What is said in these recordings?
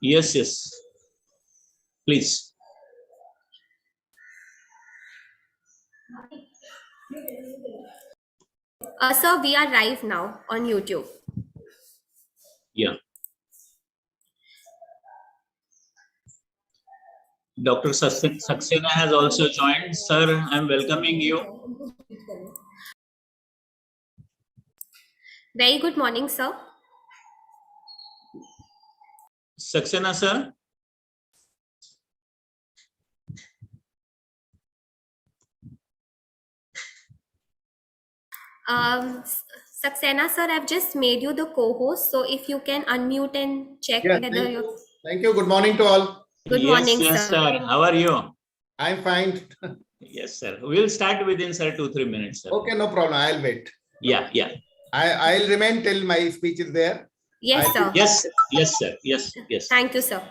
Yes, yes. Please. Sir, we are live now on YouTube. Yeah. Dr. Saxena has also joined. Sir, I'm welcoming you. Very good morning, sir. Saxena, sir. Saxena, sir, I've just made you the co-host. So if you can unmute and check Yes, whether thank you're. you. Thank you. Good morning to all. Good Yes, morning, yes, sir. sir. How are you? I'm fine. Yes, sir. We'll start within, sir, 2-3 minutes, sir. Okay, no problem. I'll wait. Yeah, yeah. I'll remain till my speech is there. Yes, I'll sir. Yes, yes, sir. Yes, yes. Thank you, sir.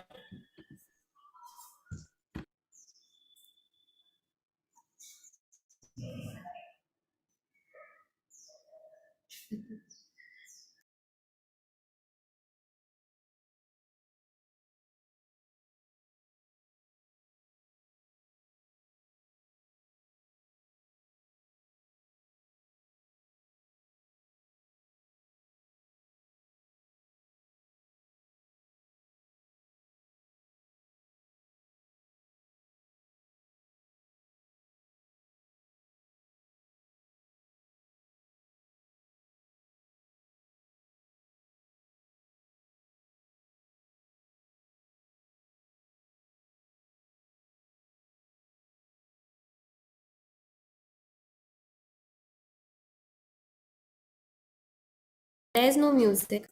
There's no music.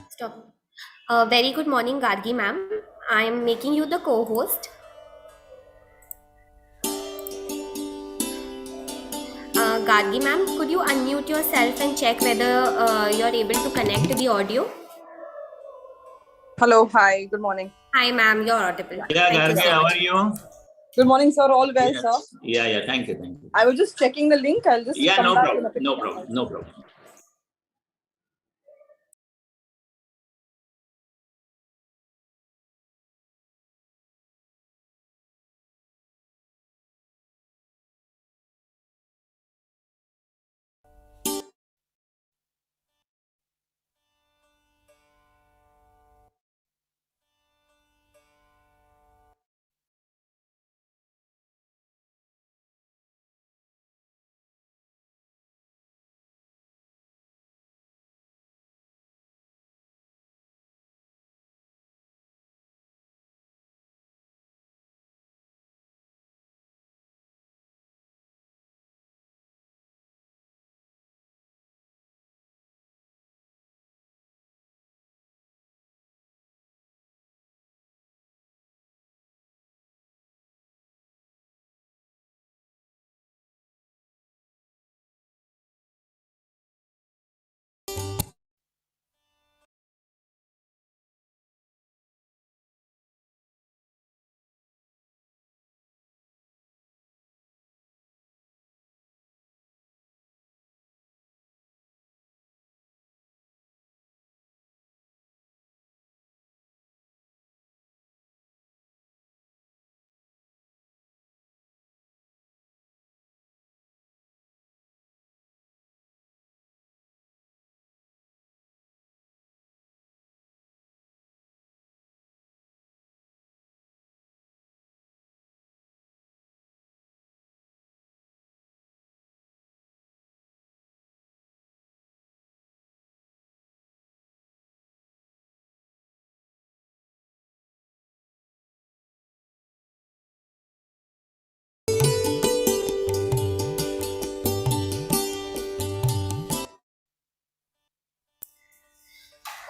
Stop. Very good morning, Gargi ma'am. I am making you the co-host. Gargi ma'am, could you unmute yourself and check whether you're able to connect the audio? Hello, hi, good morning. Hi, ma'am. You're audible. Yeah, Thank you Gargi, so how much. are you? Good morning, sir. All well, Yes. sir. Yeah, yeah. Thank you, thank you. I was just checking the link. I'll just Yeah, come no back problem. in a bit. No problem. No problem.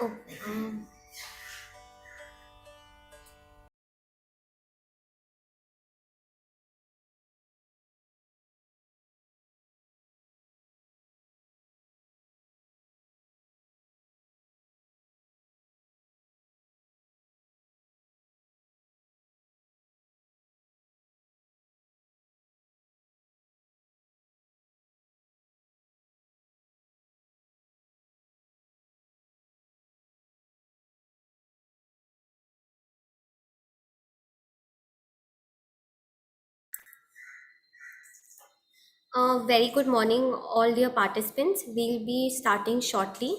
Oh, very good morning, all dear participants. We'll be starting shortly.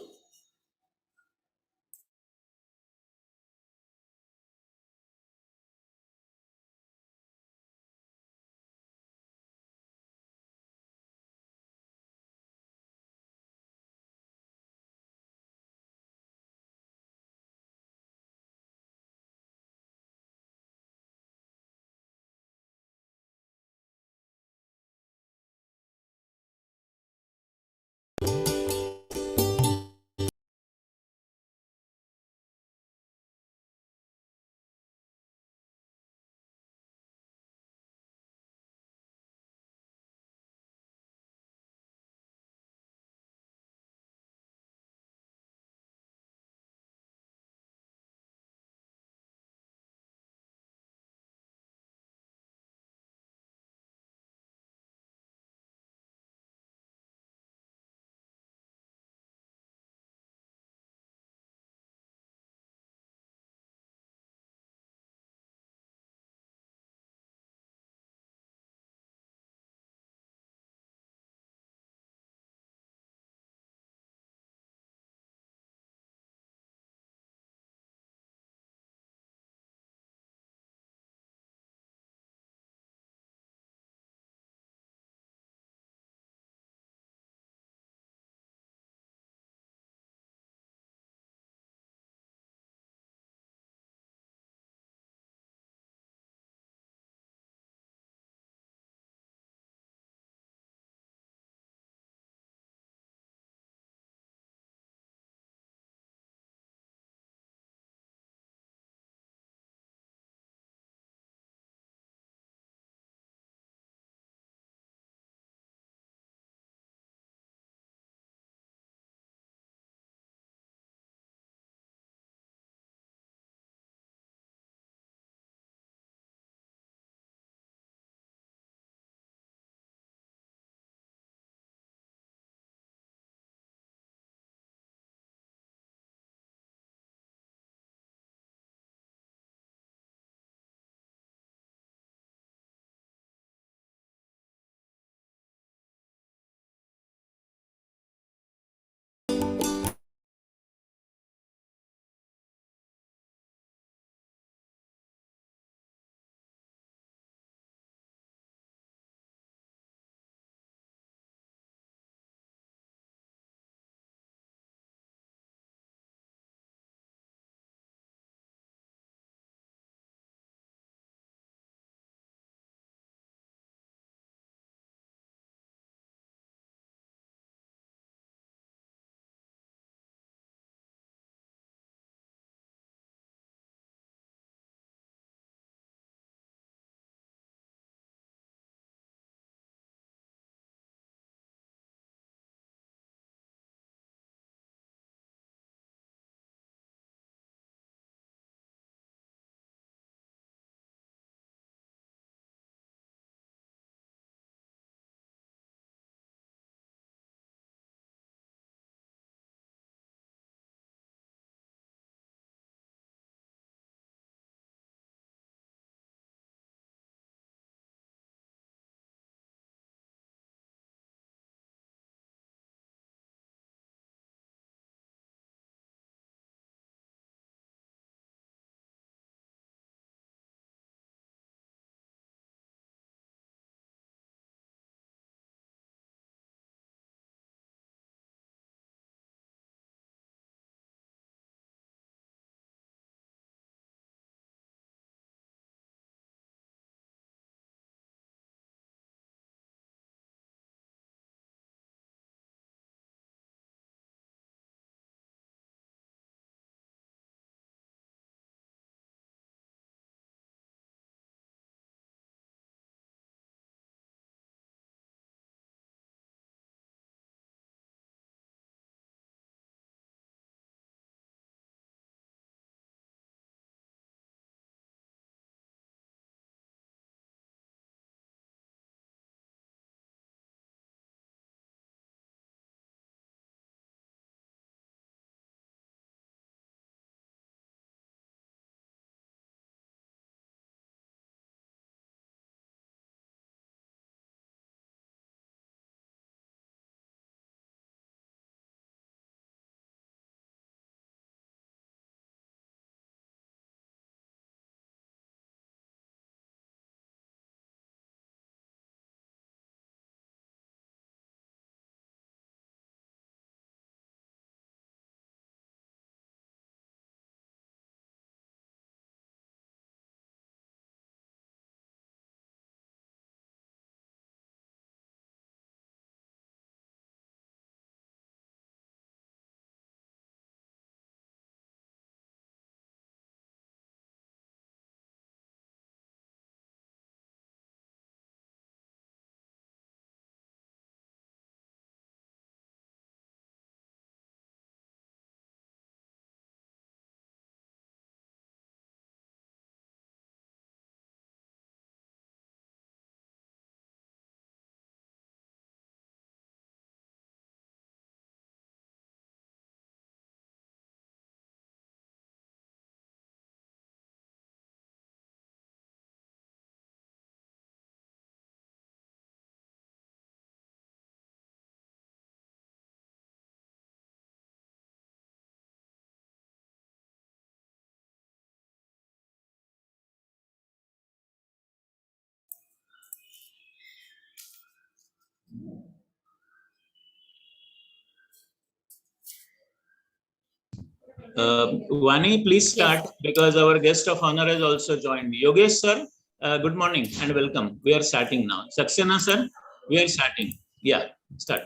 Vani, please start because our guest of honor has also joined. Yogesh sir, good morning and welcome. We are starting now. Saxena sir, we are starting. Yeah, start.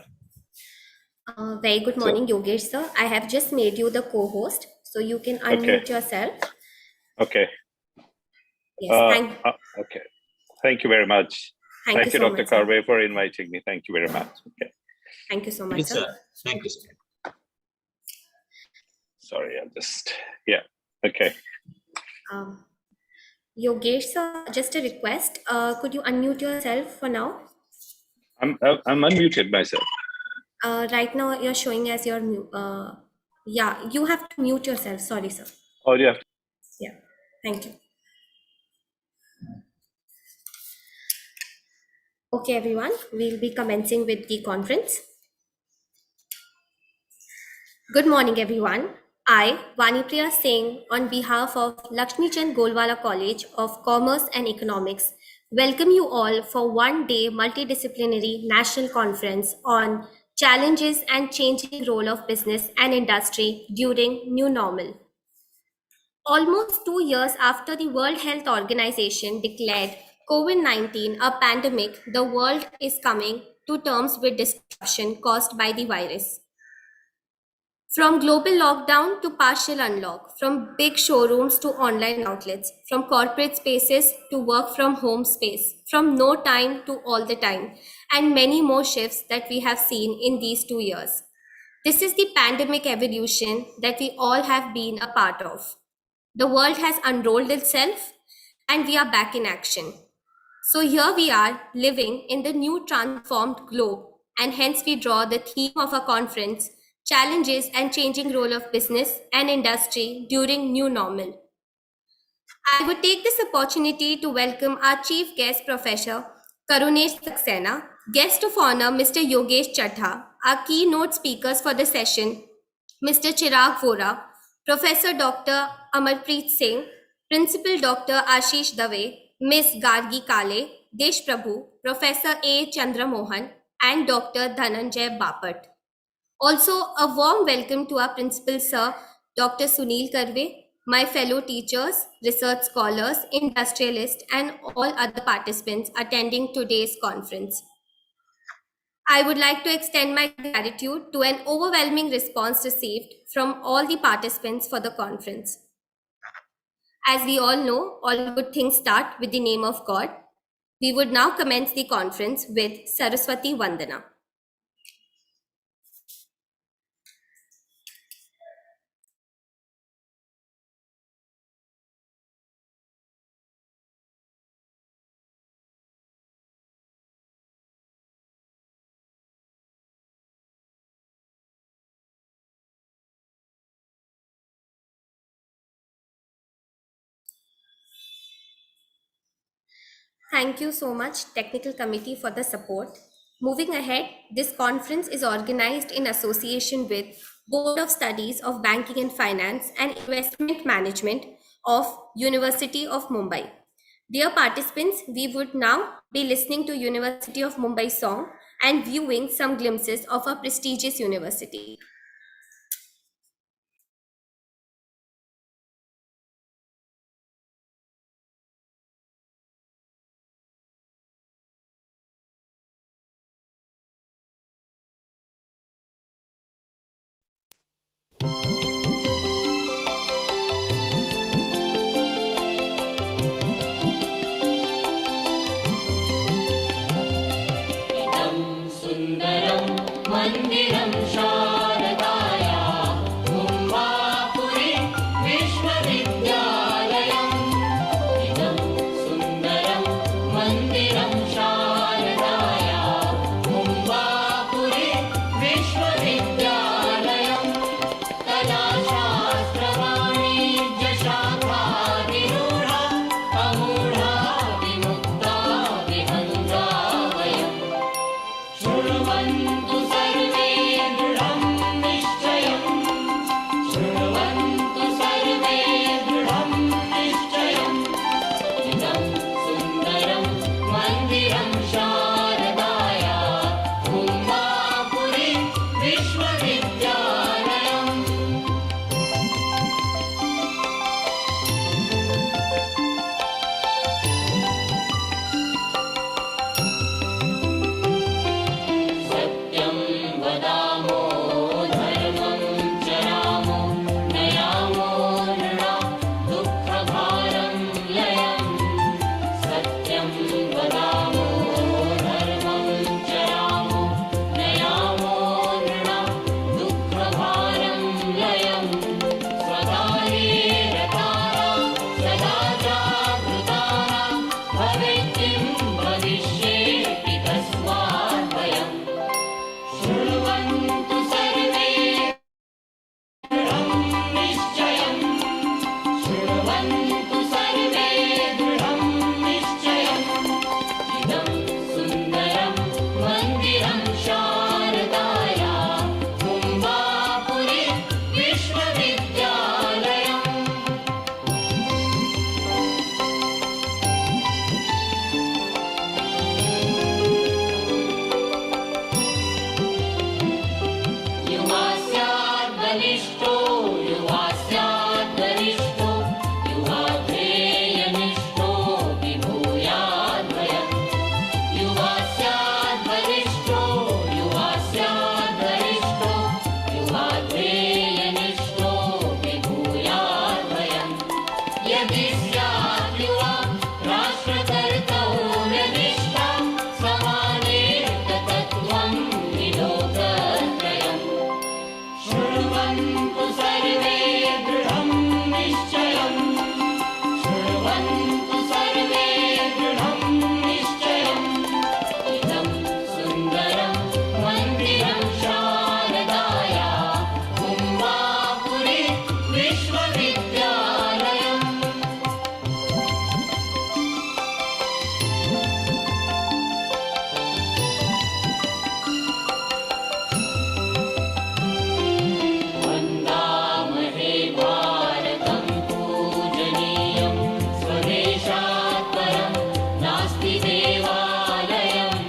Very good morning, Yogesh sir. I have just made you the co-host, so you can unmute yourself. Okay. Yes, okay. Thank you very much. Thank you, so Dr. much, sir. Karve, for inviting me. Thank you very much. Okay. Thank you so much, Yes, sir. sir. Thank you, sir. Sorry, I'll just, yeah. Okay. Yogesh sir, just a request. Could you unmute yourself for now? I'm unmuted myself. Right now, you're showing as your yeah. You have to mute yourself. Sorry, sir. Oh, you have to. Yeah. Thank you. Okay, everyone. We'll be commencing with the conference. Good morning, everyone. I, Vanipriya Singh, on behalf of Lakshmi Chand Golwala College of Commerce and Economics, welcome you all for one-day multidisciplinary national conference on challenges and changing role of business and industry during new normal. Almost 2 years after the World Health Organization declared COVID-19 a pandemic, the world is coming to terms with disruption caused by the virus. From global lockdown to partial unlock, from big showrooms to online outlets, from corporate spaces to work from home space, from no time to all the time, and many more shifts that we have seen in these 2 years. This is the pandemic evolution that we all have been a part of. The world has unrolled itself and we are back in action. So here we are living in the new transformed globe, and hence we draw the theme of our conference, Challenges and Changing Role of Business and Industry During New Normal. I would take this opportunity to welcome our chief guest, Professor Karunesh Saxena, guest of honor, Mr. Yogesh Chaddha, our keynote speakers for the session, Mr. Chirag Vora, Professor Dr. Amarpreet Singh, Principal Dr. Ashish Dave, Ms. Gargi Kale, Desh Prabhu, Professor A. Chandra Mohan, and Dr. Dhananjay Bapat. Also, a warm welcome to our Principal Sir, Dr. Sunil Karve, my fellow teachers, research scholars, industrialists, and all other participants attending today's conference. I would like to extend my gratitude to an overwhelming response received from all the participants for the conference. As we all know, all good things start with the name of God. We would now commence the conference with Saraswati Vandana. Thank you so much, Technical Committee, for the support. Moving ahead, this conference is organized in association with Board of Studies of Banking and Finance and Investment Management of University of Mumbai. Dear participants, we would now be listening to University of Mumbai song and viewing some glimpses of a prestigious university. Mandiram Sharadaya Mumbapuri Vishwavidyalayam Idam Sundaram Mandiram Sharadaya Mumbapuri Vishwavidyalayam Kala Shastra Vanijya Shakha Virudha Amudha Vimukta Vihandravayam Shruvantu sarve dridham nishchayam Shruvantu sarve dridham nishchayam Idam sundaram mandiram sharadaya Mumbapuri Vishwa बलिष्ठो युवा स्यात् गरिष्ठो युवा ध्येयनिष्ठो विभूयाद्वयम् युवा स्यात् बलिष्ठो युवा स्यात् गरिष्ठो युवा ध्येयनिष्ठो विभूयाद्वयम् यदि स्यात् युवा राष्ट्रकर्तव्यनिष्ठा समानेतत्त्वं विलोकत्रयम् शृण्वन्तु सर्वे दृढं निश्चयम् शृण्वन्तु सर्वे दृढं निश्चयम् इदं सुन्दरं मन्दिरं शारदाया कुम्भापुरी विश्वविद्यालयम् वन्दामहे भारतं पूजनीयं स्वदेशात् परं नास्ति देवालयम्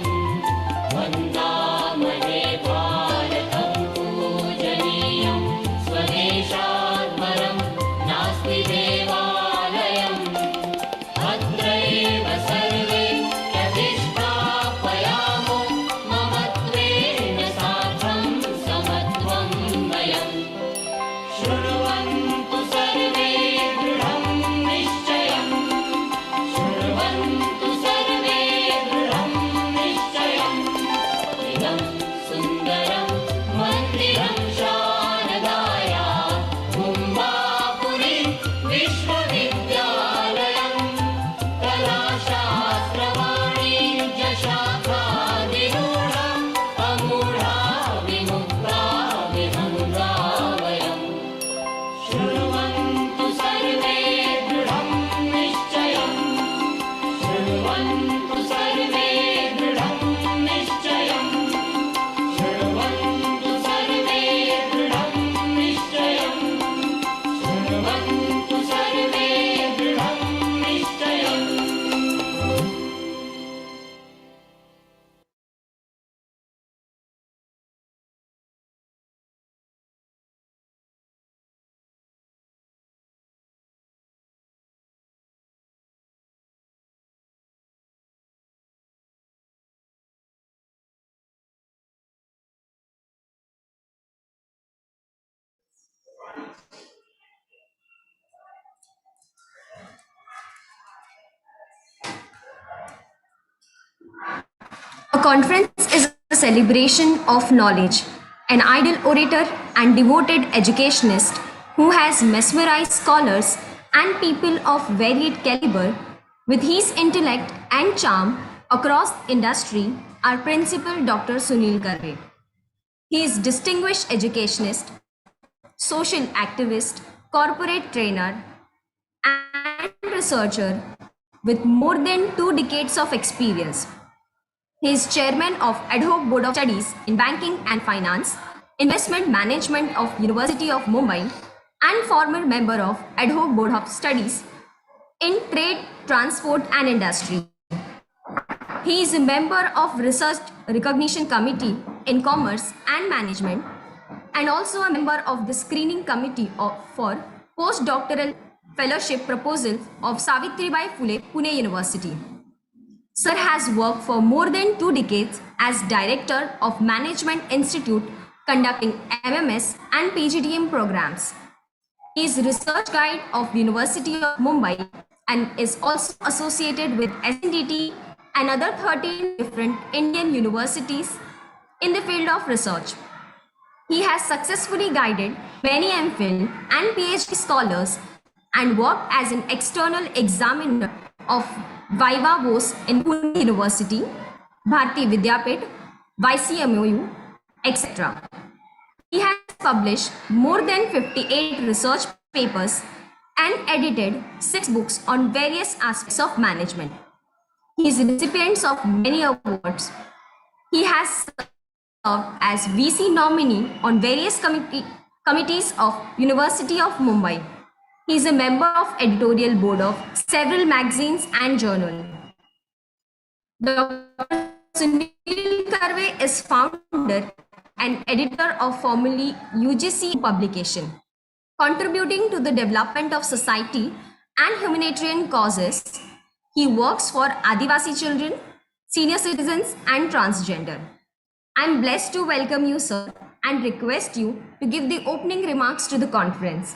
वन्दामहे भारतं पूजनीयं स्वदेशात् परं नास्ति देवालयम् अत्रैव सर्वे प्रतिष्ठापयामो ममत्वेन सार्धं समत्वं वयम् शृण्वन्तु सर्वे दृढं निश्चयम् शृण्वन्तु सर्वे दृढं निश्चयम् इदं सुन्दरं मन्दिरं शारदाया कुम्भापुरी विश्वविद्यालयम् कलाशास्त्रवाणिज्यशाखादिरूढा अमूढा विमुक्ता विहङ्गा वयम् शृण्वन्तु सर्वे दृढं निश्चयम् शृण्वन्तु सर्वे दृढं निश्चयम् शृण्वन्तु सर्वे दृढं निश्चयम् शृण्वन्तु सर्वे दृढं निश्चयम् A conference is a celebration of knowledge. An idle orator and devoted educationist who has mesmerized scholars and people of varied caliber with his intellect and charm across industry are Principal Dr. Sunil Karve. He is distinguished educationist, social activist, corporate trainer, and researcher with more than 2 decades of experience. He is chairman of Ad hoc Board of Studies in Banking and Finance, Investment Management of University of Mumbai, and former member of Ad hoc Board of Studies in Trade, Transport and Industry. He is a member of Research Recognition Committee in Commerce and Management and also a member of the Screening Committee for Postdoctoral Fellowship Proposal of Savitribai Phule, Pune University. Sir has worked for more than 2 decades as Director of Management Institute conducting MMS and PGDM programs. He is Research Guide of University of Mumbai and is also associated with SNDT and other 13 different Indian universities in the field of research. He has successfully guided many MPhil and PhD scholars and worked as an external examiner of Viva Voce in Pune University, Bharati Vidyapit, YCMOU, etc. He has published more than 58 research papers and edited 6 books on various aspects of management. He is a recipient of many awards. He has served as VC nominee on various committees of University of Mumbai. He is a member of editorial board of several magazines and journals. Dr. Sunil Karve is founder and editor of formerly UGC publication. Contributing to the development of society and humanitarian causes, he works for Adivasi children, senior citizens, and transgender. I am blessed to welcome you, sir, and request you to give the opening remarks to the conference.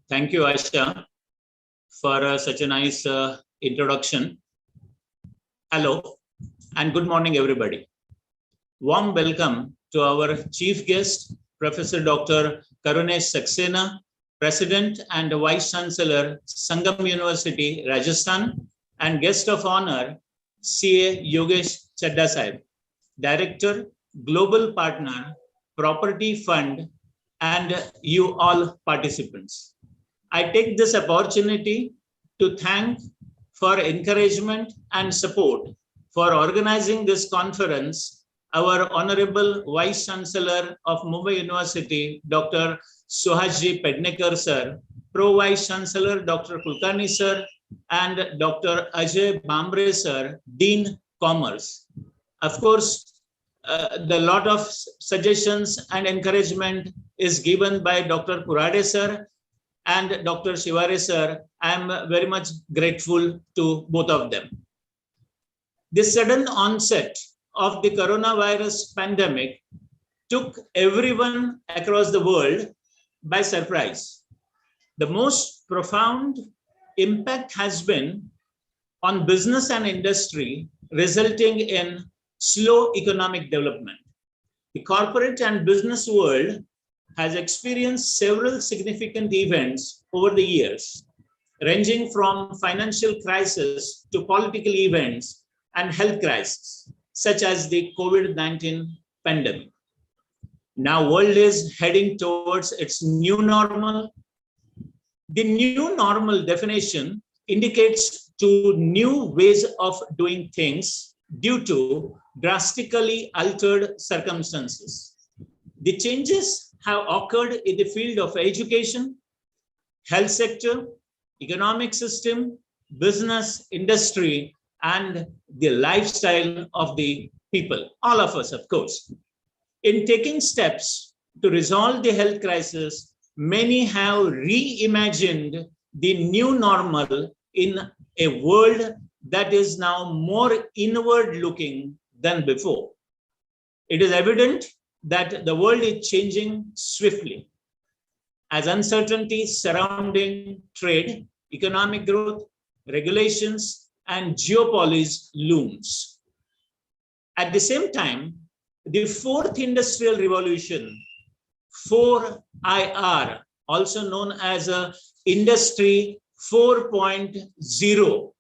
Thank you, Aisha, for such a nice introduction. Hello, and good morning, everybody. Warm welcome to our chief guest, Professor Dr. Karunesh Saxena, President and Vice Chancellor, Sangam University, Rajasthan, and guest of honor, CA Yogesh Chadda Sahib, Director, Global Partner, Property Fund, and you all participants. I take this opportunity to thank for encouragement and support for organizing this conference, our Honorable Vice Chancellor of Mumbai University, Dr. Suhasji Pednekar sir, Pro Vice Chancellor Dr. Kulkarni sir, and Dr. Ajay Bambre sir, Dean Commerce. Of course, the lot of suggestions and encouragement is given by Dr. Kurade sir and Dr. Shivare sir. I am very much grateful to both of them. The sudden onset of the coronavirus pandemic took everyone across the world by surprise. The most profound impact has been on business and industry, resulting in slow economic development. The corporate and business world has experienced several significant events over the years, ranging from financial crisis to political events and health crisis, such as the COVID-19 pandemic. Now, world is heading towards its new normal. The new normal definition indicates two new ways of doing things due to drastically altered circumstances. The changes have occurred in the field of education, health sector, economic system, business, industry, and the lifestyle of the people, all of us, of course. In taking steps to resolve the health crisis, many have reimagined the new normal in a world that is now more inward looking than before. It is evident that the world is changing swiftly as uncertainties surrounding trade, economic growth, regulations, and geopolitics looms. At the same time, the fourth industrial revolution, 4IR, also known as Industry 4.0,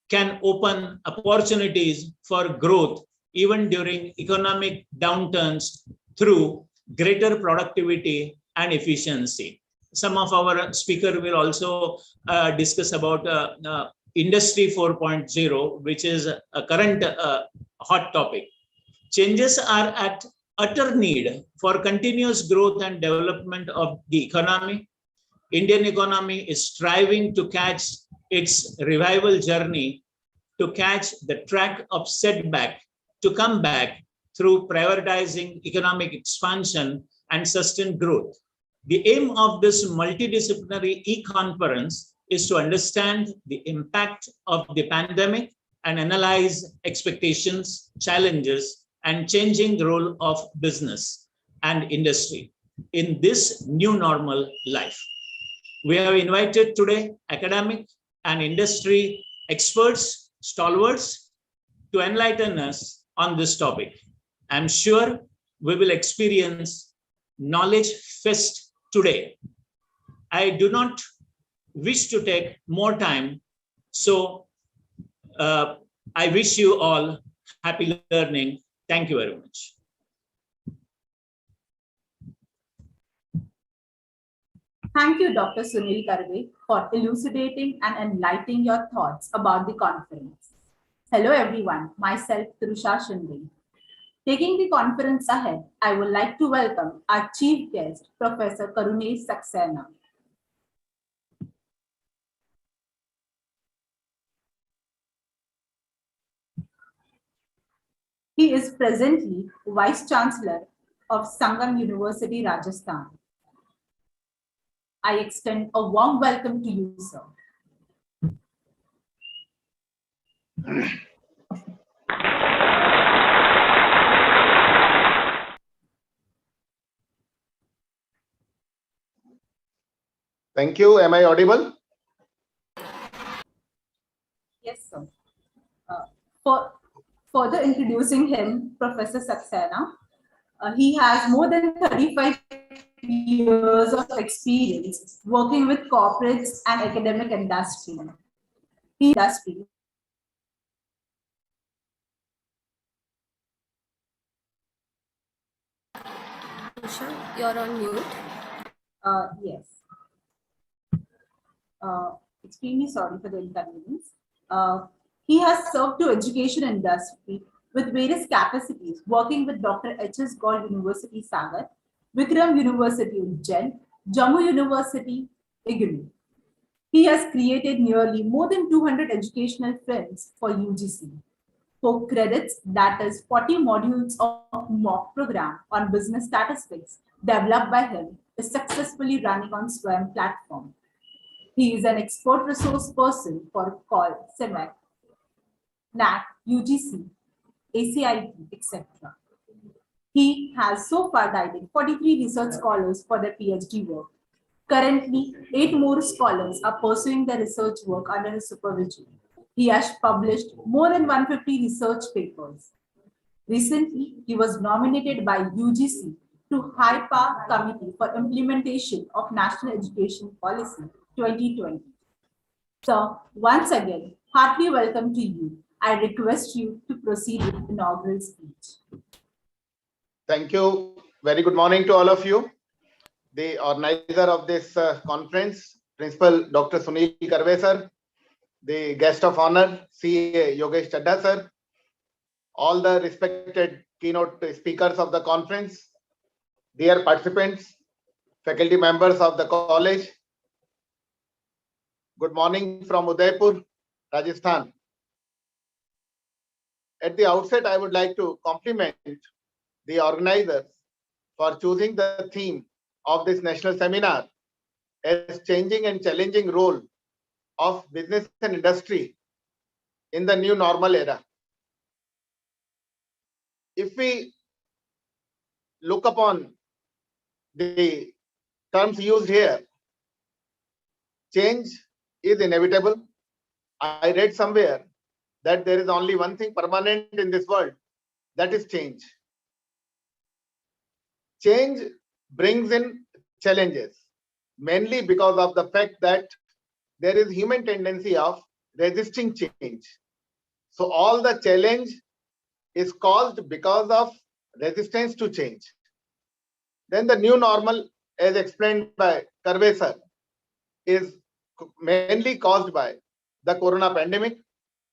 can open opportunities for growth even during economic downturns through greater productivity and efficiency. Some of our speakers will also discuss about Industry 4.0, which is a current hot topic. Changes are at utter need for continuous growth and development of the economy. Indian economy is striving to catch its revival journey, to catch the track of setback, to come back through prioritizing economic expansion and sustained growth. The aim of this multidisciplinary e-conference is to understand the impact of the pandemic and analyze expectations, challenges, and changing role of business and industry in this new normal life. We have invited today academic and industry experts, stalwarts, to enlighten us on this topic. I'm sure we will experience knowledge fest today. I do not wish to take more time, so I wish you all happy learning. Thank you very much. Thank you, Dr. Sunil Karve, for elucidating and enlightening your thoughts about the conference. Hello everyone, myself Trusha Shinde. Taking the conference ahead, I would like to welcome our chief guest, Professor Karunesh Saxena. He is presently Vice Chancellor of Sangam University, Rajasthan. I extend a warm welcome to you, sir. Thank you. Am I audible? Yes, sir. For further introducing him, Professor Saxena, he has more than 35 years of experience working with corporates and academic industry. Usha, you're on mute. Yes. Extremely sorry for the inconvenience. He has served to education industry with various capacities, working with Dr. H.S. Gaul University, Sagar, Vikram University, Ujjain, Jammu University, IGNOU. He has created nearly more than 200 educational films for UGC. For credits, that is 40 modules of mock program on business statistics developed by him is successfully running on SWAYAM platform. He is an expert resource person for CALL, CEMEC, NAC, UGC, ACIT, etc. He has so far guided 43 research scholars for their PhD work. Currently, 8 more scholars are pursuing their research work under his supervision. He has published more than 150 research papers. Recently, he was nominated by UGC to HIPAA Committee for Implementation of National Education Policy 2020. So, once again, heartily welcome to you. I request you to proceed with the inaugural speech. Thank you. Very good morning to all of you. The organizer of this conference, Principal Dr. Sunil Karve sir, the guest of honor, CA Yogesh Chadha sir, all the respected keynote speakers of the conference, dear participants, faculty members of the college. Good morning from Udaipur, Rajasthan. At the outset, I would like to compliment the organizers for choosing the theme of this national seminar as changing and challenging role of business and industry in the new normal era. If we look upon the terms used here, change is inevitable. I read somewhere that there is only one thing permanent in this world, that is change. Change brings in challenges, mainly because of the fact that there is human tendency of resisting change. So all the challenge is caused because of resistance to change. Then the new normal, as explained by Karve sir, is mainly caused by the corona pandemic,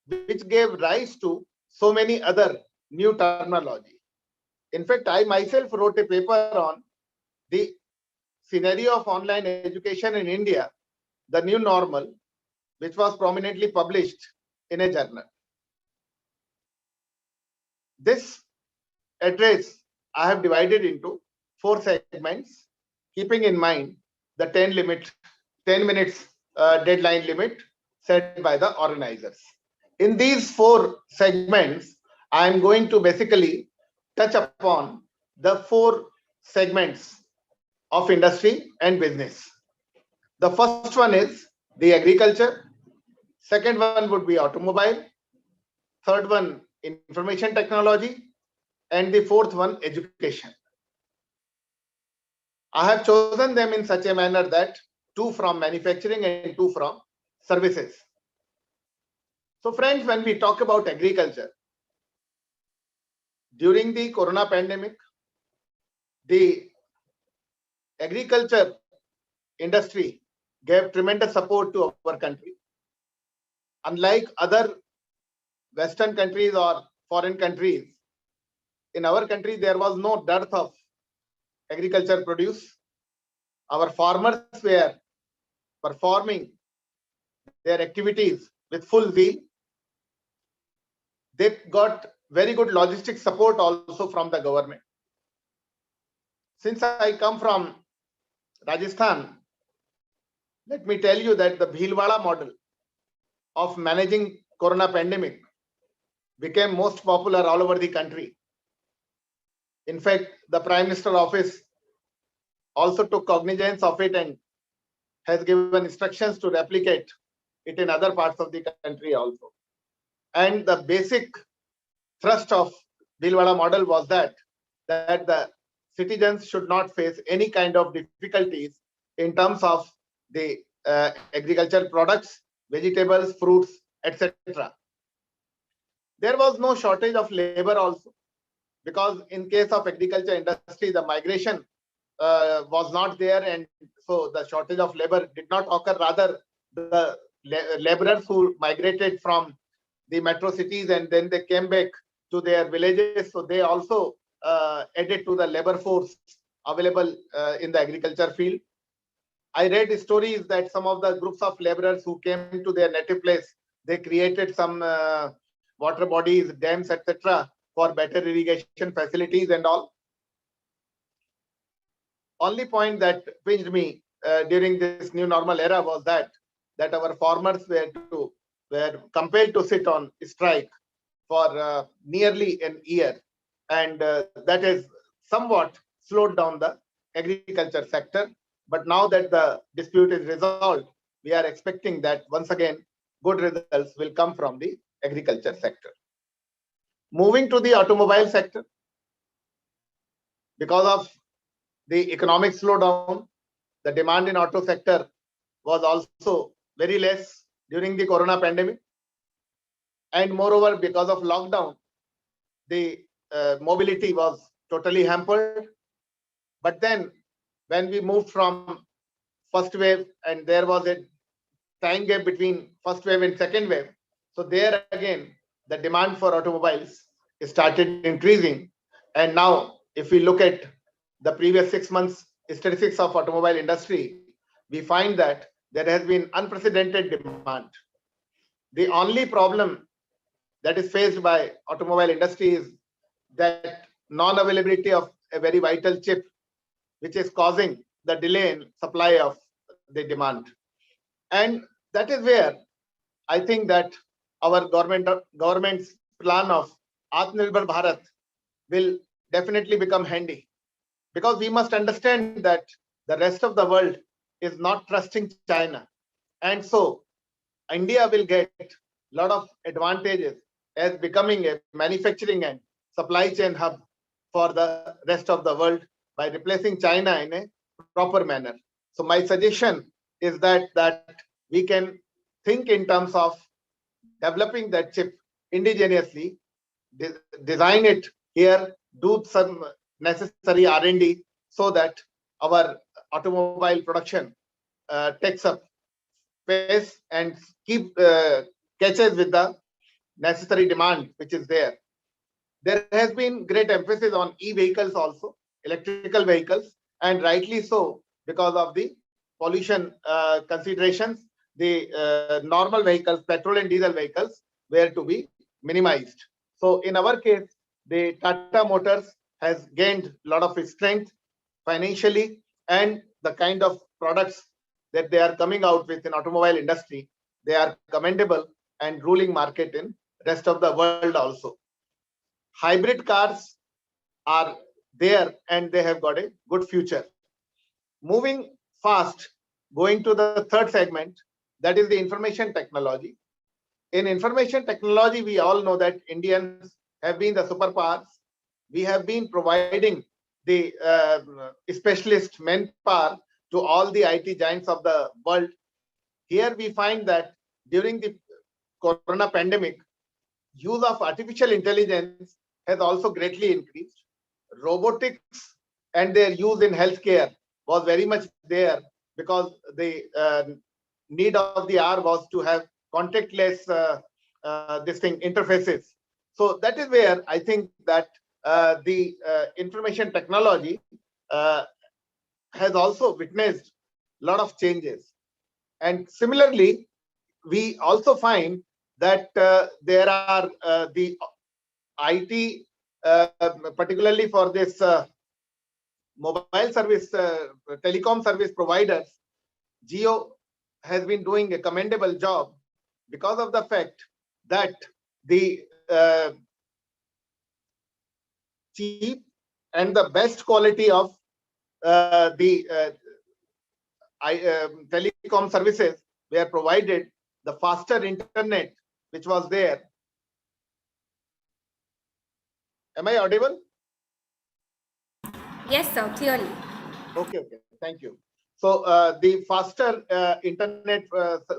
which gave rise to so many other new terminology. In fact, I myself wrote a paper on the scenario of online education in India, the new normal, which was prominently published in a journal. This address I have divided into 4 segments, keeping in mind the 10 minutes deadline limit set by the organizers. In these 4 segments, I am going to basically touch upon the 4 segments of industry and business. The first one is the agriculture. Second one would be automobile. Third one, information technology. And the fourth one, education. I have chosen them in such a manner that 2 from manufacturing and 2 from services. So friends, when we talk about agriculture, during the corona pandemic, the agriculture industry gave tremendous support to our country. Unlike other Western countries or foreign countries, in our country, there was no dearth of agriculture produce. Our farmers were performing their activities with full zeal. They got very good logistic support also from the government. Since I come from Rajasthan, let me tell you that the Bhilwara model of managing corona pandemic became most popular all over the country. In fact, the Prime Minister office also took cognizance of it and has given instructions to replicate it in other parts of the country also. And the basic thrust of Bhilwara model was that the citizens should not face any kind of difficulties in terms of the agricultural products, vegetables, fruits, etc. There was no shortage of labor also, because in case of agriculture industry, the migration was not there, and so the shortage of labor did not occur. Rather, the laborers who migrated from the metro cities and then they came back to their villages, so they also added to the labor force available in the agriculture field. I read stories that some of the groups of laborers who came to their native place, they created some water bodies, dams, etc. for better irrigation facilities and all. Only point that pinched me during this new normal era was that our farmers were compelled to sit on strike for nearly an year, and that has somewhat slowed down the agriculture sector. But now that the dispute is resolved, we are expecting that once again good results will come from the agriculture sector. Moving to the automobile sector, because of the economic slowdown, the demand in auto sector was also very less during the corona pandemic. And moreover, because of lockdown, the mobility was totally hampered. But then when we moved from first wave, and there was a time gap between first wave and second wave, so there again, the demand for automobiles started increasing. And now, if we look at the previous 6 months statistics of automobile industry, we find that there has been unprecedented demand. The only problem that is faced by automobile industry is that non-availability of a very vital chip, which is causing the delay in supply of the demand. And that is where I think that our government's plan of Atmanirbhar Bharat will definitely become handy, because we must understand that the rest of the world is not trusting China. And so India will get a lot of advantages as becoming a manufacturing and supply chain hub for the rest of the world by replacing China in a proper manner. So my suggestion is that we can think in terms of developing that chip indigenously, design it here, do some necessary R&D so that our automobile production takes up pace and catches with the necessary demand which is there. There has been great emphasis on e-vehicles also, electrical vehicles, and rightly so, because of the pollution considerations. The normal vehicles, petrol and diesel vehicles, were to be minimized. So in our case, the Tata Motors has gained a lot of strength financially, and the kind of products that they are coming out with in automobile industry, they are commendable and ruling market in rest of the world also. Hybrid cars are there and they have got a good future. Moving fast, going to the third segment, that is the information technology. In information technology, we all know that Indians have been the superpowers. We have been providing the specialist manpower to all the IT giants of the world. Here we find that during the corona pandemic, use of artificial intelligence has also greatly increased. Robotics and their use in healthcare was very much there, because the need of the hour was to have contactless this thing interfaces. So that is where I think that the information technology has also witnessed a lot of changes. And similarly, we also find that there are the IT, particularly for this mobile service, telecom service providers, Jio has been doing a commendable job because of the fact that the cheap and the best quality of the telecom services were provided, the faster internet which was there. Am I audible? Yes, sir, clearly. Okay, thank you. So the faster internet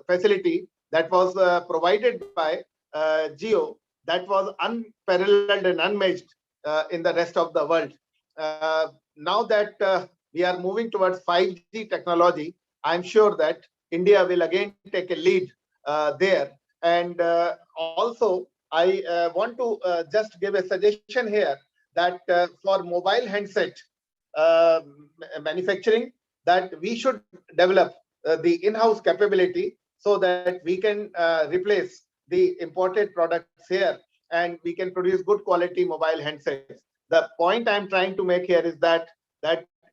facility that was provided by Jio, that was unparalleled and unmatched in the rest of the world. Now that we are moving towards 5G technology, I'm sure that India will again take a lead there. And also, I want to just give a suggestion here that for mobile handset manufacturing, that we should develop the in-house capability so that we can replace the imported products here and we can produce good quality mobile handsets. The point I'm trying to make here is that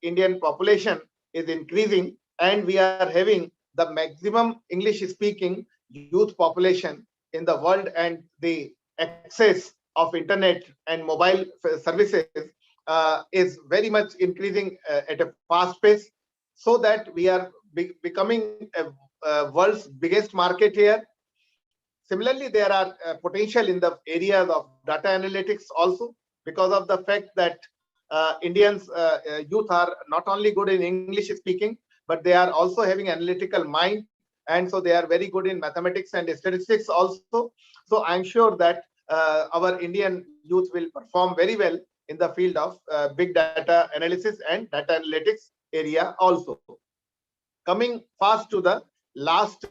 Indian population is increasing and we are having the maximum English speaking youth population in the world, and the access of internet and mobile services is very much increasing at a fast pace, so that we are becoming a world's biggest market here. Similarly, there are potential in the areas of data analytics also, because of the fact that Indians youth are not only good in English speaking, but they are also having analytical mind, and so they are very good in mathematics and statistics also. So I'm sure that our Indian youth will perform very well in the field of big data analysis and data analytics area also. Coming fast to the last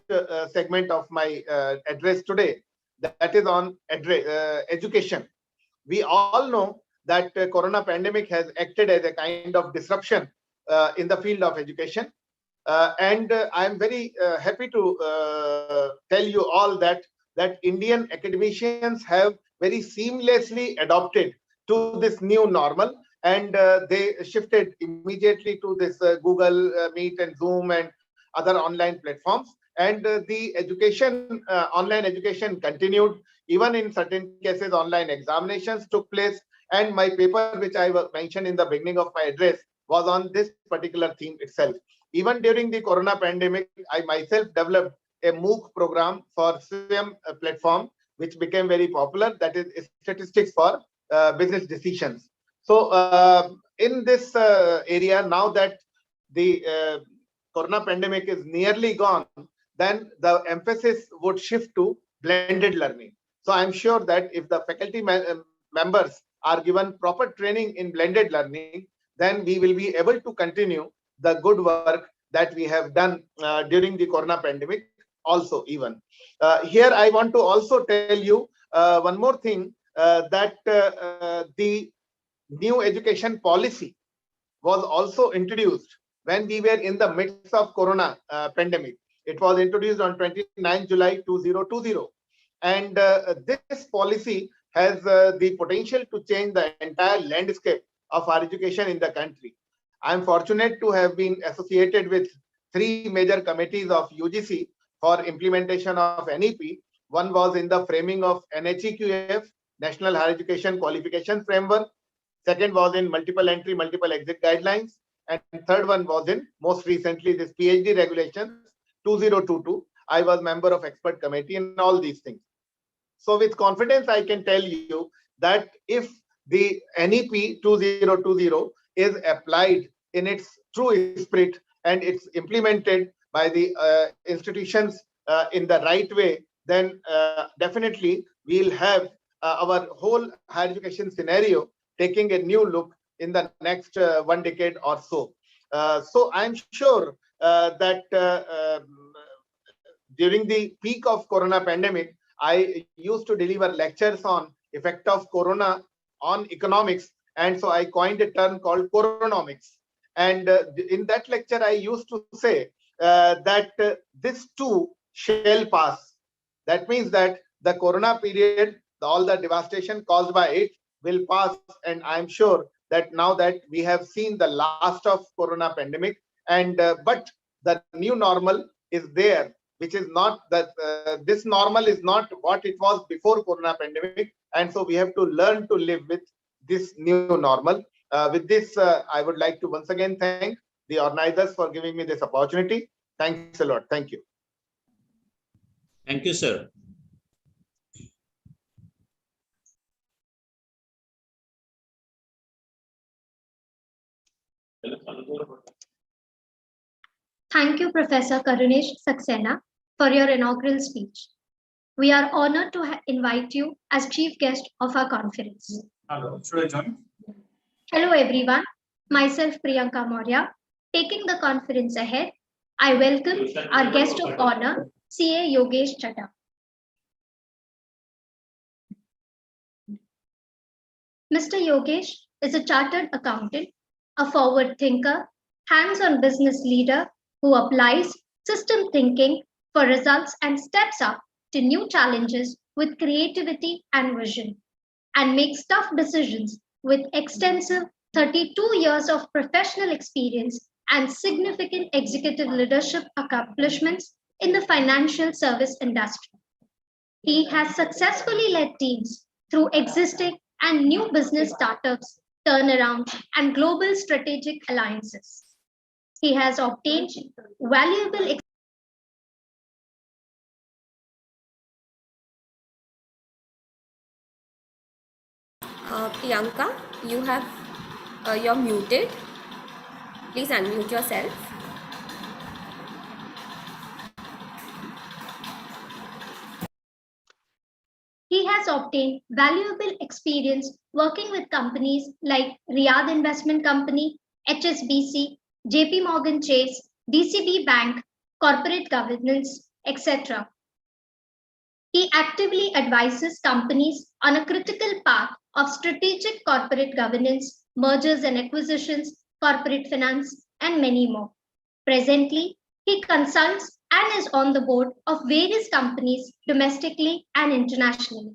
segment of my address today, that is on education. We all know that corona pandemic has acted as a kind of disruption in the field of education. And I am very happy to tell you all that Indian academicians have very seamlessly adopted to this new normal, and they shifted immediately to this Google Meet and Zoom and other online platforms. And the education, online education continued. Even in certain cases, online examinations took place. And my paper, which I mentioned in the beginning of my address, was on this particular theme itself. Even during the corona pandemic, I myself developed a MOOC program for SWAYAM platform, which became very popular. That is statistics for business decisions. So in this area, now that the corona pandemic is nearly gone, then the emphasis would shift to blended learning. So I'm sure that if the faculty members are given proper training in blended learning, then we will be able to continue the good work that we have done during the corona pandemic also. Even here, I want to also tell you one more thing, that the new education policy was also introduced when we were in the midst of corona pandemic. It was introduced on 29 July 2020. And this policy has the potential to change the entire landscape of our education in the country. I'm fortunate to have been associated with 3 major committees of UGC for implementation of NEP. One was in the framing of NHEQF, National Higher Education Qualification Framework. Second was in multiple entry, multiple exit guidelines. And third one was in, most recently, this PhD regulations 2022. I was member of expert committee in all these things. So with confidence, I can tell you that if the NEP 2020 is applied in its true spirit and it's implemented by the institutions in the right way, then definitely we'll have our whole higher education scenario taking a new look in the next 1 decade or so. So I'm sure that during the peak of corona pandemic, I used to deliver lectures on effect of corona on economics, and so I coined a term called coronomics. And in that lecture, I used to say that this too shall pass. That means that the corona period, all the devastation caused by it will pass, and I'm sure that now that we have seen the last of corona pandemic, and but the new normal is there, which is not that this normal is not what it was before corona pandemic, and so we have to learn to live with this new normal. With this, I would like to once again thank the organizers for giving me this opportunity. Thanks a lot. Thank you. Thank you, sir. Thank you, Professor Karunesh Saxena, for your inaugural speech. We are honored to invite you as chief guest of our conference. Hello, should I join? Hello, everyone. Myself, Priyanka Maurya. Taking the conference ahead, I welcome our guest of honor, CA Yogesh Chadha. Mr. Yogesh is a chartered accountant, a forward thinker, hands-on business leader who applies system thinking for results and steps up to new challenges with creativity and vision, and makes tough decisions with extensive 32 years of professional experience and significant executive leadership accomplishments in the financial service industry. He has successfully led teams through existing and new business startups, turnaround, and global strategic alliances. He has obtained valuable Priyanka, you're muted. Please unmute yourself. He has obtained valuable experience working with companies like Riyadh Investment Company, HSBC, JP Morgan Chase, DCB Bank, corporate governance, etc. He actively advises companies on a critical path of strategic corporate governance, mergers and acquisitions, corporate finance, and many more. Presently, he consults and is on the board of various companies domestically and internationally.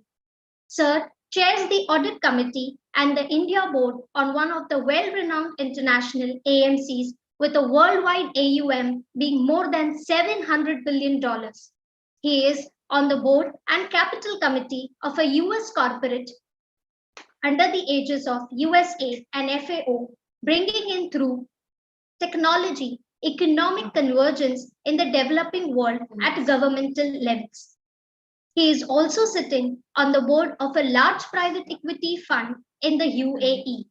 Sir chairs the audit committee and the India board on one of the well-renowned international AMCs with a worldwide AUM being more than $700 billion. He is on the board and capital committee of a US corporate under the aegis of USAID and FAO, bringing in through technology, economic convergence in the developing world at governmental levels. He is also sitting on the board of a large private equity fund in the UAE.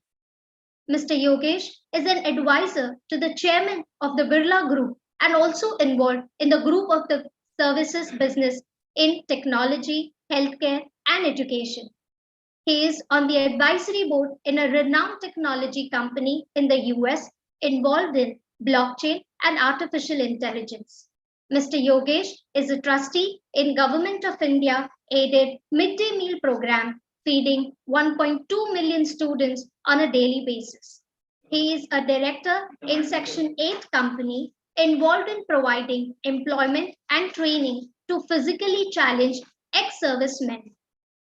Mr. Yogesh is an advisor to the chairman of the Birla Group and also involved in the group of the services business in technology, healthcare, and education. He is on the advisory board in a renowned technology company in the US involved in blockchain and artificial intelligence. Mr. Yogesh is a trustee in Government of India aided midday meal program feeding 1.2 million students on a daily basis. He is a director in Section 8 company involved in providing employment and training to physically challenged ex-servicemen.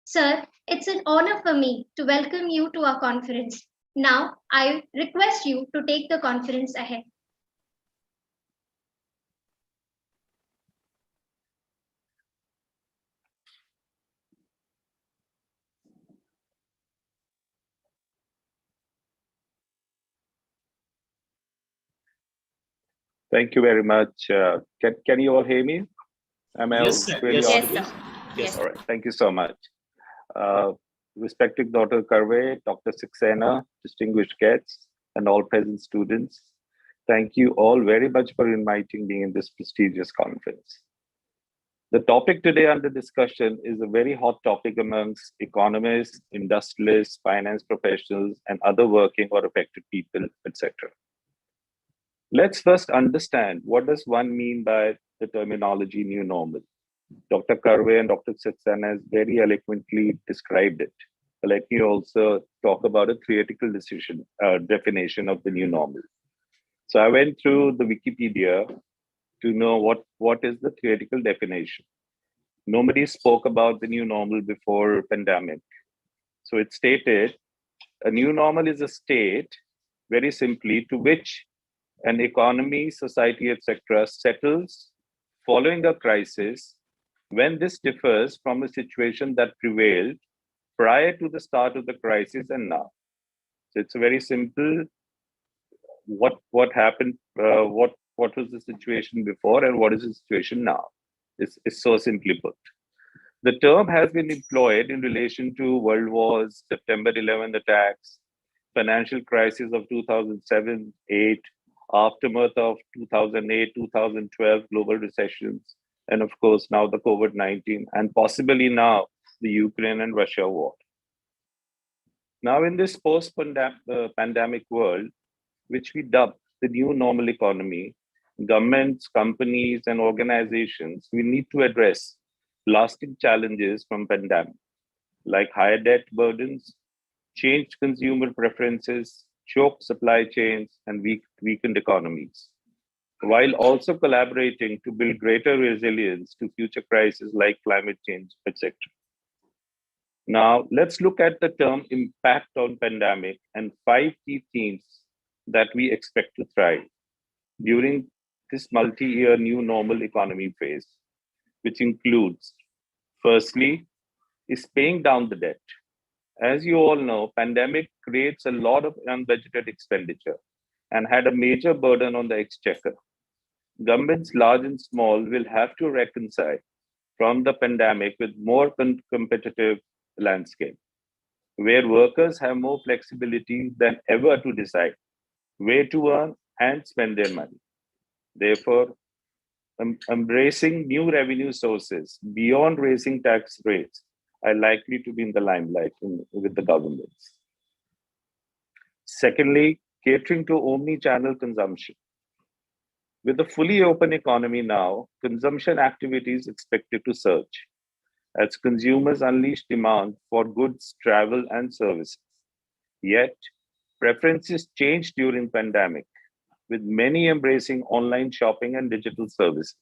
Sir, it's an honor for me to welcome you to our conference. Now, I request you to take the conference ahead. Thank you very much. Can you all hear me? Am I Yes, sir. really Yes, audible? Yes, sir. Yes. All right. Thank you so much. Respected Dr. Karve, Dr. Saxena, distinguished guests, and all present students, thank you all very much for inviting me in this prestigious conference. The topic today under discussion is a very hot topic amongst economists, industrialists, finance professionals, and other working or affected people, etc. Let's first understand what does one mean by the terminology new normal. Dr. Karve and Dr. Saxena has very eloquently described it. Let me also talk about a theoretical definition of the new normal. So I went through the Wikipedia to know what is the theoretical definition. Nobody spoke about the new normal before pandemic. So it stated, a new normal is a state, very simply, to which an economy, society, etc., settles following a crisis when this differs from a situation that prevailed prior to the start of the crisis and now. So it's a very simple, what happened, what was the situation before and what is the situation now. It's so simply put. The term has been employed in relation to world wars, September 11 attacks, financial crisis of 2007-8, aftermath of 2008-2012 global recessions, and of course now the COVID-19, and possibly now the Ukraine and Russia war. Now in this post-pandemic world, which we dub the new normal economy, governments, companies, and organizations, we need to address lasting challenges from pandemic, like higher debt burdens, changed consumer preferences, choked supply chains, and weakened economies, while also collaborating to build greater resilience to future crises like climate change, etc. Now, let's look at the term impact on pandemic and 5 key themes that we expect to thrive during this multi-year new normal economy phase, which includes, firstly, is paying down the debt. As you all know, pandemic creates a lot of unbudgeted expenditure and had a major burden on the exchequer. Governments, large and small, will have to reconcile from the pandemic with more competitive landscape, where workers have more flexibility than ever to decide where to earn and spend their money. Therefore, embracing new revenue sources beyond raising tax rates are likely to be in the limelight with the governments. Secondly, catering to omni-channel consumption. With a fully open economy now, consumption activity is expected to surge as consumers unleash demand for goods, travel, and services. Yet, preferences changed during pandemic, with many embracing online shopping and digital services.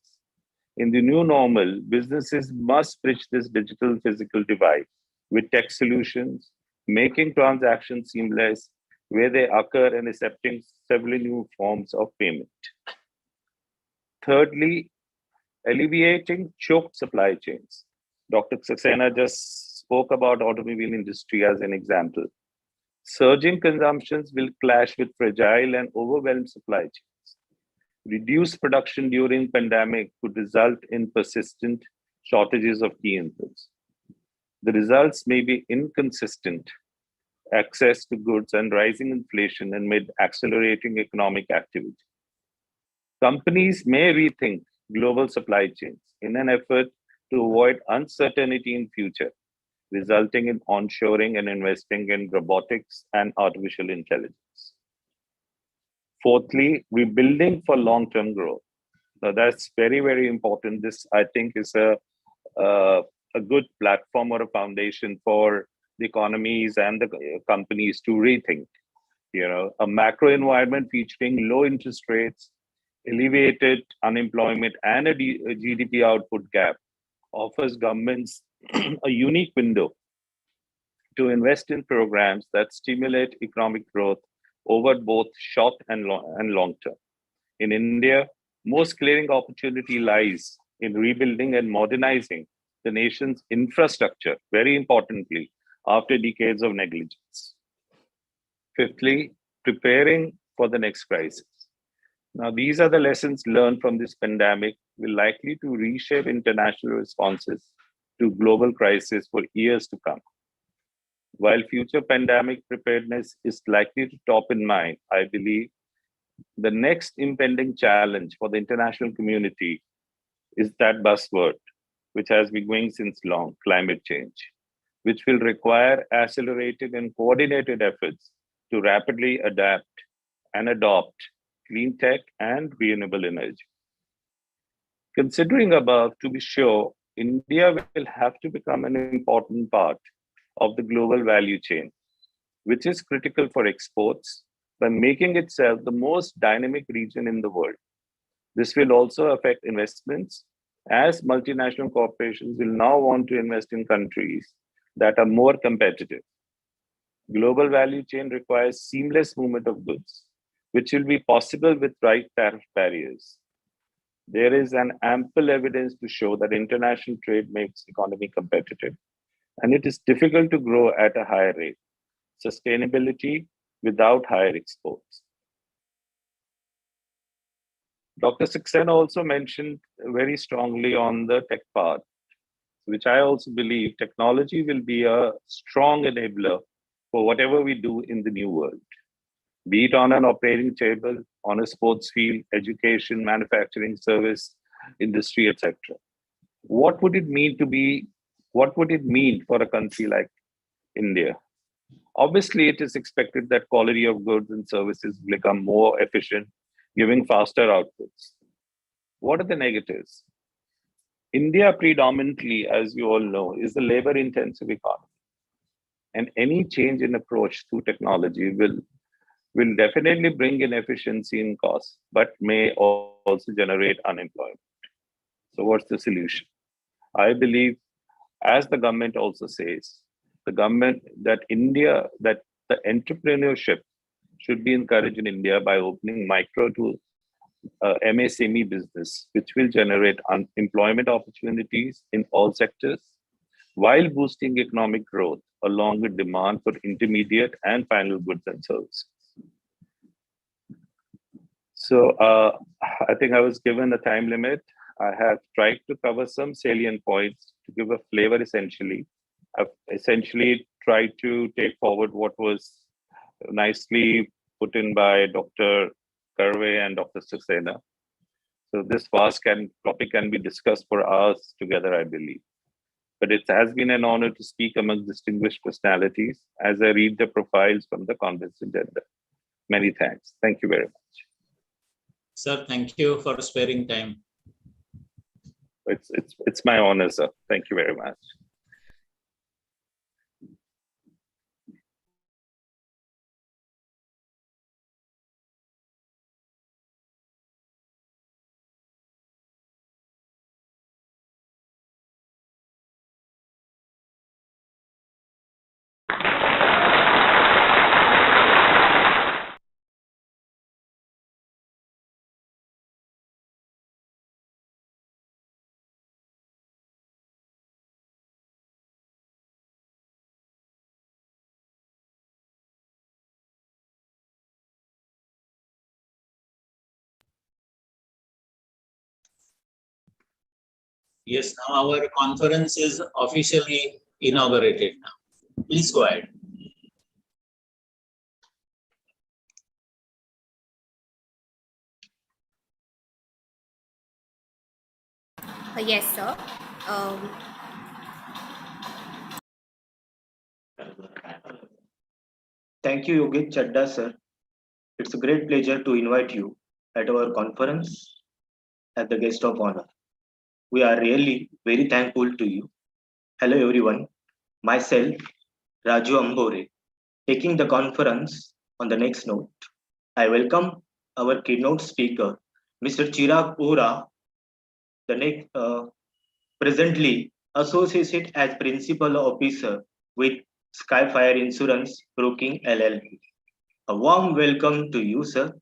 In the new normal, businesses must bridge this digital physical divide with tech solutions, making transactions seamless where they occur and accepting several new forms of payment. Thirdly, alleviating choked supply chains. Dr. Saxena just spoke about automobile industry as an example. Surging consumptions will clash with fragile and overwhelmed supply chains. Reduced production during pandemic could result in persistent shortages of key inputs. The results may be inconsistent access to goods and rising inflation amid accelerating economic activity. Companies may rethink global supply chains in an effort to avoid uncertainty in future, resulting in onshoring and investing in robotics and artificial intelligence. Fourthly, rebuilding for long-term growth. Now that's very, very important. This, I think, is a good platform or a foundation for the economies and the companies to rethink. A macro environment featuring low interest rates, elevated unemployment, and a GDP output gap offers governments a unique window to invest in programs that stimulate economic growth over both short and long term. In India, most glaring opportunity lies in rebuilding and modernizing the nation's infrastructure, very importantly, after decades of negligence. Fifthly, preparing for the next crisis. Now, these are the lessons learned from this pandemic, will likely to reshape international responses to global crisis for years to come. While future pandemic preparedness is likely to top in mind, I believe the next impending challenge for the international community is that buzzword, which has been going since long, climate change, which will require accelerated and coordinated efforts to rapidly adapt and adopt clean tech and renewable energy. Considering above, to be sure, India will have to become an important part of the global value chain, which is critical for exports by making itself the most dynamic region in the world. This will also affect investments, as multinational corporations will now want to invest in countries that are more competitive. Global value chain requires seamless movement of goods, which will be possible with right tariff barriers. There is an ample evidence to show that international trade makes economy competitive, and it is difficult to grow at a higher rate. Sustainability without higher exports. Dr. Saxena also mentioned very strongly on the tech part, which I also believe technology will be a strong enabler for whatever we do in the new world, be it on an operating table, on a sports field, education, manufacturing, service, industry, etc. What would it mean for a country like India? Obviously, it is expected that quality of goods and services will become more efficient, giving faster outputs. What are the negatives? India predominantly, as you all know, is a labor-intensive economy. And any change in approach to technology will definitely bring in efficiency in costs, but may also generate unemployment. So what's the solution? I believe, as the government also says, the entrepreneurship should be encouraged in India by opening micro to MSME business, which will generate employment opportunities in all sectors, while boosting economic growth along with demand for intermediate and final goods and services. So I think I was given a time limit. I have tried to cover some salient points to give a flavor essentially. I've essentially tried to take forward what was nicely put in by Dr. Karve and Dr. Saxena. So this vast topic can be discussed for hours together, I believe. But it has been an honor to speak among distinguished personalities as I read the profiles from the conference agenda. Many thanks. Thank you very much. Sir, thank you for sparing time. It's my honor, sir. Thank you very much. Yes, now our conference is officially inaugurated now. Please go ahead. Yes, sir. Thank you, Yogit Chadda, sir. It's a great pleasure to invite you at our conference as the guest of honor. We are really very thankful to you. Hello, everyone. Myself, Raju Ambore, taking the conference on the next note. I welcome our keynote speaker, Mr. Chirag Ora, presently associated as Principal Officer with Skyfire Insurance Broking LLP. A warm welcome to you, sir.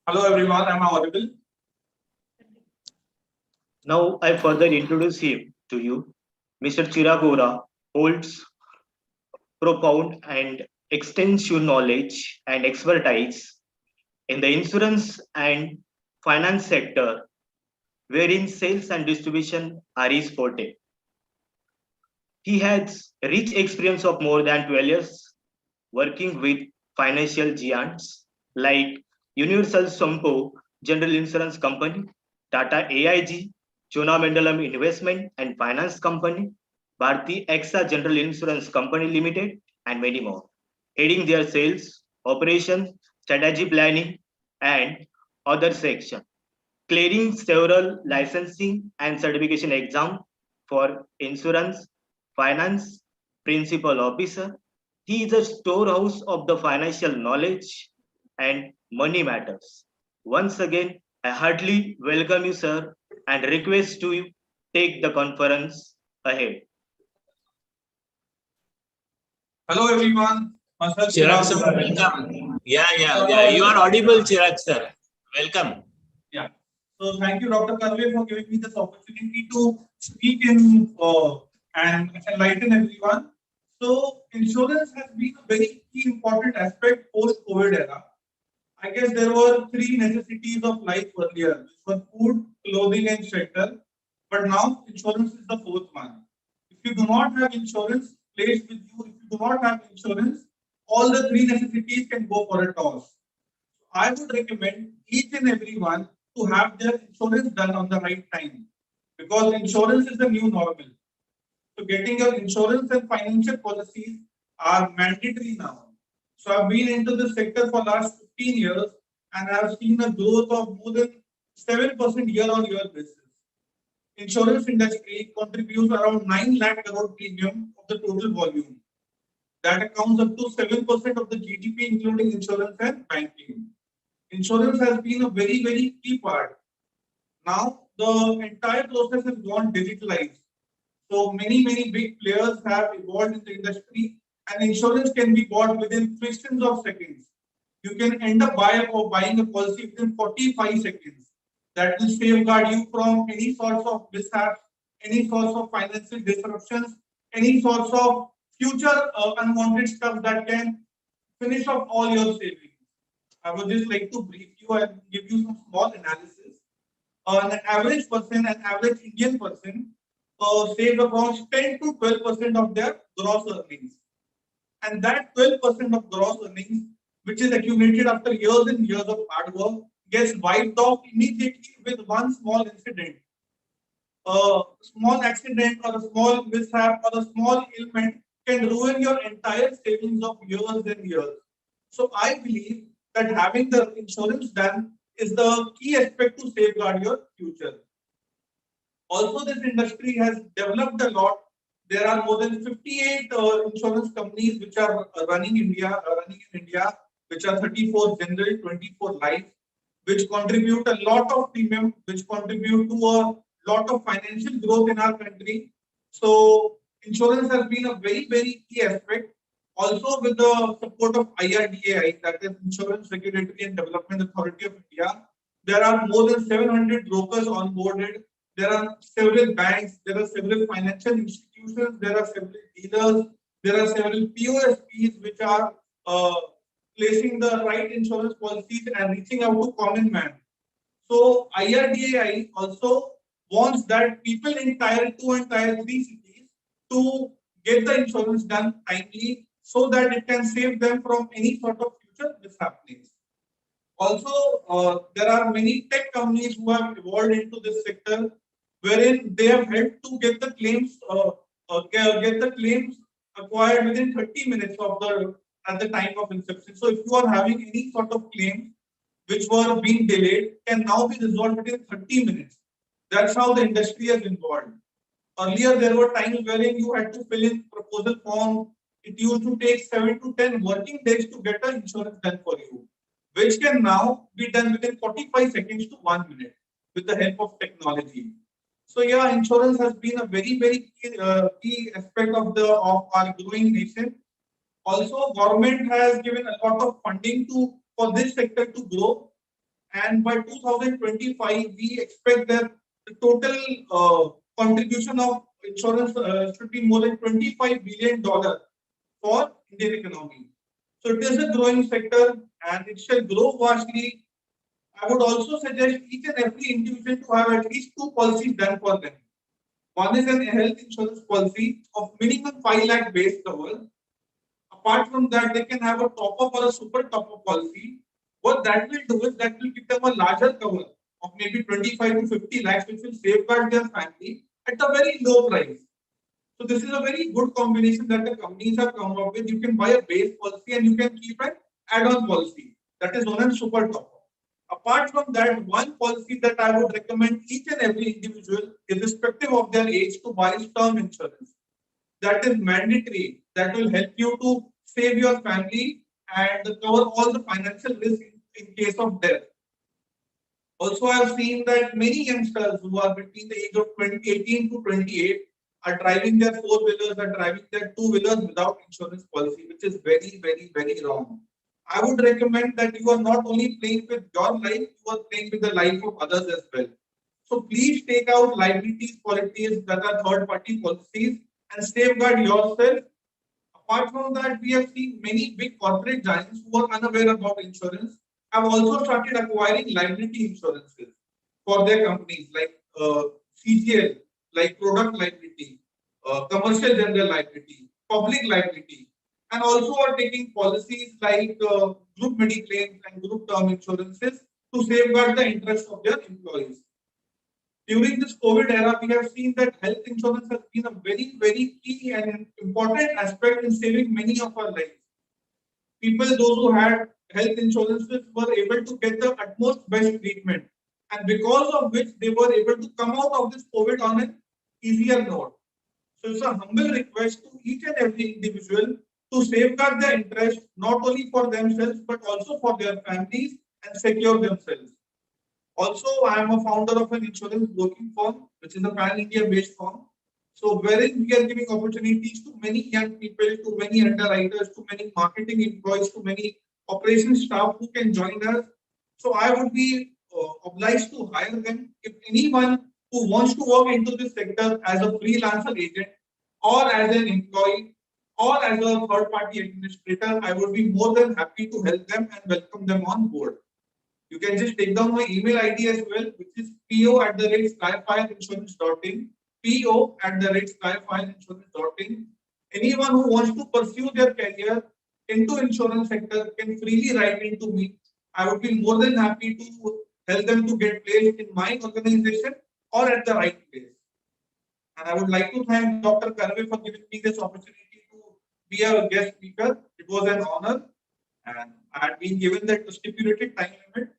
Hello everyone, am I audible? Now I further introduce him to you. Mr. Chirag Ora holds profound and extensive knowledge and expertise in the insurance and finance sector, wherein sales and distribution are his forte. He has rich experience of more than 12 years working with financial giants like Universal Sompo General Insurance Company, Tata AIG, Cholamandalam Investment and Finance Company, Bharti AXA General Insurance Company Limited, and many more, heading their sales, operations, strategy planning, and other section, clearing several licensing and certification exam for insurance, finance, principal officer. He is a storehouse of the financial knowledge and money matters. Once again, I heartily welcome you, sir, and request to you take the conference ahead. Hello, everyone. Myself, Chirag sir, Chirag. welcome. Yeah. You are audible, Chirag sir. Welcome. Yeah. So thank you, Dr. Kalve, for giving me this opportunity to speak in and enlighten everyone. So insurance has been a very key important aspect post-COVID era. I guess there were three necessities of life earlier, which were food, clothing, and shelter. But now insurance is the fourth one. If you do not have insurance placed with you, if you do not have insurance, all the three necessities can go for a toss. I would recommend each and everyone to have their insurance done on the right time, because insurance is the new normal. So getting your insurance and financial policies are mandatory now. So I've been into this sector for last 15 years and I've seen a growth of more than 7% year-on-year basis. Insurance industry contributes around 9 lakh crore premium of the total volume. That accounts up to 7% of the GDP, including insurance and banking. Insurance has been a very, very key part. Now the entire process has gone digitalized. So many big players have evolved in the industry, and insurance can be bought within fractions of seconds. You can end up buying a policy within 45 seconds. That will safeguard you from any sorts of mishaps, any sorts of financial disruptions, any sorts of future unwanted stuff that can finish off all your savings. I would just like to brief you and give you some small analysis. An average person, an average Indian person, saves around 10 to 12% of their gross earnings. And that 12% of gross earnings, which is accumulated after years and years of hard work, gets wiped off immediately with one small incident. A small accident or a small mishap or a small ailment can ruin your entire savings of years and years. So I believe that having the insurance done is the key aspect to safeguard your future. Also, this industry has developed a lot. There are more than 58 insurance companies which are running in India, which are 34 general, 24 life, which contribute a lot of premium, which contribute to a lot of financial growth in our country. So insurance has been a very, very key aspect. Also, with the support of IRDAI, that is Insurance Regulatory and Development Authority of India, there are more than 700 brokers onboarded. There are several banks, there are several financial institutions, there are several dealers, there are several POSPs which are placing the right insurance policies and reaching out to common man. So IRDAI also wants that people in Tier 2 and Tier 3 cities to get the insurance done timely so that it can save them from any sort of future mishappenings. Also, there are many tech companies who have evolved into this sector, wherein they have helped to get the claims acquired within 30 minutes at the time of inception. So if you are having any sort of claims which were being delayed, can now be resolved within 30 minutes. That's how the industry has evolved. Earlier, there were times wherein you had to fill in proposal form. It used to take 7 to 10 working days to get an insurance done for you, which can now be done within 45 seconds to 1 minute with the help of technology. So yeah, insurance has been a very, very key aspect of our growing nation. Also, government has given a lot of funding for this sector to grow. And by 2025, we expect that the total contribution of insurance should be more than $25 billion for Indian economy. So it is a growing sector and it shall grow vastly. I would also suggest each and every individual to have at least 2 policies done for them. One is an health insurance policy of minimum 5 lakh base cover. Apart from that, they can have a top-up or a super top-up policy. What that will do is that will give them a larger cover of maybe 25 to 50 lakhs, which will safeguard their family at a very low price. So this is a very good combination that the companies have come up with. You can buy a base policy and you can keep an add-on policy that is known as super top. Apart from that, one policy that I would recommend each and every individual, irrespective of their age, to buy is term insurance. That is mandatory. That will help you to save your family and cover all the financial risk in case of death. Also, I have seen that many youngsters who are between the age of 18 to 28 are driving their four-wheelers, are driving their two-wheelers without insurance policy, which is very, very, very wrong. I would recommend that you are not only playing with your life, you are playing with the life of others as well. So please take out liabilities policies that are third-party policies and safeguard yourself. Apart from that, we have seen many big corporate giants who are unaware about insurance have also started acquiring liability insurances for their companies like CGL, like product liability, commercial general liability, public liability, and also are taking policies like group mediclaims and group term insurances to safeguard the interests of their employees. During this COVID era, we have seen that health insurance has been a very, very key and important aspect in saving many of our lives. People, those who had health insurances, were able to get the utmost best treatment, and because of which they were able to come out of this COVID on an easier note. So it's a humble request to each and every individual to safeguard their interest, not only for themselves, but also for their families and secure themselves. Also, I am a founder of an insurance broking firm, which is a pan-India based firm. So wherein we are giving opportunities to many young people, to many underwriters, to many marketing employees, to many operations staff who can join us. So I would be obliged to hire them. If anyone who wants to work into this sector as a freelancer agent or as an employee or as a third-party administrator, I would be more than happy to help them and welcome them on board. You can just take down my email ID as well, which is po@skyfireinsurance.in, po@skyfireinsurance.in. Anyone who wants to pursue their career into insurance sector can freely write into me. I would be more than happy to help them to get placed in my organization or at the right place. And I would like to thank Dr. Karve for giving me this opportunity to be a guest speaker. It was an honor, and I had been given that stipulated time limit.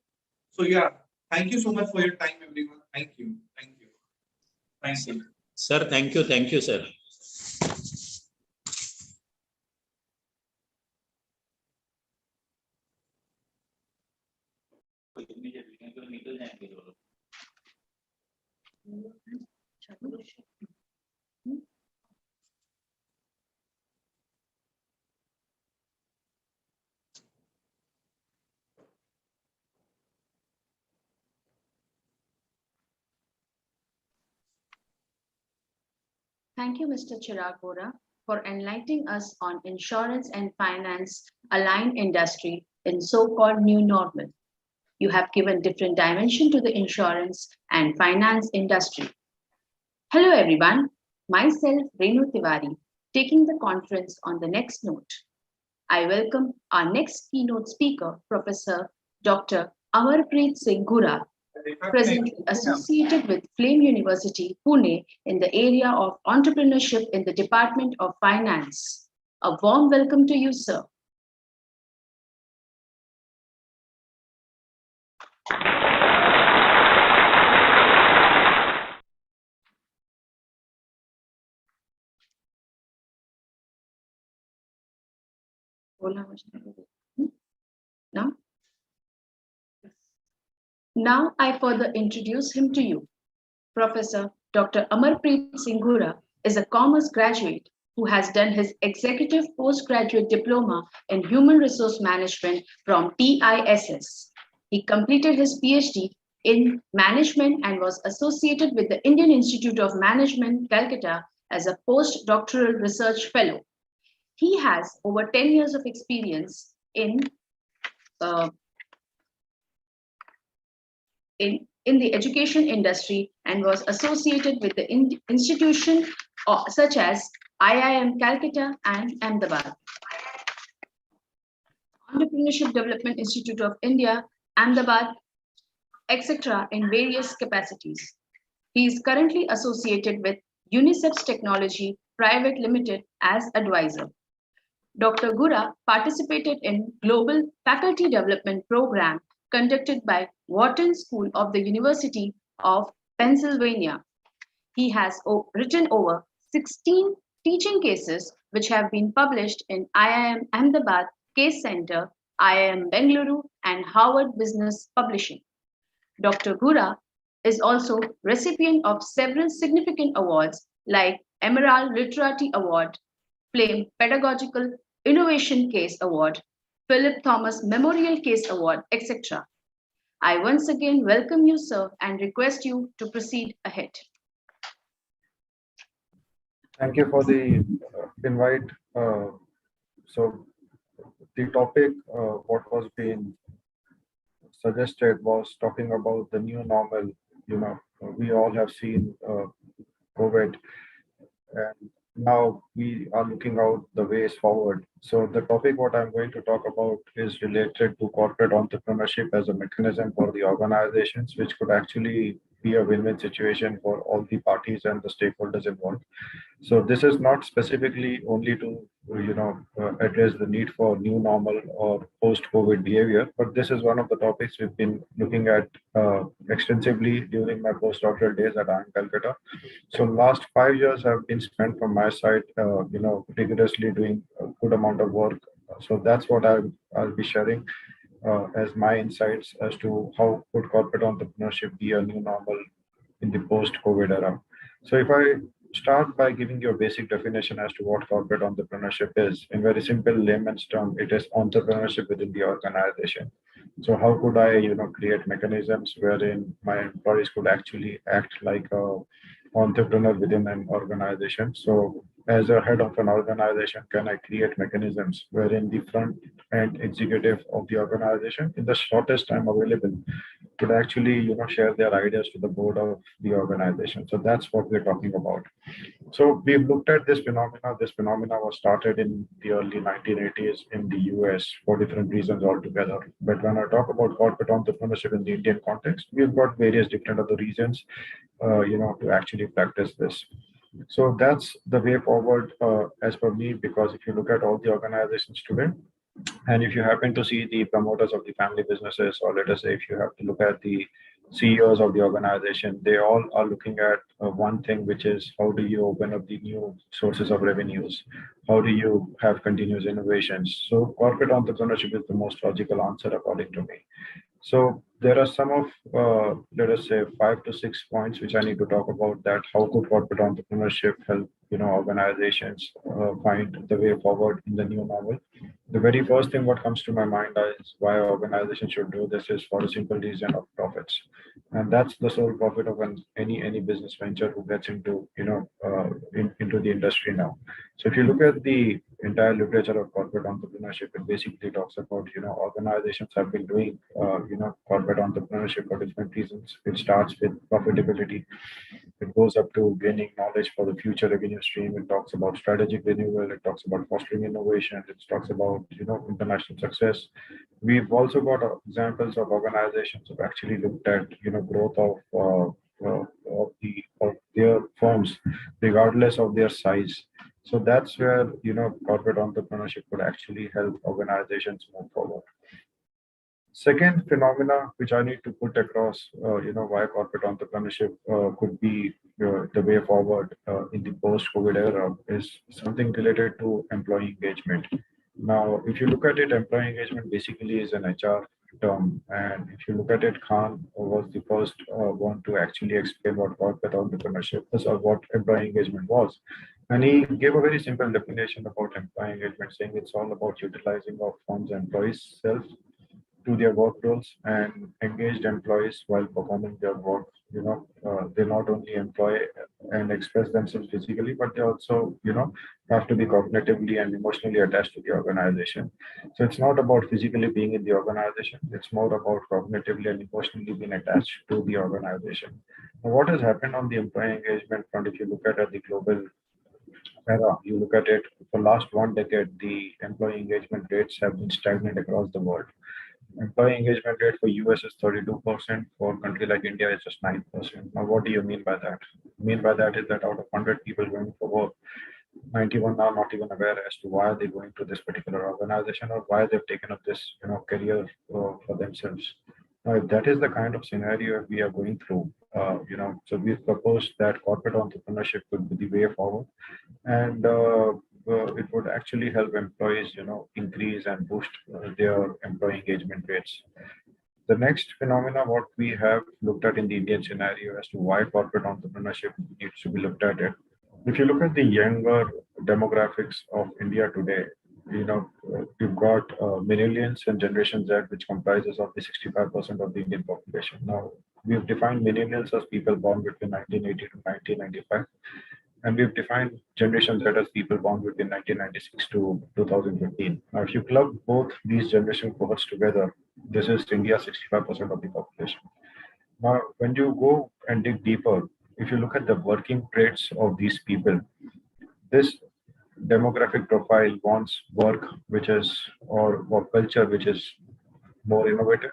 So yeah, thank you so much for your time, everyone. Thank you. Thank you. Thank you. Sir, thank you. Thank you, sir. Thank you, Mr. Chirag Vohra, for enlightening us on insurance and finance aligned industry in so-called new normal. You have given different dimension to the insurance and finance industry. Hello, everyone. Myself, Renu Tiwari, taking the conference on the next note. I welcome our next keynote speaker, Professor Dr. Amarpreet Singh Gura, presently associated with Flame University, Pune, in the area of entrepreneurship in the Department of Finance. A warm welcome to you, sir. Now I further introduce him to you. Professor Dr. Amarpreet Singh Gura is a commerce graduate who has done his executive postgraduate diploma in human resource management from TISS. He completed his PhD in management and was associated with the Indian Institute of Management, Calcutta, as a postdoctoral research fellow. He has over 10 years of experience in the education industry and was associated with the institution such as IIM Calcutta and Ahmedabad, Entrepreneurship Development Institute of India, Ahmedabad, etc. in various capacities. He is currently associated with UNICEF's Technology Private Limited as advisor. Dr. Gura participated in Global Faculty Development Program conducted by Wharton School of the University of Pennsylvania. He has written over 16 teaching cases which have been published in IIM Ahmedabad Case Center, IIM Bengaluru, and Harvard Business Publishing. Dr. Gura is also recipient of several significant awards like Emerald Literati Award, Flame Pedagogical Innovation Case Award, Philip Thomas Memorial Case Award, etc. I once again welcome you, sir, and request you to proceed ahead. Thank you for the invite. So the topic, what was being suggested was talking about the new normal. We all have seen COVID, and now we are looking out the ways forward. So the topic what I'm going to talk about is related to corporate entrepreneurship as a mechanism for the organizations, which could actually be a win-win situation for all the parties and the stakeholders involved. So this is not specifically only to address the need for new normal or post-COVID behavior, but this is one of the topics we've been looking at extensively during my postdoctoral days at IIM Calcutta. So last 5 years have been spent from my side, rigorously doing a good amount of work. So that's what I'll be sharing as my insights as to how could corporate entrepreneurship be a new normal in the post-COVID era. So if I start by giving you a basic definition as to what corporate entrepreneurship is, in very simple layman's term, it is entrepreneurship within the organization. So how could I, create mechanisms wherein my employees could actually act like a entrepreneur within an organization? So as a head of an organization, can I create mechanisms wherein the front end executive of the organization, in the shortest time available, could actually, share their ideas to the board of the organization? So that's what we're talking about. So we've looked at this phenomena. This phenomena was started in the early 1980s in the US for different reasons altogether. But when I talk about corporate entrepreneurship in the Indian context, we've got various different other reasons, to actually practice this. So that's the way forward as per me, because if you look at all the organizations today, and if you happen to see the promoters of the family businesses, or let us say, if you have to look at the CEOs of the organization, they all are looking at one thing, which is how do you open up the new sources of revenues? How do you have continuous innovations? So corporate entrepreneurship is the most logical answer according to me. So there are some of, let us say, 5 to 6 points which I need to talk about, that how could corporate entrepreneurship help, organizations find the way forward in the new normal. The very first thing what comes to my mind is why organizations should do this is for a simple reason of profits. And that's the sole profit of any business venture who gets into, into the industry now. So if you look at the entire literature of corporate entrepreneurship, it basically talks about, organizations have been doing, corporate entrepreneurship for different reasons. It starts with profitability. It goes up to gaining knowledge for the future revenue stream. It talks about strategic renewal. It talks about fostering innovation. It talks about, international success. We've also got examples of organizations who have actually looked at, growth of their firms, regardless of their size. So that's where, corporate entrepreneurship could actually help organizations move forward. Second phenomena, which I need to put across, why corporate entrepreneurship could be the way forward in the post-COVID era, is something related to employee engagement. Now, if you look at it, employee engagement basically is an HR term. And if you look at it, Khan was the first one to actually explain what corporate entrepreneurship is, or what employee engagement was. And he gave a very simple definition about employee engagement, saying it's all about utilizing of firm's employees' self to their work roles, and engaged employees while performing their work. They not only employ and express themselves physically, but they also, have to be cognitively and emotionally attached to the organization. So it's not about physically being in the organization. It's more about cognitively and emotionally being attached to the organization. Now, what has happened on the employee engagement front, if you look at the global era, you look at it for last 1 decade, the employee engagement rates have been stagnant across the world. Employee engagement rate for US is 32%. For a country like India, it's just 9%. Now, what do you mean by that? Mean by that is that out of 100 people going for work, 91 are not even aware as to why they're going to this particular organization or why they've taken up this, career for themselves. Now, if that is the kind of scenario we are going through, so we've proposed that corporate entrepreneurship could be the way forward, and it would actually help employees, increase and boost their employee engagement rates. The next phenomena, what we have looked at in the Indian scenario as to why corporate entrepreneurship needs to be looked at it. If you look at the younger demographics of India today, you've got millennials and Generation Z, which comprises of the 65% of the Indian population. Now, we've defined millennials as people born between 1980 to 1995. And we've defined Generation Z as people born between 1996 to 2015. Now, if you club both these generation cohorts together, this is India 65% of the population. Now, when you go and dig deeper, if you look at the working traits of these people, this demographic profile wants work or work culture which is more innovative,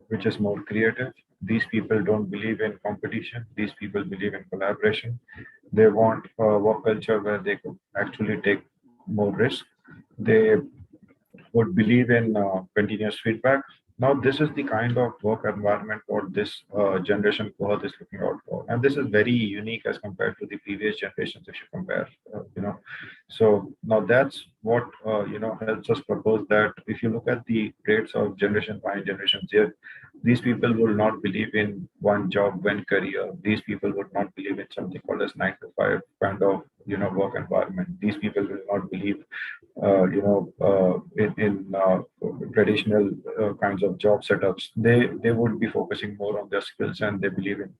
which is more creative. These people don't believe in competition. These people believe in collaboration. They want a work culture where they could actually take more risk. They would believe in continuous feedback. Now, this is the kind of work environment what this generation cohort is looking out for, and this is very unique as compared to the previous generations. If you compare, so now that's what helps us propose that if you look at the traits of Generation Y and Generation Z, these people will not believe in one job, one career. These people would not believe in something called as 9 to 5 kind of work environment. These people will not believe in traditional kinds of job setups. They would be focusing more on their skills, and they believe in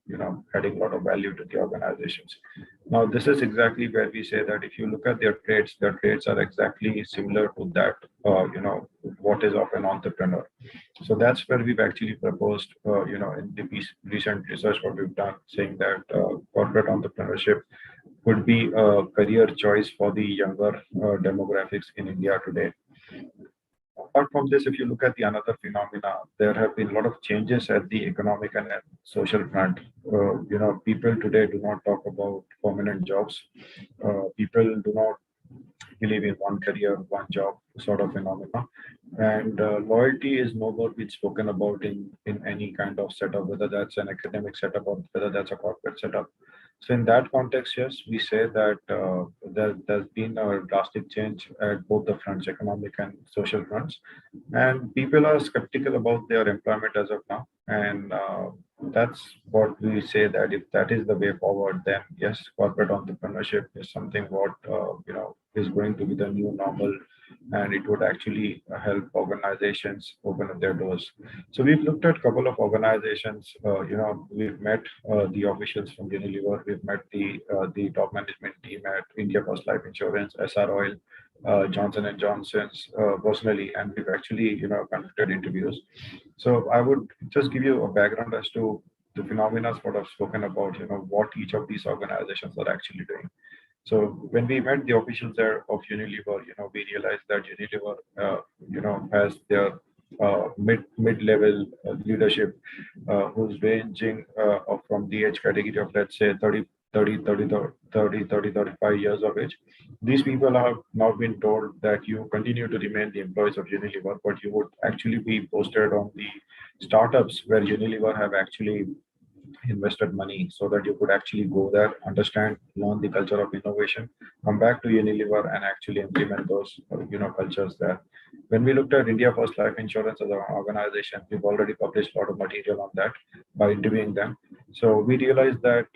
adding a lot of value to the organizations. Now, this is exactly where we say that if you look at their traits are exactly similar to that what is of an entrepreneur. So that's where we've actually proposed in the recent research what we've done, saying that corporate entrepreneurship could be a career choice for the younger demographics in India today. Apart from this, if you look at the another phenomena, there have been a lot of changes at the economic and social front. People today do not talk about permanent jobs. People do not believe in one career, one job sort of phenomena. And loyalty is no more being spoken about in any kind of setup, whether that's an academic setup or whether that's a corporate setup. So in that context, yes, we say that there's been a drastic change at both the fronts, economic and social fronts. And people are skeptical about their employment as of now. And that's what we say, that if that is the way forward, then yes, corporate entrepreneurship is something what is going to be the new normal, and it would actually help organizations open up their doors. So we've looked at a couple of organizations. We've met the officials from Unilever. We've met the top management team at India First Life Insurance, SR Oil, Johnson and Johnson's personally, and we've actually conducted interviews. So I would just give you a background as to the phenomena what I've spoken about, what each of these organizations are actually doing. So when we met the officials there of Unilever, we realized that Unilever, has their mid-level leadership who's ranging from the age category of, let's say, 30, 35 years of age. These people have now been told that you continue to remain the employees of Unilever, but you would actually be posted on the startups where Unilever have actually invested money, so that you could actually go there, understand, learn the culture of innovation, come back to Unilever and actually implement those cultures there. When we looked at India First Life Insurance as an organization, we've already published a lot of material on that by interviewing them. So we realized that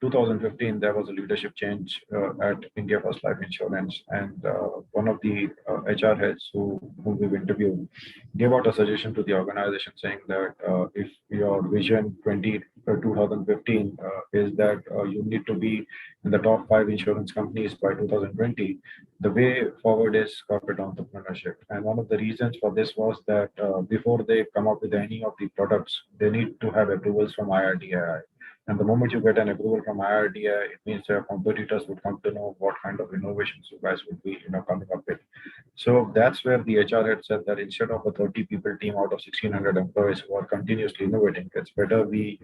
2015 there was a leadership change at India First Life Insurance, and one of the HR heads whom we've interviewed gave out a suggestion to the organization, saying that if your vision 2015 is that you need to be in the top 5 insurance companies by 2020, the way forward is corporate entrepreneurship. And one of the reasons for this was that before they come up with any of the products, they need to have approvals from IRDAI. And the moment you get an approval from IRDA, it means your competitors would come to know what kind of innovations you guys would be, coming up with. So that's where the HR had said that instead of a 30 people team out of 1,600 employees who are continuously innovating, it's better we,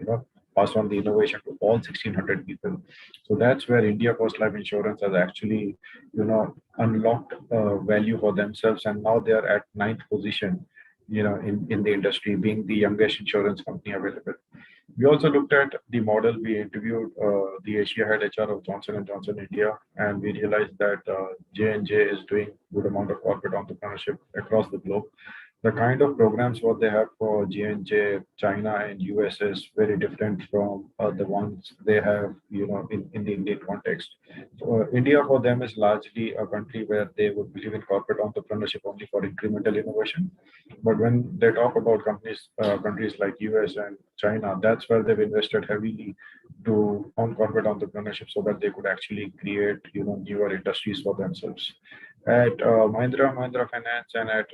pass on the innovation to all 1,600 people. So that's where India Post Life Insurance has actually, unlocked value for themselves, and now they are at 9th position, in the industry, being the youngest insurance company available. We also looked at the model. We interviewed the Asia head HR of Johnson & Johnson India, and we realized that J&J is doing good amount of corporate entrepreneurship across the globe. The kind of programs what they have for J&J, China and US is very different from the ones they have, in the Indian context. So, India for them is largely a country where they would believe in corporate entrepreneurship only for incremental innovation. But when they talk about countries like US and China, that's where they've invested heavily on corporate entrepreneurship so that they could actually create, newer industries for themselves. At Mahindra Finance and at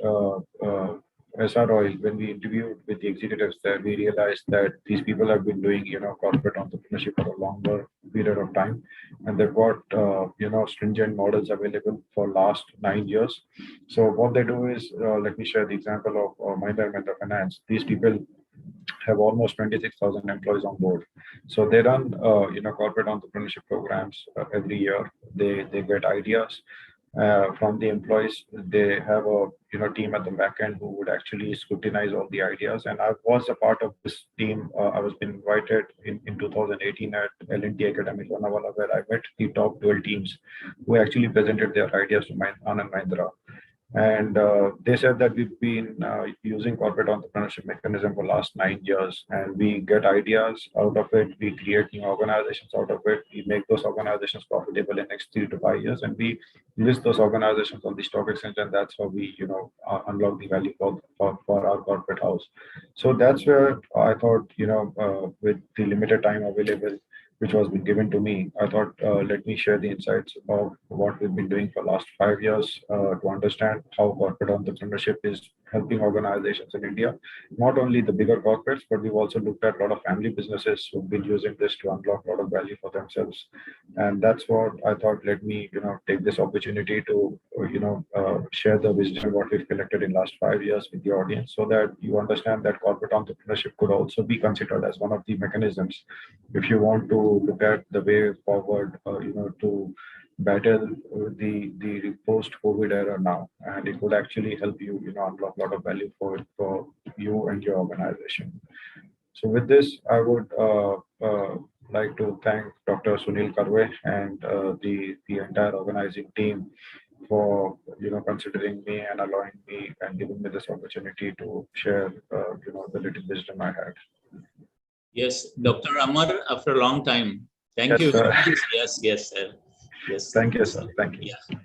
SR Oil, when we interviewed with the executives there, we realized that these people have been doing, corporate entrepreneurship for a longer period of time, and they've got, stringent models available for last 9 years. So what they do is, let me share the example of Mahindra Finance. These people have almost 26,000 employees on board. So they run, corporate entrepreneurship programs every year. They get ideas from the employees. They have a team at the back end who would actually scrutinize all the ideas. And I was a part of this team. I was been invited in 2018 at L&T Academy Lonavala, where I met the top 12 teams who actually presented their ideas to Anand Mahindra. And they said that we've been using corporate entrepreneurship mechanism for last 9 years, and we get ideas out of it. We create new organizations out of it. We make those organizations profitable in next 3 to 5 years, and we list those organizations on the stock exchange, and that's how we, unlock the value for our corporate house. So that's where I thought, with the limited time available, which was been given to me, I thought, let me share the insights of what we've been doing for last 5 years to understand how corporate entrepreneurship is helping organizations in India. Not only the bigger corporates, but we've also looked at a lot of family businesses who've been using this to unlock a lot of value for themselves. And that's what I thought, let me, take this opportunity to, share the wisdom what we've collected in last 5 years with the audience, so that you understand that corporate entrepreneurship could also be considered as one of the mechanisms if you want to look at the way forward, to battle the post-COVID era now, and it would actually help you, unlock a lot of value for you and your organization. So with this, I would like to thank Dr. Sunil Karve and the entire organizing team for considering me and allowing me and giving me this opportunity to share the little wisdom I had. Yes, Dr. Amar, after a long time. Thank Yes, you. sir. Yes, sir. Yes. Thank you, sir. Thank you. Yeah.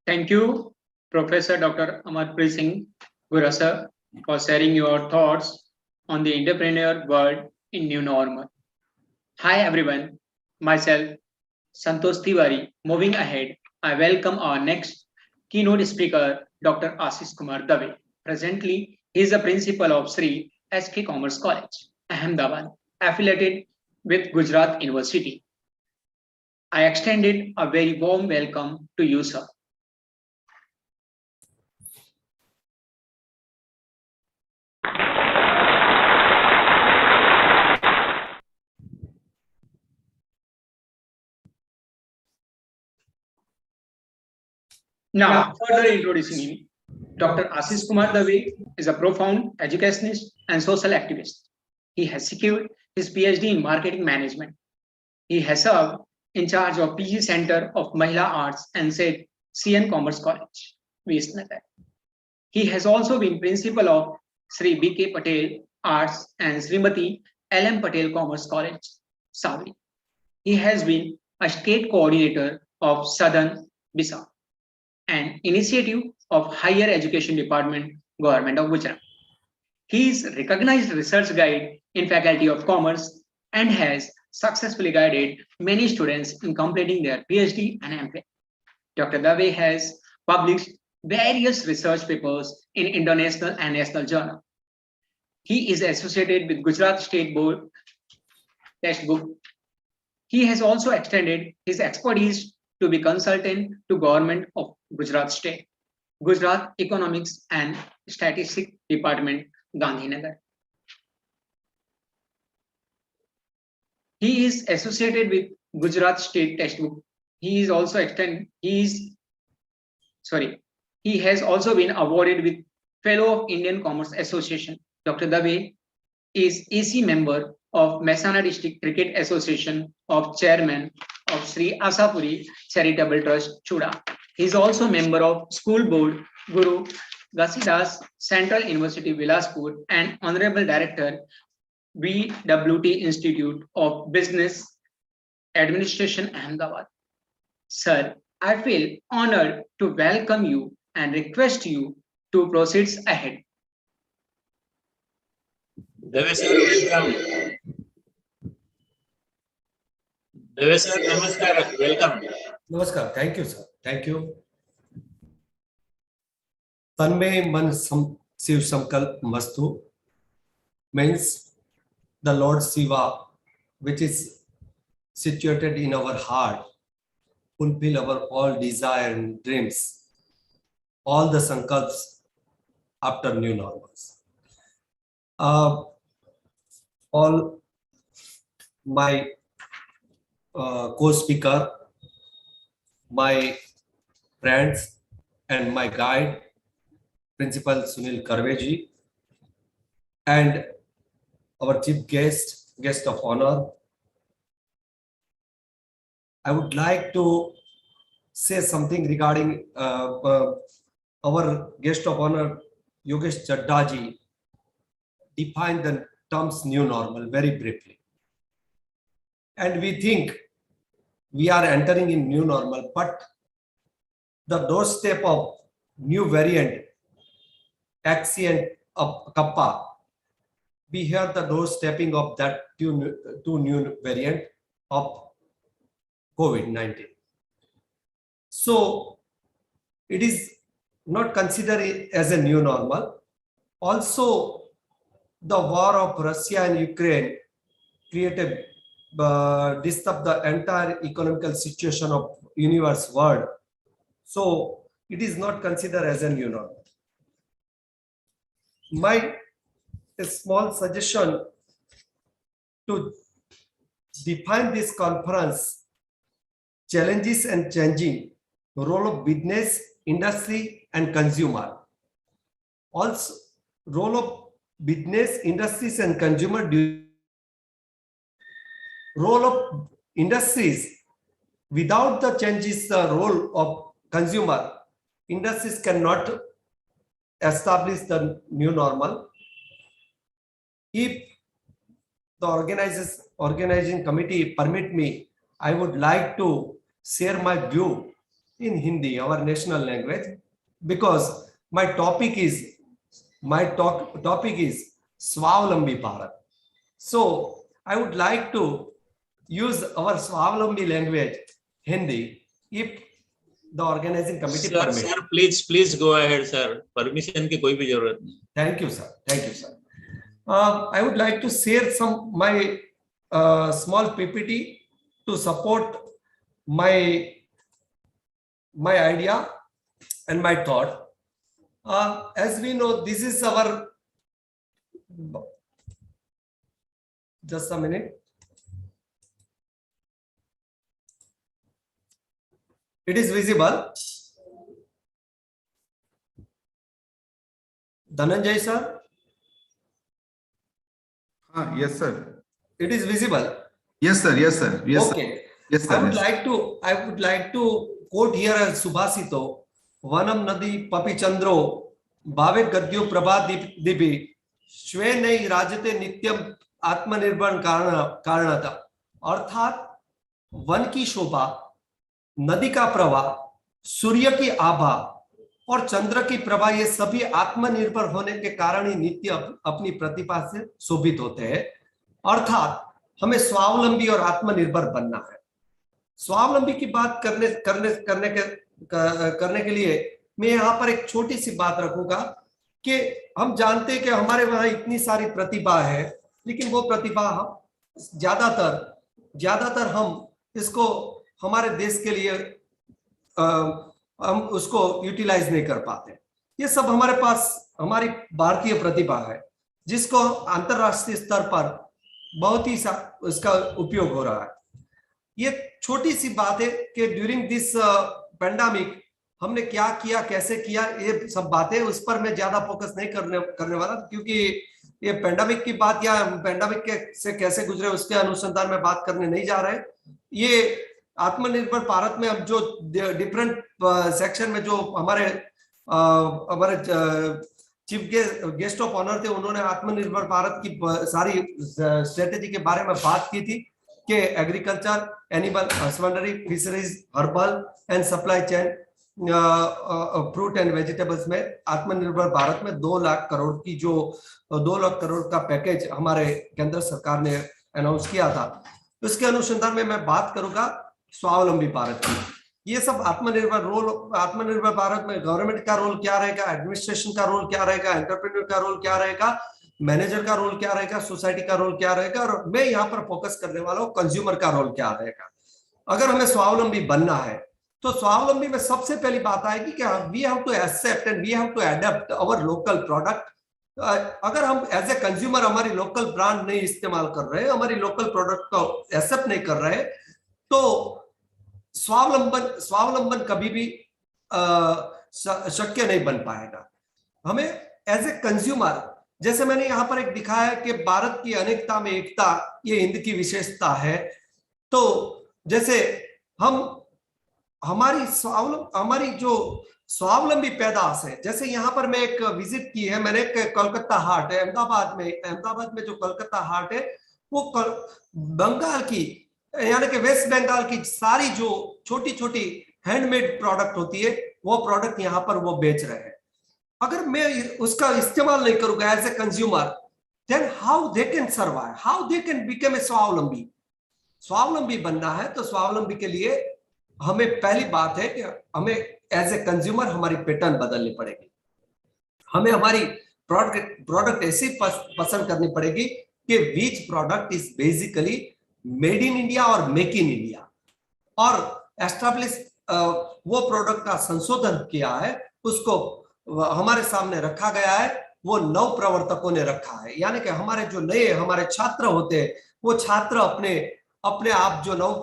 Thank you, Professor Dr. Amarpreet Singh Gura sir, for sharing your thoughts on the entrepreneur world in new normal. Hi everyone, myself Santosh Tiwari. Moving ahead, I welcome our next keynote speaker, Dr. Ashish Kumar Dave. Presently, he is the principal of Sri SK Commerce College, Ahmedabad, affiliated with Gujarat University. I extended a very warm welcome to you, sir. Now, further introducing him, Dr. Ashish Kumar Dave is a profound educationist and social activist. He has secured his PhD in marketing management. He has served in charge of PG Center of Mahila Arts and said CN Commerce College, Visnagar. He has also been principal of Sri B.K. Patel Arts and Srimati L.M. Patel Commerce College, Savli. He has been a state coordinator of Southern Bisa, an initiative of Higher Education Department, Government of Gujarat. He is recognized research guide in Faculty of Commerce and has successfully guided many students in completing their PhD and MPhil. Dr. Dave has published various research papers in international and national journals. He is associated with Gujarat State Board textbook. He has also extended his expertise to be consultant to government of Gujarat State, Gujarat Economics and Statistics Department, Gandhinagar. He is associated with Gujarat State textbook. He is also he has also been awarded with Fellow of Indian Commerce Association. Dr. Dave is AC member of Mehsana District Cricket Association, of chairman of Sri Asapuri Charitable Trust, Chuda. He is also member of School Board, Guru Ghasidas Central University, Bilaspur, and honorable director, BWT Institute of Business Administration, Ahmedabad. Sir, I feel honored to welcome you and request you to proceed ahead. Dave sir, welcome. Dave sir, namaskar, welcome. Namaskar, thank you, sir. Thank you. Tanmay Man Shiv Sankalp Mastu means the Lord Shiva, which is situated in our heart, fulfill our all desire and dreams, all the sankalps after new normals. All my co-speaker, my friends, and my guide, Principal Sunil Karveji, and our chief guest of honor. I would like to say something regarding our guest of honor, Yogesh Chadha ji, define the terms new normal very briefly. And we think we are entering in new normal, but the doorstep of new variant, Xi and Kappa, we hear the doorstepping of that two new variant of COVID-19. So it is not considered as a new normal. Also, the war of Russia and Ukraine created disturb the entire economical situation of universe world. So it is not considered as a new normal. My small suggestion to define this conference: challenges and changing role of business, industry, and consumer. Also, role of business, industries, and consumer. Role of industries, without the changes, the role of consumer, industries cannot establish the new normal. If the organizing committee permit me, I would like to share my view in Hindi, our national language, because my topic is Swavalambi Bharat. So I would like to use our Swavalambi language, Hindi, if the organizing committee permits. Sir, please go ahead, sir. Permission की कोई भी जरूरत नहीं. Thank you, sir. Thank you, sir. I would like to share some my small PPT to support my idea and my thought. As we know, this is our, just a minute. It is visible. Dhananjay sir? Yes, sir. It is visible. Yes, sir. Yes, sir. Yes, Okay. sir. Yes, sir. I would like to quote here as Subhasito, Vanam Nadi Papi Chandro, Bhave Gadyu Prabha Dibi, Shwe Nei Rajate Nityam Atmanirbhar Karanata. अर्थात one की शोभा, नदी का प्रवाह, सूर्य की आभा और चंद्र की प्रभा, ये सभी आत्मनिर्भर होने के कारण ही नित्य अपनी प्रतिभा से शोभित होते हैं। अर्थात हमें स्वावलंबी और आत्मनिर्भर बनना है। स्वावलंबी की बात करने के करने के लिए मैं यहाँ पर एक छोटी सी बात रखूंगा कि हम जानते हैं कि हमारे वहाँ इतनी सारी प्रतिभा है, लेकिन वो प्रतिभा हम ज्यादातर हम इसको हमारे देश के लिए हम उसको यूटिलाइज नहीं कर पाते। ये सब हमारे पास हमारी भारतीय प्रतिभा है जिसको अंतरराष्ट्रीय स्तर पर बहुत ही इसका उपयोग हो रहा है। ये छोटी सी बात है कि ड्यूरिंग दिस पेंडेमिक हमने क्या किया, कैसे किया, ये सब बातें उस पर मैं ज्यादा फोकस नहीं करने वाला, क्योंकि ये पेंडेमिक की बात या पेंडेमिक से कैसे गुजरे उसके अनुसंधान में बात करने नहीं जा रहे। ये आत्मनिर्भर भारत में अब जो डिफरेंट सेक्शन में जो हमारे चीफ गेस्ट ऑफ ऑनर थे, उन्होंने आत्मनिर्भर भारत की सारी स्ट्रेटेजी के बारे में बात की थी कि agriculture, animal husbandry, fisheries, herbal and supply chain, fruit and vegetables में आत्मनिर्भर भारत में 2 लाख करोड़ की जो 2 लाख करोड़ का पैकेज हमारे केंद्र सरकार ने अनाउंस किया था। उसके अनुसंधान में मैं बात करूंगा स्वावलंबी भारत की। ये सब आत्मनिर्भर भारत में गवर्नमेंट का रोल क्या रहेगा, एडमिनिस्ट्रेशन का रोल क्या रहेगा, एंटरप्रेन्योर का रोल क्या रहेगा, मैनेजर का रोल क्या रहेगा, सोसाइटी का रोल क्या रहेगा, और मैं यहाँ पर फोकस करने वाला हूँ कंज्यूमर का रोल क्या रहेगा। अगर हमें स्वावलंबी बनना है तो स्वावलंबी में सबसे पहली बात आएगी कि we have to accept and we have to adopt our local product. अगर हम एज ए कंज्यूमर हमारी लोकल ब्रांड नहीं इस्तेमाल कर रहे, हमारी लोकल प्रोडक्ट को एक्सेप्ट नहीं कर रहे, तो स्वावलंबन कभी भी शक्य नहीं बन पाएगा। हमें एज ए कंज्यूमर, जैसे मैंने यहाँ पर एक दिखाया कि भारत की अनेकता में एकता, ये हिंद की विशेषता है। तो जैसे हमारी जो स्वावलंबी पैदाश है, जैसे यहाँ पर मैं एक विजिट की है मैंने, कोलकाता हाट है अहमदाबाद में जो कोलकाता हाट है वो बंगाल की यानी कि वेस्ट बंगाल की सारी जो छोटी छोटी हैंडमेड प्रोडक्ट होती है वो प्रोडक्ट यहाँ पर वो बेच रहे हैं। अगर मैं उसका इस्तेमाल नहीं करूंगा as a consumer, then how they can survive, how they can become a स्वावलंबी बनना है। तो स्वावलंबी के लिए हमें पहली बात है कि हमें एज ए कंज्यूमर हमारी पैटर्न बदलनी पड़ेगी। हमें हमारी प्रोडक्ट ऐसी पसंद करनी पड़ेगी कि which product is basically made in India और मेक इन इंडिया, और एस्टैब्लिश वो प्रोडक्ट का संशोधन किया है, उसको हमारे सामने रखा गया है, वो नव प्रवर्तकों ने रखा है। यानी कि हमारे जो नए हमारे छात्र होते हैं, वो छात्र अपने आप जो नव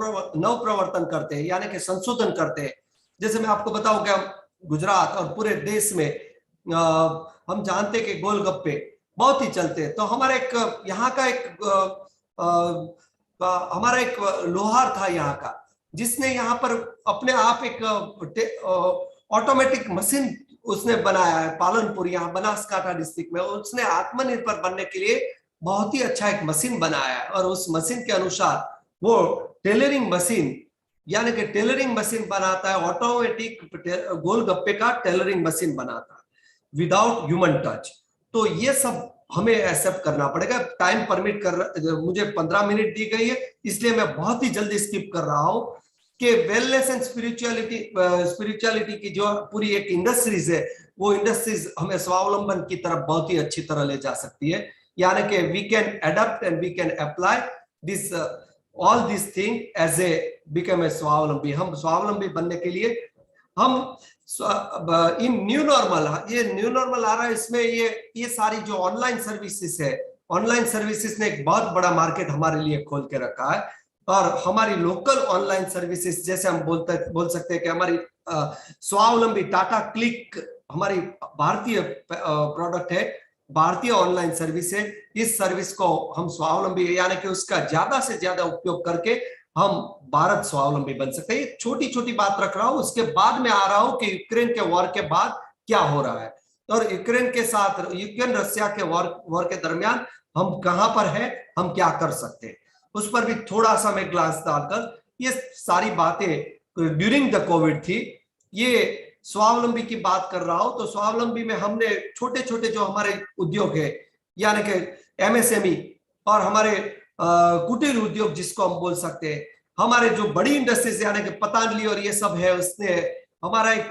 प्रवर्तन करते हैं यानी कि संशोधन करते हैं। जैसे मैं आपको बताऊं कि गुजरात और पूरे देश में हम जानते हैं कि गोलगप्पे बहुत ही चलते हैं। तो हमारे यहाँ का हमारा एक लोहार था यहाँ का, जिसने यहाँ पर अपने आप एक ऑटोमेटिक मशीन उसने बनाया है पालनपुर, यहाँ बनासकांठा डिस्ट्रिक्ट में। उसने आत्मनिर्भर बनने के लिए बहुत ही अच्छा एक मशीन बनाया है, और उस मशीन के अनुसार वो टेलरिंग मशीन यानी कि टेलरिंग मशीन बनाता है, ऑटोमेटिक गोलगप्पे का टेलरिंग मशीन बनाता है विदाउट ह्यूमन टच। तो ये सब हमें एक्सेप्ट करना पड़ेगा। टाइम परमिट मुझे 15 मिनट दी गई है, इसलिए मैं बहुत ही जल्दी स्किप कर रहा हूं कि वेलनेस एंड स्पिरिचुअलिटी की जो पूरी एक इंडस्ट्रीज है, वो इंडस्ट्रीज हमें स्वावलंबन की तरफ बहुत ही अच्छी तरह ले जा सकती है। यानी कि we can adopt and we can apply this all this thing as a become a स्वावलंबी। हम स्वावलंबी बनने के लिए हम इन न्यू नॉर्मल, ये न्यू नॉर्मल आ रहा है, इसमें ये सारी जो ऑनलाइन सर्विसेज है, ऑनलाइन सर्विसेज ने एक बहुत बड़ा मार्केट हमारे लिए खोल के रखा है। और हमारी लोकल ऑनलाइन सर्विसेज, जैसे हम बोल सकते हैं कि हमारी स्वावलंबी टाटा क्लिक हमारी भारतीय प्रोडक्ट है, भारतीय ऑनलाइन सर्विस है। इस सर्विस को हम स्वावलंबी यानी कि उसका ज्यादा से ज्यादा उपयोग करके हम भारत स्वावलंबी बन सकते हैं। ये छोटी छोटी बात रख रहा हूं, उसके बाद में आ रहा हूं कि यूक्रेन के वॉर के बाद क्या हो रहा है, और यूक्रेन रशिया के वॉर के दरमियान हम कहां पर है, हम क्या कर सकते हैं, उस पर भी थोड़ा सा मैं ग्लांस डालकर, ये सारी बातें ड्यूरिंग द कोविड थी। ये स्वावलंबी की बात कर रहा हूं, तो स्वावलंबी में हमने छोटे छोटे जो हमारे उद्योग है यानी कि एमएसएमई और हमारे कुटीर उद्योग जिसको हम बोल सकते हैं, हमारे जो बड़ी इंडस्ट्रीज यानी कि पतंजलि और ये सब है, उसने हमारा एक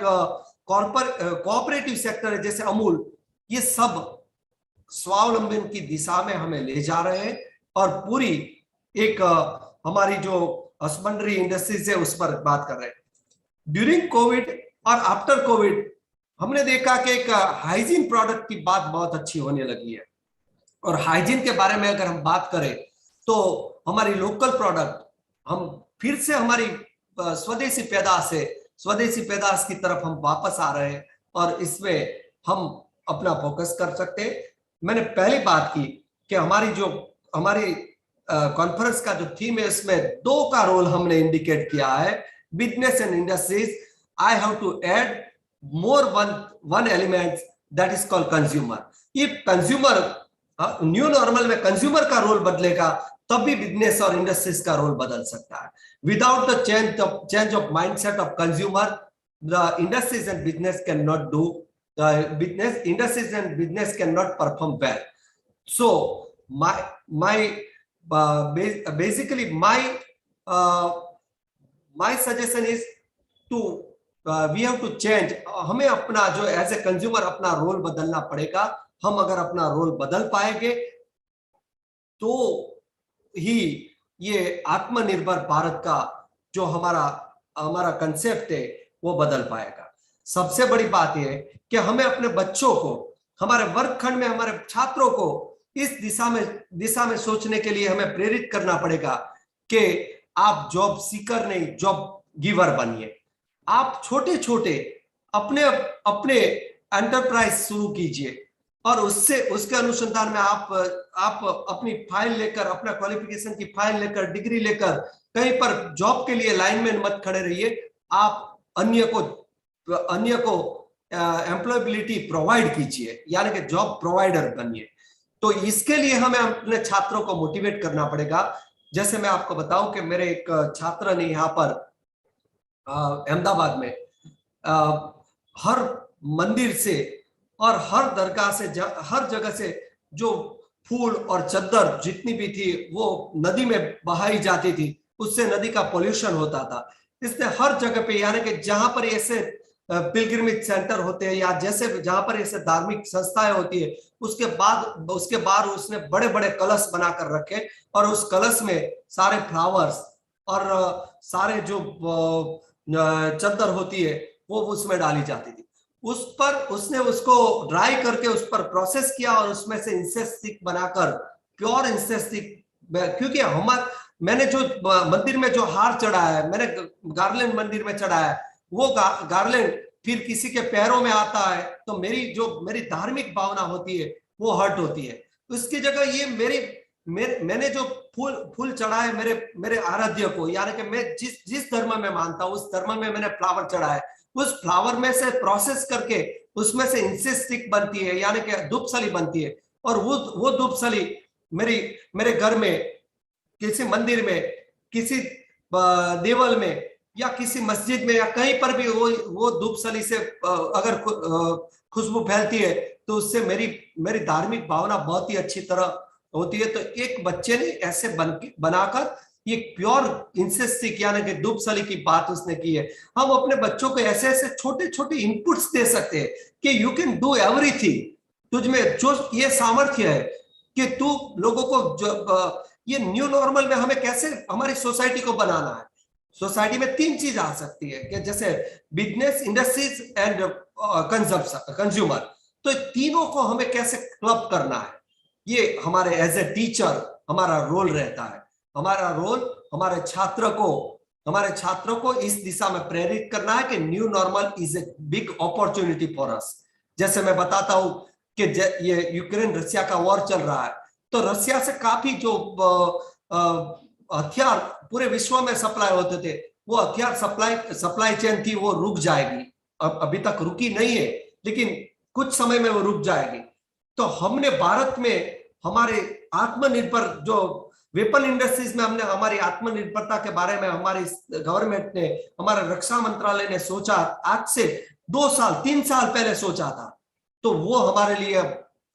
कोऑपरेटिव सेक्टर है जैसे अमूल, ये सब स्वावलंबन की दिशा में हमें ले जा रहे हैं और पूरी एक हमारी जो हस्बेंड्री इंडस्ट्रीज है उस पर बात कर रहे हैं। ड्यूरिंग कोविड और आफ्टर कोविड हमने देखा कि एक हाइजीन प्रोडक्ट की बात बहुत अच्छी होने लगी है, और हाइजीन के बारे में अगर हम बात करें तो हमारी लोकल प्रोडक्ट, हम फिर से हमारी स्वदेशी पैदाश की तरफ हम वापस आ रहे हैं और इसमें हम अपना फोकस कर सकते हैं। मैंने पहली बात की कि हमारी कॉन्फ्रेंस का जो थीम है उसमें 2 का रोल हमने इंडिकेट किया है, business and industries. I have to add more one element that is called consumer. ये कंज्यूमर, न्यू नॉर्मल में कंज्यूमर का रोल बदलेगा तब भी बिजनेस और इंडस्ट्रीज का रोल बदल सकता है। Without the change of mindset of consumer, the industries and business can not do, industries and business cannot perform well. So basically my suggestion is to we have to change. हमें अपना जो as a consumer अपना role बदलना पड़ेगा। हम अगर अपना role बदल पाएंगे तो ही ये आत्मनिर्भर भारत का जो हमारा कंसेप्ट है वो बदल पाएगा। सबसे बड़ी बात यह है कि हमें अपने बच्चों को, हमारे वर्गखंड में हमारे छात्रों को इस दिशा में सोचने के लिए हमें प्रेरित करना पड़ेगा कि आप जॉब सीकर नहीं, जॉब गिवर बनिए। आप छोटे अपने एंटरप्राइज शुरू कीजिए और उसके अनुसंधान में आप अपनी फाइल लेकर, अपना क्वालिफिकेशन की फाइल लेकर, डिग्री लेकर कहीं पर जॉब के लिए लाइन में मत खड़े रहिए। आप अन्य को एम्प्लॉयबिलिटी प्रोवाइड कीजिए, यानी कि जॉब प्रोवाइडर बनिए। तो इसके लिए हमें अपने छात्रों को मोटिवेट करना पड़ेगा। जैसे मैं आपको बताऊं कि मेरे एक छात्र ने यहाँ पर अहमदाबाद में हर मंदिर से और हर दरगाह से, हर जगह से जो फूल और चद्दर जितनी भी थी वो नदी में बहाई जाती थी, उससे नदी का पोल्यूशन होता था। इसने हर जगह पे, यानी कि जहां पर ऐसे पिलग्रिमेज सेंटर होते हैं या जैसे जहां पर ऐसे धार्मिक संस्थाएं होती है, उसके बाद उसने बड़े बड़े कलश बनाकर रखे और उस कलश में सारे फ्लावर्स और सारे जो चद्दर होती है वो उसमें डाली जाती थी। उस पर उसने उसको ड्राई करके उस पर प्रोसेस किया और उसमें से इंसेस स्टिक बनाकर, प्योर इंसेस स्टिक, क्योंकि मैंने जो मंदिर में जो हार चढ़ाया है, मैंने गार्लैंड मंदिर में चढ़ाया है, वो गार्लैंड फिर किसी के पैरों में आता है तो मेरी धार्मिक भावना होती है वो हर्ट होती है। उसकी जगह ये मैंने जो फूल चढ़ाए मेरे आराध्य को, यानी कि मैं जिस धर्म में मानता हूँ उस धर्म में मैंने फ्लावर चढ़ाया, उस फ्लावर में से प्रोसेस करके उसमें से इंसेंस स्टिक बनती है, यानी कि धूपसली बनती है। और वो धूपसली मेरे घर में, किसी मंदिर में, किसी देवल में या किसी मस्जिद में या कहीं पर भी वो धूपसली से अगर खुशबू फैलती है तो उससे मेरी धार्मिक भावना बहुत ही अच्छी तरह होती है। तो एक बच्चे ने ऐसे बनाकर ये प्योर इंसेंस स्टिक यानी कि धूपसली की बात उसने की है। हम अपने बच्चों को ऐसे ऐसे छोटे छोटे इनपुट्स दे सकते हैं कि यू कैन डू एवरीथिंग। तुझमें जो ये सामर्थ्य है कि तू लोगों को ये न्यू नॉर्मल में हमें कैसे हमारी सोसाइटी को बनाना है। सोसाइटी में 3 चीज आ सकती है कि जैसे बिजनेस, इंडस्ट्रीज एंड कंज्यूमर। तो तीनों को हमें कैसे क्लब करना है, ये हमारे एज ए टीचर हमारा रोल रहता है। हमारा रोल हमारे छात्रों को इस दिशा में प्रेरित करना है कि new normal is a big opportunity for us. जैसे मैं बताता हूं कि ये यूक्रेन रशिया का वॉर चल रहा है, तो रशिया से काफी जो हथियार पूरे विश्व में सप्लाई होते थे, वो हथियार सप्लाई चेन थी, वो रुक जाएगी। अभी तक रुकी नहीं है, लेकिन कुछ समय में वो रुक जाएगी। तो हमने भारत में हमारे आत्मनिर्भर जो वेपन इंडस्ट्रीज में हमने हमारी आत्मनिर्भरता के बारे में हमारी गवर्नमेंट ने, हमारा रक्षा मंत्रालय ने सोचा, आज से 2 साल 3 साल पहले सोचा था। तो वो हमारे लिए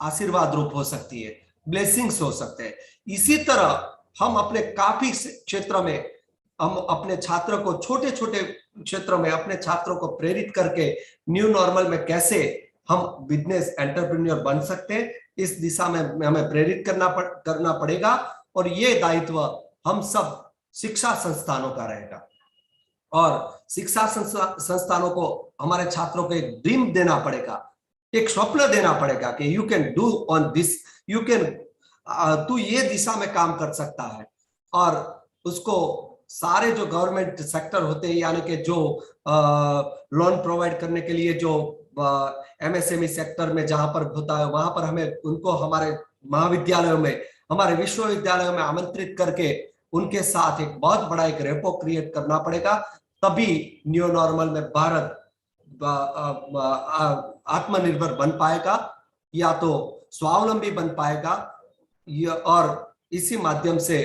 आशीर्वाद रूप हो सकती है, ब्लेसिंग्स हो सकते हैं। इसी तरह हम अपने काफी क्षेत्र में हम अपने छात्र को छोटे छोटे क्षेत्रों में अपने छात्रों को प्रेरित करके न्यू नॉर्मल में कैसे हम बिजनेस एंटरप्रेन्योर बन सकते हैं, इस दिशा में हमें प्रेरित करना पड़ेगा। और ये दायित्व हम सब शिक्षा संस्थानों का रहेगा और शिक्षा संस्थानों को हमारे छात्रों को एक ड्रीम देना पड़ेगा, एक स्वप्न देना पड़ेगा कि you can do on this, you can, तू ये दिशा में काम कर सकता है। और उसको सारे जो गवर्नमेंट सेक्टर होते हैं, यानी कि जो लोन प्रोवाइड करने के लिए जो MSME सेक्टर में जहां पर होता है, वहां पर हमें उनको हमारे महाविद्यालयों में, हमारे विश्वविद्यालयों में आमंत्रित करके उनके साथ एक बहुत बड़ा एक रेपो क्रिएट करना पड़ेगा। तभी न्यू नॉर्मल में भारत आत्मनिर्भर बन पाएगा या तो स्वावलंबी बन पाएगा। और इसी माध्यम से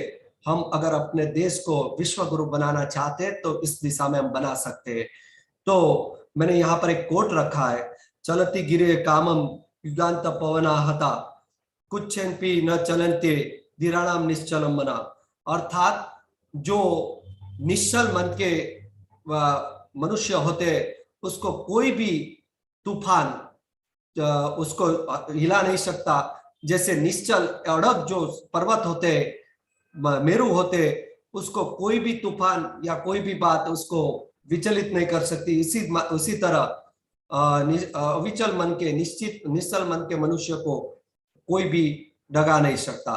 हम अगर अपने देश को विश्व गुरु बनाना चाहते हैं तो इस दिशा में हम बना सकते हैं। तो मैंने यहाँ पर एक कोट रखा है, चलती गिरे कामम युगांत पवना हता कुच्छेनपि न चलन्ते धीराणाम निश्चलम मना। अर्थात जो निश्चल मन के मनुष्य होते उसको कोई भी तूफान उसको हिला नहीं सकता। जैसे निश्चल अड़ग जो पर्वत होते, मेरू होते, उसको कोई भी तूफान या कोई भी बात उसको विचलित नहीं कर सकती। उसी तरह अविचल मन के, निश्चल मन के मनुष्य को कोई भी डगा नहीं सकता।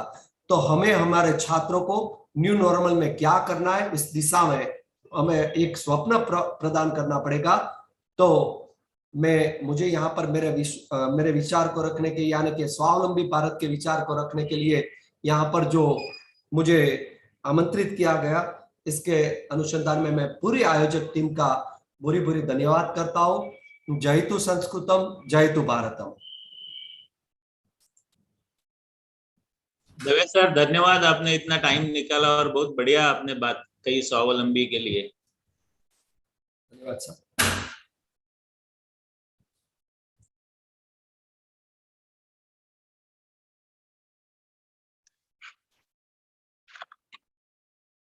तो हमें हमारे छात्रों को न्यू नॉर्मल में क्या करना है, इस दिशा में हमें एक स्वप्न प्रदान करना पड़ेगा। तो मुझे यहाँ पर मेरे विचार को रखने के, यानी कि स्वावलंबी भारत के विचार को रखने के लिए यहाँ पर जो मुझे आमंत्रित किया गया, इसके अनुसंधान में मैं पूरी आयोजक टीम का भूरी धन्यवाद करता हूँ। जयतु संस्कृतम, जयतु भारतम। दवे सर, धन्यवाद, आपने इतना टाइम निकाला और बहुत बढ़िया आपने बात कही स्वावलंबी के लिए। धन्यवाद sir.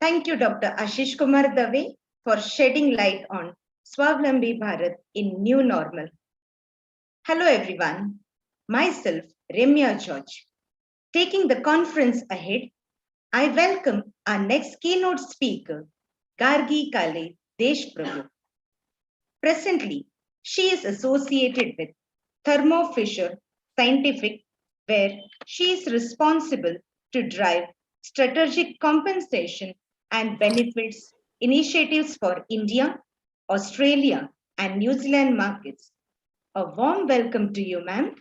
Thank you, Dr. Ashish Kumar Dave, for shedding light on Swavlambi Bharat in New Normal. Hello, everyone. Myself, Remya George. Taking the conference ahead, I welcome our next keynote speaker, Gargi Kale Deshprabhu. Presently, she is associated with Thermo Fisher Scientific, where she is responsible to drive strategic compensation and benefits initiatives for India, Australia, and New Zealand markets. A warm welcome to you, ma'am.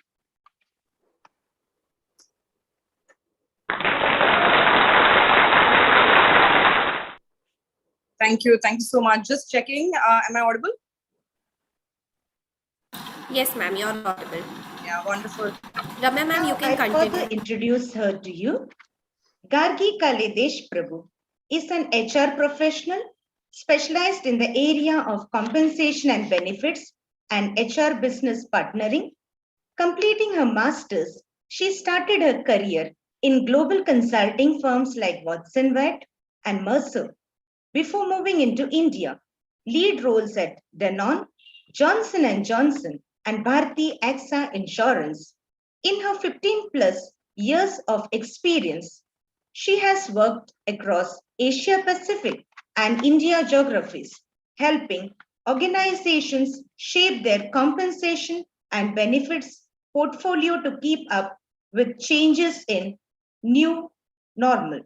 Thank you so much. Just checking, am I audible? Yes, ma'am, you're audible. Yeah, wonderful. Ramya, ma'am, you can I continue. further introduce her to you. Gargi Kale Deshprabhu is an HR professional specialized in the area of compensation and benefits and HR business partnering. Completing her master's, she started her career in global consulting firms like Watson Wyatt and Mercer. Before moving into India, lead roles at Danone, Johnson & Johnson, and Bharti AXA Insurance. In her 15+ years of experience, she has worked across Asia Pacific and India geographies, helping organizations shape their compensation and benefits portfolio to keep up with changes in new normal.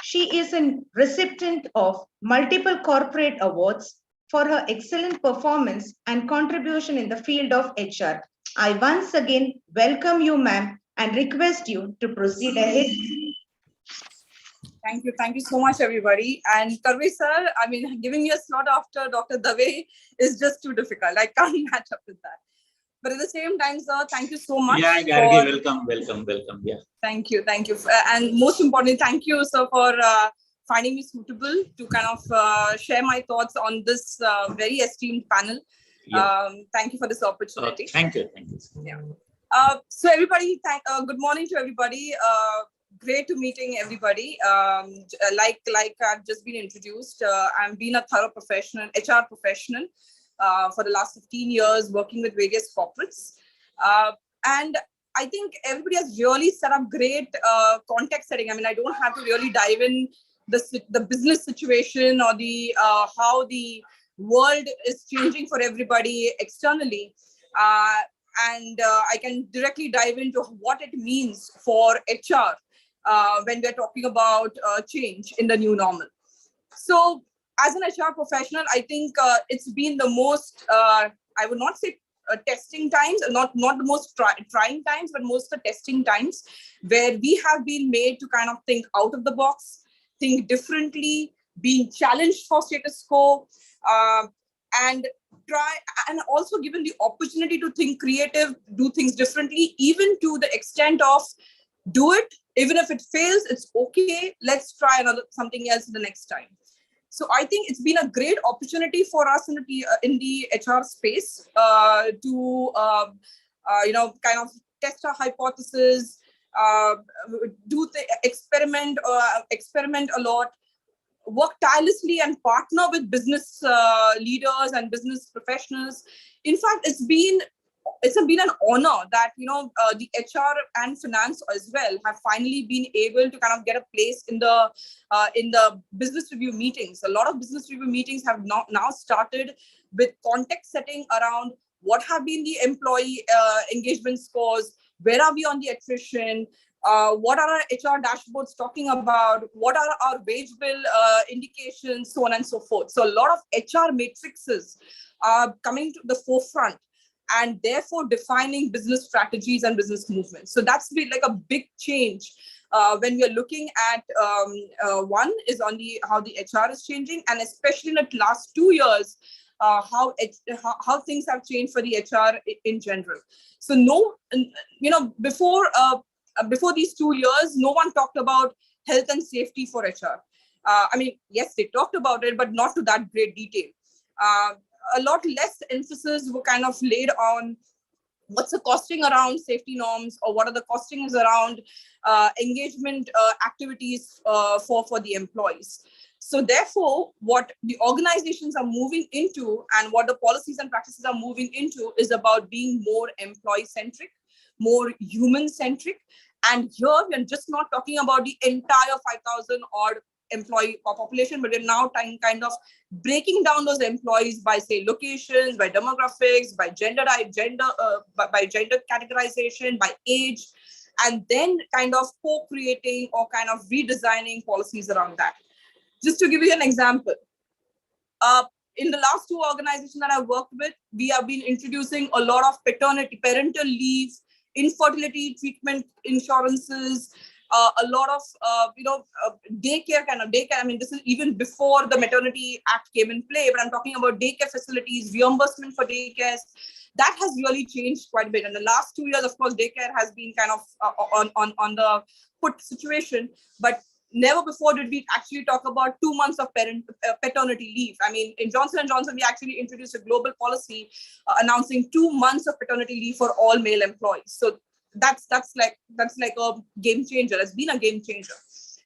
She is a recipient of multiple corporate awards for her excellent performance and contribution in the field of HR. I once again welcome you, ma'am, and request you to proceed ahead. Thank you so much, everybody. And Karvi sir, I mean, giving me a slot after Dr. Dave is just too difficult. I can't match up with that. But at the same time, sir, thank you so much. Yeah, Gargi, welcome. Yeah. Thank you. And most importantly, thank you, sir, for finding me suitable to kind of share my thoughts on this very esteemed panel. Yeah. Thank you for this opportunity. Thank you. Yeah. So everybody, good morning to everybody. great to meeting everybody. Like I've just been introduced, I've been a thorough professional, HR professional for the last 15 years, working with various corporates. And I think everybody has really set up great context setting. I mean, I don't have to really dive in the business situation or the how the world is changing for everybody externally. And I can directly dive into what it means for HR when we're talking about change in the new normal. So as an HR professional, I think it's been the most, I would not say testing times, not the most trying times, but most the testing times, where we have been made to kind of think out of the box, think differently, being challenged for status quo, and also given the opportunity to think creative, do things differently, even to the extent of do it, even if it fails, it's okay, let's try something else the next time. So I think it's been a great opportunity for us in the HR space to kind of test our hypothesis, do the experiment a lot, work tirelessly and partner with business leaders and business professionals. In fact, it's been an honor that the HR and finance as well have finally been able to kind of get a place in the business review meetings. A lot of business review meetings have now started with context setting around what have been the employee engagement scores, where are we on the attrition, what are our HR dashboards talking about, what are our wage bill indications, so on and so forth. So a lot of HR matrices are coming to the forefront, and therefore defining business strategies and business movements. So that's been like a big change when we're looking at one is on how the HR is changing, and especially in the last 2 years, how things have changed for the HR in general. So before these 2 years, no one talked about health and safety for HR. I mean, yes, they talked about it, but not to that great detail. A lot less emphasis were kind of laid on what's the costing around safety norms, or what are the costings around engagement activities for the employees. So therefore, what the organizations are moving into and what the policies and practices are moving into is about being more employee-centric, more human-centric. And here, we're just not talking about the entire 5,000 odd employee population, but we're now kind of breaking down those employees by, say, locations, by demographics, by gender categorization, by age, and then kind of co-creating or kind of redesigning policies around that. Just to give you an example, in the last 2 organizations that I've worked with, we have been introducing a lot of parental leave, infertility treatment insurances, a lot of daycare. I mean, this is even before the Maternity Act came in play, but I'm talking about daycare facilities, reimbursement for daycares. That has really changed quite a bit. In the last 2 years, of course, daycare has been kind of on the put situation, but never before did we actually talk about 2 months of paternity leave. I mean, in Johnson & Johnson, we actually introduced a global policy announcing 2 months of paternity leave for all male employees. So that's like a game changer. It's been a game changer.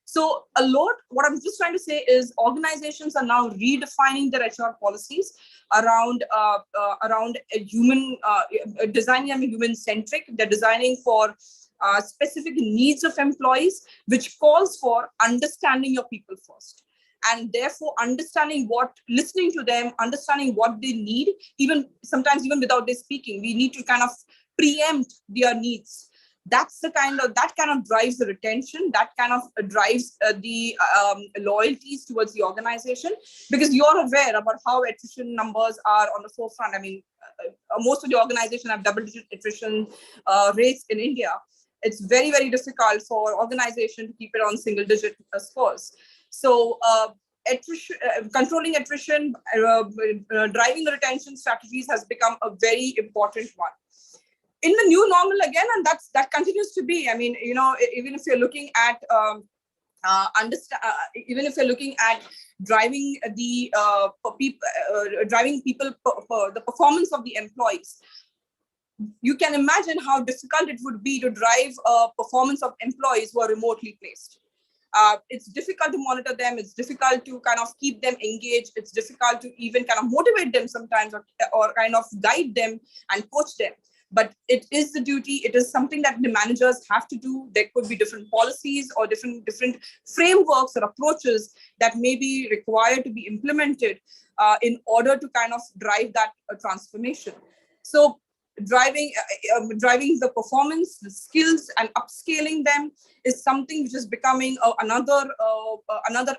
So what I'm just trying to say is organizations are now redefining their HR policies around a human, designing them human-centric. They're designing for specific needs of employees, which calls for understanding your people first. And therefore listening to them, understanding what they need, sometimes even without their speaking, we need to kind of preempt their needs. That kind of drives the retention, that kind of drives the loyalties towards the organization, because you're aware about how attrition numbers are on the forefront. I mean, most of the organizations have double-digit attrition rates in India. It's very, very difficult for organization to keep it on single-digit scores. So controlling attrition, driving the retention strategies has become a very important one. In the new normal again, and that continues to be. I mean, even if you're looking at even if you're looking at driving the performance of the employees, you can imagine how difficult it would be to drive performance of employees who are remotely placed. It's difficult to monitor them. It's difficult to kind of keep them engaged. It's difficult to even kind of motivate them sometimes, or kind of guide them and coach them. But it is the duty. It is something that the managers have to do. There could be different policies or different frameworks or approaches that may be required to be implemented in order to kind of drive that transformation. So driving the performance, the skills, and upscaling them is something which is becoming another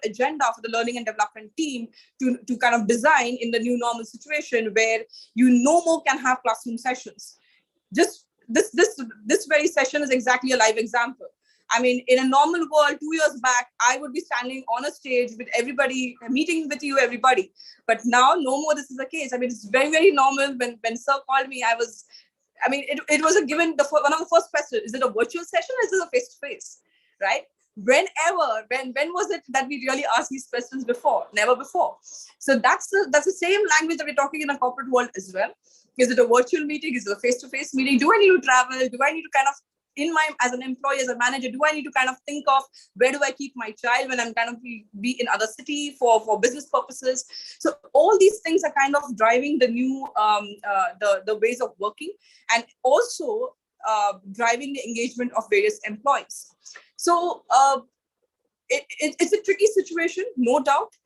agenda for the learning and development team to kind of design in the new normal situation, where you no more can have classroom sessions. Just this very session is exactly a live example. I mean, in a normal world, 2 years back, I would be standing on a stage with everybody, meeting with you, everybody. But now, no more this is the case. I mean, it's very, very normal. When Sir called me, it was a given, one of the first questions, is it a virtual session or is it a face-to-face, right? When was it that we really asked these questions before? Never before. So that's the same language that we're talking in a corporate world as well. Is it a virtual meeting? Is it a face-to-face meeting? Do I need to travel? Do I need to kind of, as an employee, as a manager, do I need to kind of think of where do I keep my child when I'm kind of be in other city for business purposes? So all these things are kind of driving the new, the ways of working, and also driving the engagement of various employees. So it's a tricky situation, no doubt.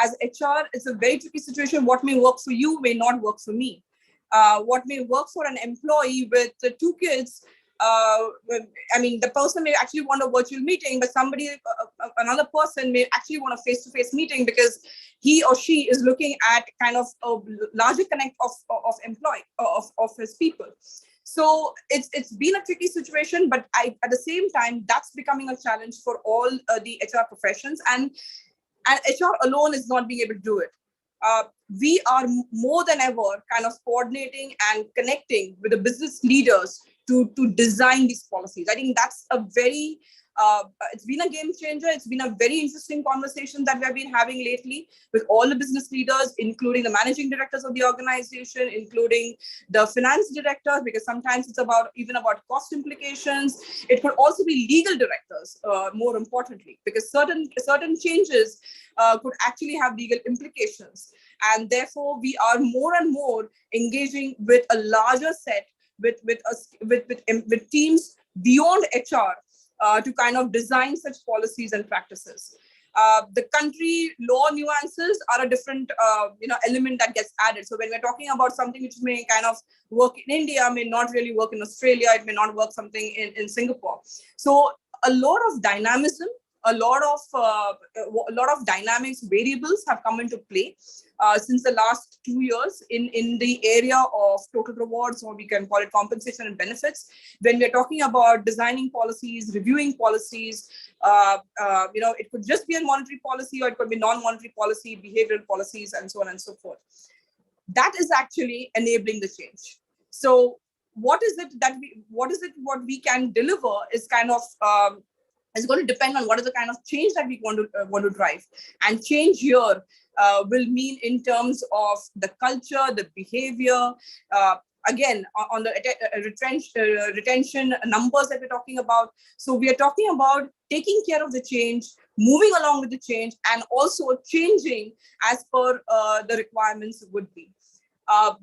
As HR, it's a very tricky situation. What may work for you may not work for me. What may work for an employee with 2 kids, I mean, the person may actually want a virtual meeting, but another person may actually want a face-to-face meeting because he or she is looking at kind of a larger connect of his people. So it's been a tricky situation, but at the same time, that's becoming a challenge for all the HR professions, and HR alone is not being able to do it. We are more than ever kind of coordinating and connecting with the business leaders to design these policies. I think that's a very, it's been a game changer. It's been a very interesting conversation that we've been having lately with all the business leaders, including the managing directors of the organization, including the finance directors, because sometimes it's even about cost implications. It could also be legal directors, more importantly, because certain changes could actually have legal implications. And therefore, we are more and more engaging with a larger set, with teams beyond HR to kind of design such policies and practices. The country law nuances are a different element that gets added. So when we're talking about something which may kind of work in India, may not really work in Australia, it may not work something in Singapore. So a lot of dynamism, a lot of dynamics, variables have come into play since the last 2 years in the area of total rewards, or we can call it compensation and benefits. When we're talking about designing policies, reviewing policies, it could just be a monetary policy, or it could be non-monetary policy, behavioral policies, and so on and so forth. That is actually enabling the change. So what we can deliver is kind of is going to depend on what is the kind of change that we want to drive. And change here will mean in terms of the culture, the behavior, again, on the retention numbers that we're talking about. So we are talking about taking care of the change, moving along with the change, and also changing as per the requirements would be.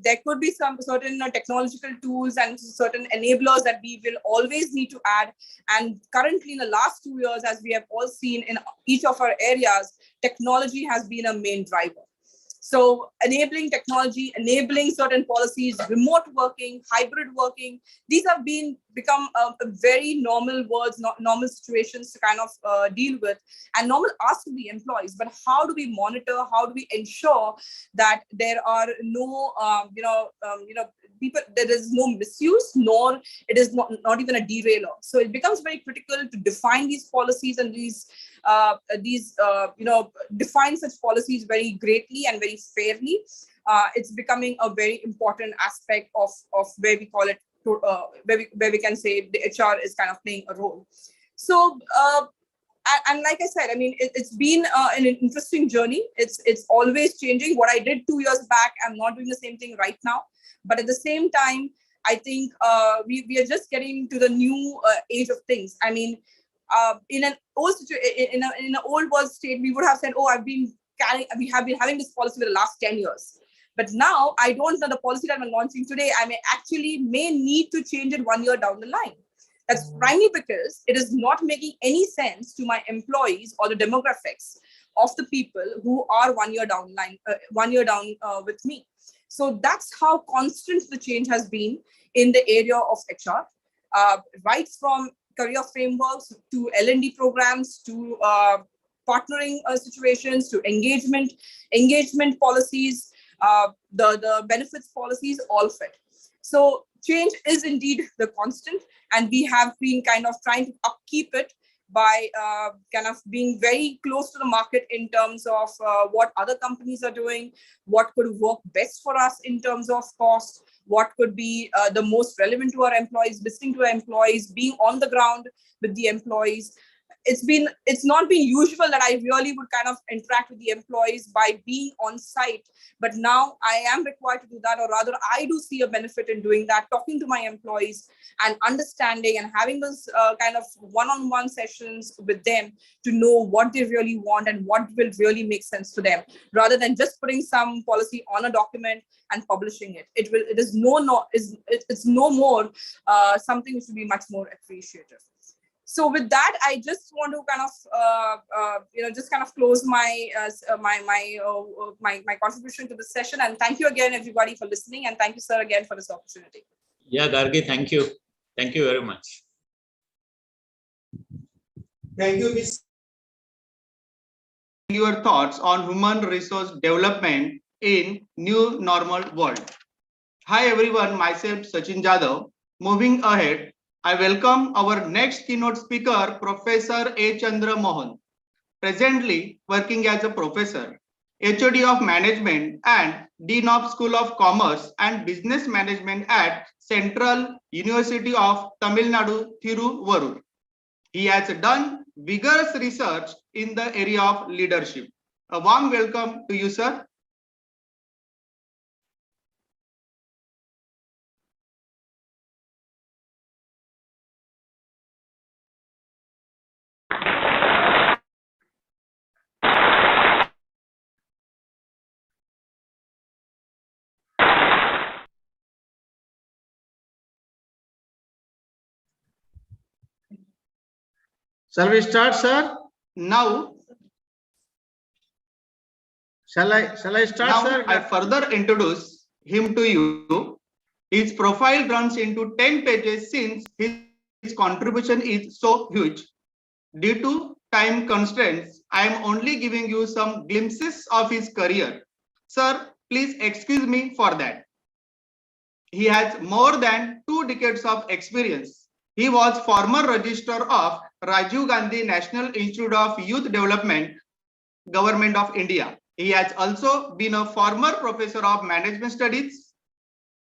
There could be some certain technological tools and certain enablers that we will always need to add. And currently in the last 2 years, as we have all seen in each of our areas, technology has been a main driver. So enabling technology, enabling certain policies, remote working, hybrid working, these have become very normal words, normal situations to kind of deal with, and normal asks to the employees. But how do we monitor? How do we ensure that there are no, people, there is no misuse, nor it is not even a derailer. So it becomes very critical to define these policies and define such policies very greatly and very fairly. It's becoming a very important aspect of where we call it, where we can say the HR is kind of playing a role. So, and like I said, I mean, it's been an interesting journey. It's always changing. What I did 2 years back, I'm not doing the same thing right now. But at the same time, I think we are just getting to the new age of things. I mean, in an old in an old world state, we would have said, "Oh, we have been having this policy for the last 10 years." But now I don't know the policy that I'm launching today. I may need to change it 1 year down the line. That's primarily because it is not making any sense to my employees or the demographics of the people who are 1 year down with me. So that's how constant the change has been in the area of HR, right from career frameworks to L&D programs to partnering situations to engagement policies, the benefits policies, all of it. So change is indeed the constant, and we have been kind of trying to upkeep it by kind of being very close to the market in terms of what other companies are doing, what could work best for us in terms of cost, what could be the most relevant to our employees, listening to our employees, being on the ground with the employees. It's not been usual that I really would kind of interact with the employees by being on site, but now I am required to do that, or rather I do see a benefit in doing that, talking to my employees and understanding and having those kind of one-on-one sessions with them to know what they really want and what will really make sense to them, rather than just putting some policy on a document and publishing it. It's no more something which will be much more appreciative. So with that, I just want to kind of close my my contribution to this session. And thank you again, everybody, for listening. And thank you, sir, again for this opportunity. Yeah, Gargi, thank you. Thank you very much. Thank you, Ms. Your thoughts on human resource development in new normal world. Hi, everyone. Myself, Sachin Jadhav. Moving ahead, I welcome our next keynote speaker, Professor A. Chandra Mohan, presently working as a professor, HOD of Management and Dean of School of Commerce and Business Management at Central University of Tamil Nadu, Thiruvarur. He has done vigorous research in the area of leadership. A warm welcome to you, sir. Shall we start, sir? Now, shall I start, now, sir? I further introduce him to you. His profile runs into 10 pages since his contribution is so huge. Due to time constraints, I am only giving you some glimpses of his career. Sir, please excuse me for that. He has more than 2 decades of experience. He was former registrar of Rajiv Gandhi National Institute of Youth Development, Government of India. He has also been a former professor of management studies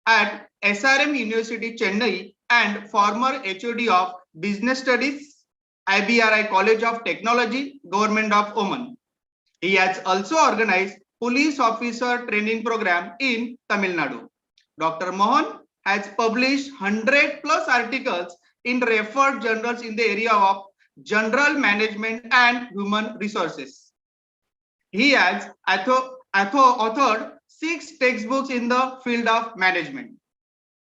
at SRM University, Chennai, and former HOD of business studies, IBRI College of Technology, Government of Oman. He has also organized police officer training program in Tamil Nadu. Dr. Mohan has published 100+ articles in referred journals in the area of general management and human resources. He has authored 6 textbooks in the field of management.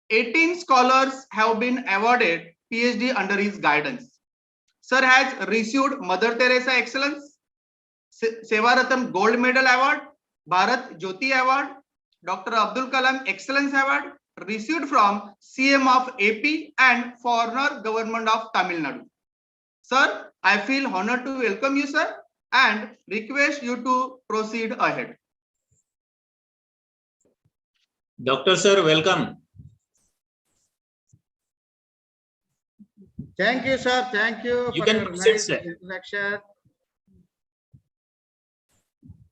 18 scholars have been awarded PhD under his guidance. Sir has received Mother Teresa Excellence, Sevaratan Gold Medal Award, Bharat Jyoti Award, Dr. Abdul Kalam Excellence Award, received from CM of AP and former government of Tamil Nadu. Sir, I feel honored to welcome you, sir, and request you to proceed ahead. Doctor, sir, welcome. Thank you, sir. Thank you. You for can your proceed, nice sir. introduction.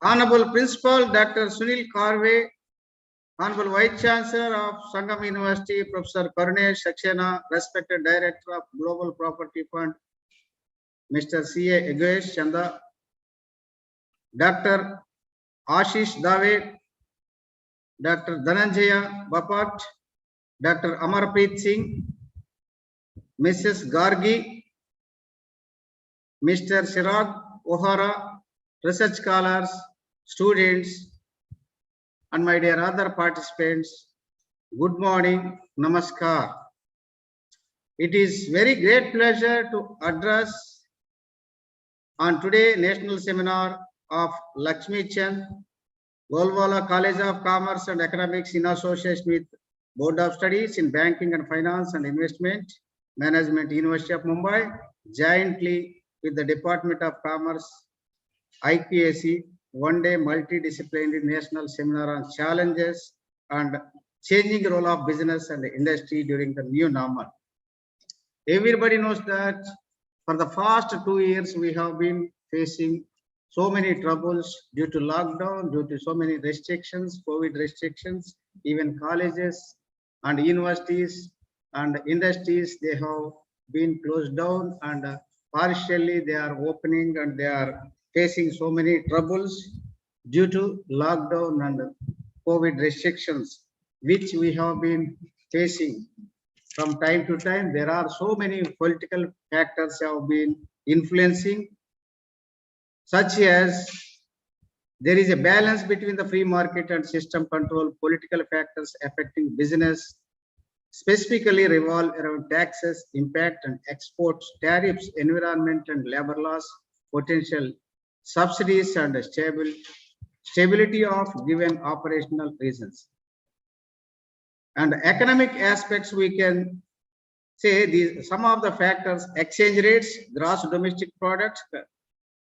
Honorable Principal Dr. Sunil Karve, Honorable Vice Chancellor of Sangam University, Professor Karnesh Saxena, respected Director of Global Property Fund, Mr. C.A. Egesh Chanda, Dr. Ashish Dave, Dr. Dhananjaya Bapat, Dr. Amarpreet Singh, Mrs. Gargi, Mr. Chirag Ohara, research scholars, students, and my dear other participants, good morning, namaskar. It is very great pleasure to address on today national seminar of Lakshmi Chand Golwala College of Commerce and Economics in association with Board of Studies in Banking and Finance and Investment Management, University of Mumbai, jointly with the Department of Commerce, IPAC, one-day multidisciplinary national seminar on challenges and changing role of business and industry during the new normal. Everybody knows that for the past 2 years, we have been facing so many troubles due to lockdown, due to so many restrictions, COVID restrictions, even colleges and universities and industries, they have been closed down, and partially they are opening, and they are facing so many troubles due to lockdown and COVID restrictions, which we have been facing from time to time. There are so many political factors have been influencing, such as there is a balance between the free market and system control. Political factors affecting business specifically revolve around taxes, impact and exports, tariffs, environment and labor laws, potential subsidies, and stability of given operational reasons. And economic aspects, we can say these some of the factors: exchange rates, gross domestic product,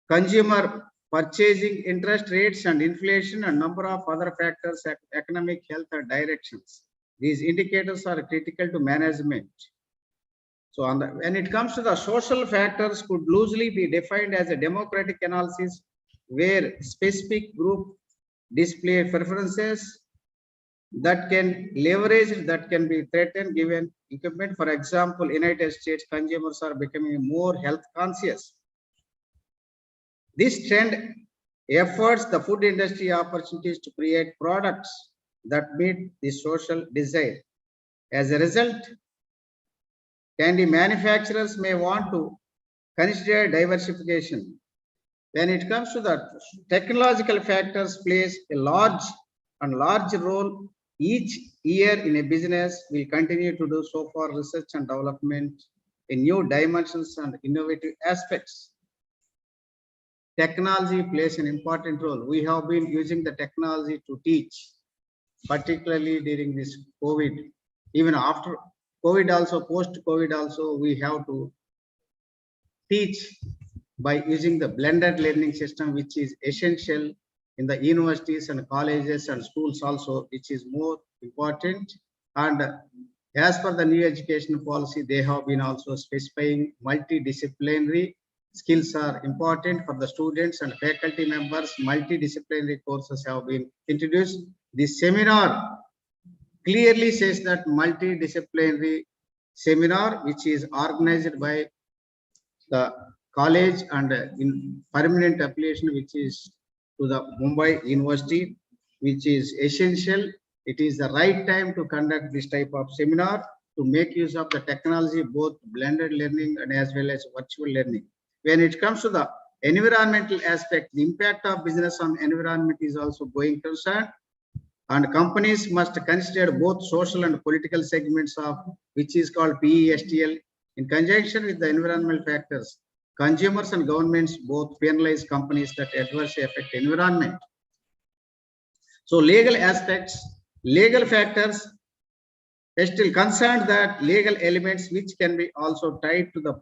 consumer purchasing interest rates and inflation, and number of other factors, economic health and directions. These indicators are critical to management. So when it comes to the social factors, could loosely be defined as a democratic analysis where specific group display preferences that can leverage, that can be threatened given equipment. For example, United States consumers are becoming more health conscious. This trend affords the food industry opportunities to create products that meet the social desire. As a result, candy manufacturers may want to consider diversification. When it comes to the technological factors, plays a large role each year in a business, will continue to do so for research and development in new dimensions and innovative aspects. Technology plays an important role. We have been using the technology to teach, particularly during this COVID. Even after COVID also, post-COVID also, we have to teach by using the blended learning system, which is essential in the universities and colleges and schools also, which is more important. And as per the new education policy, they have been also specifying multidisciplinary skills are important for the students and faculty members. Multidisciplinary courses have been introduced. This seminar clearly says that multidisciplinary seminar, which is organized by the college and in permanent affiliation, which is to the Mumbai University, which is essential. It is the right time to conduct this type of seminar to make use of the technology, both blended learning and as well as virtual learning. When it comes to the environmental aspect, the impact of business on environment is also going concern, and companies must consider both social and political segments of which is called PESTL in conjunction with the environmental factors. Consumers and governments both penalize companies that adversely affect environment. So legal aspects, legal factors, still concerned that legal elements which can be also tied to the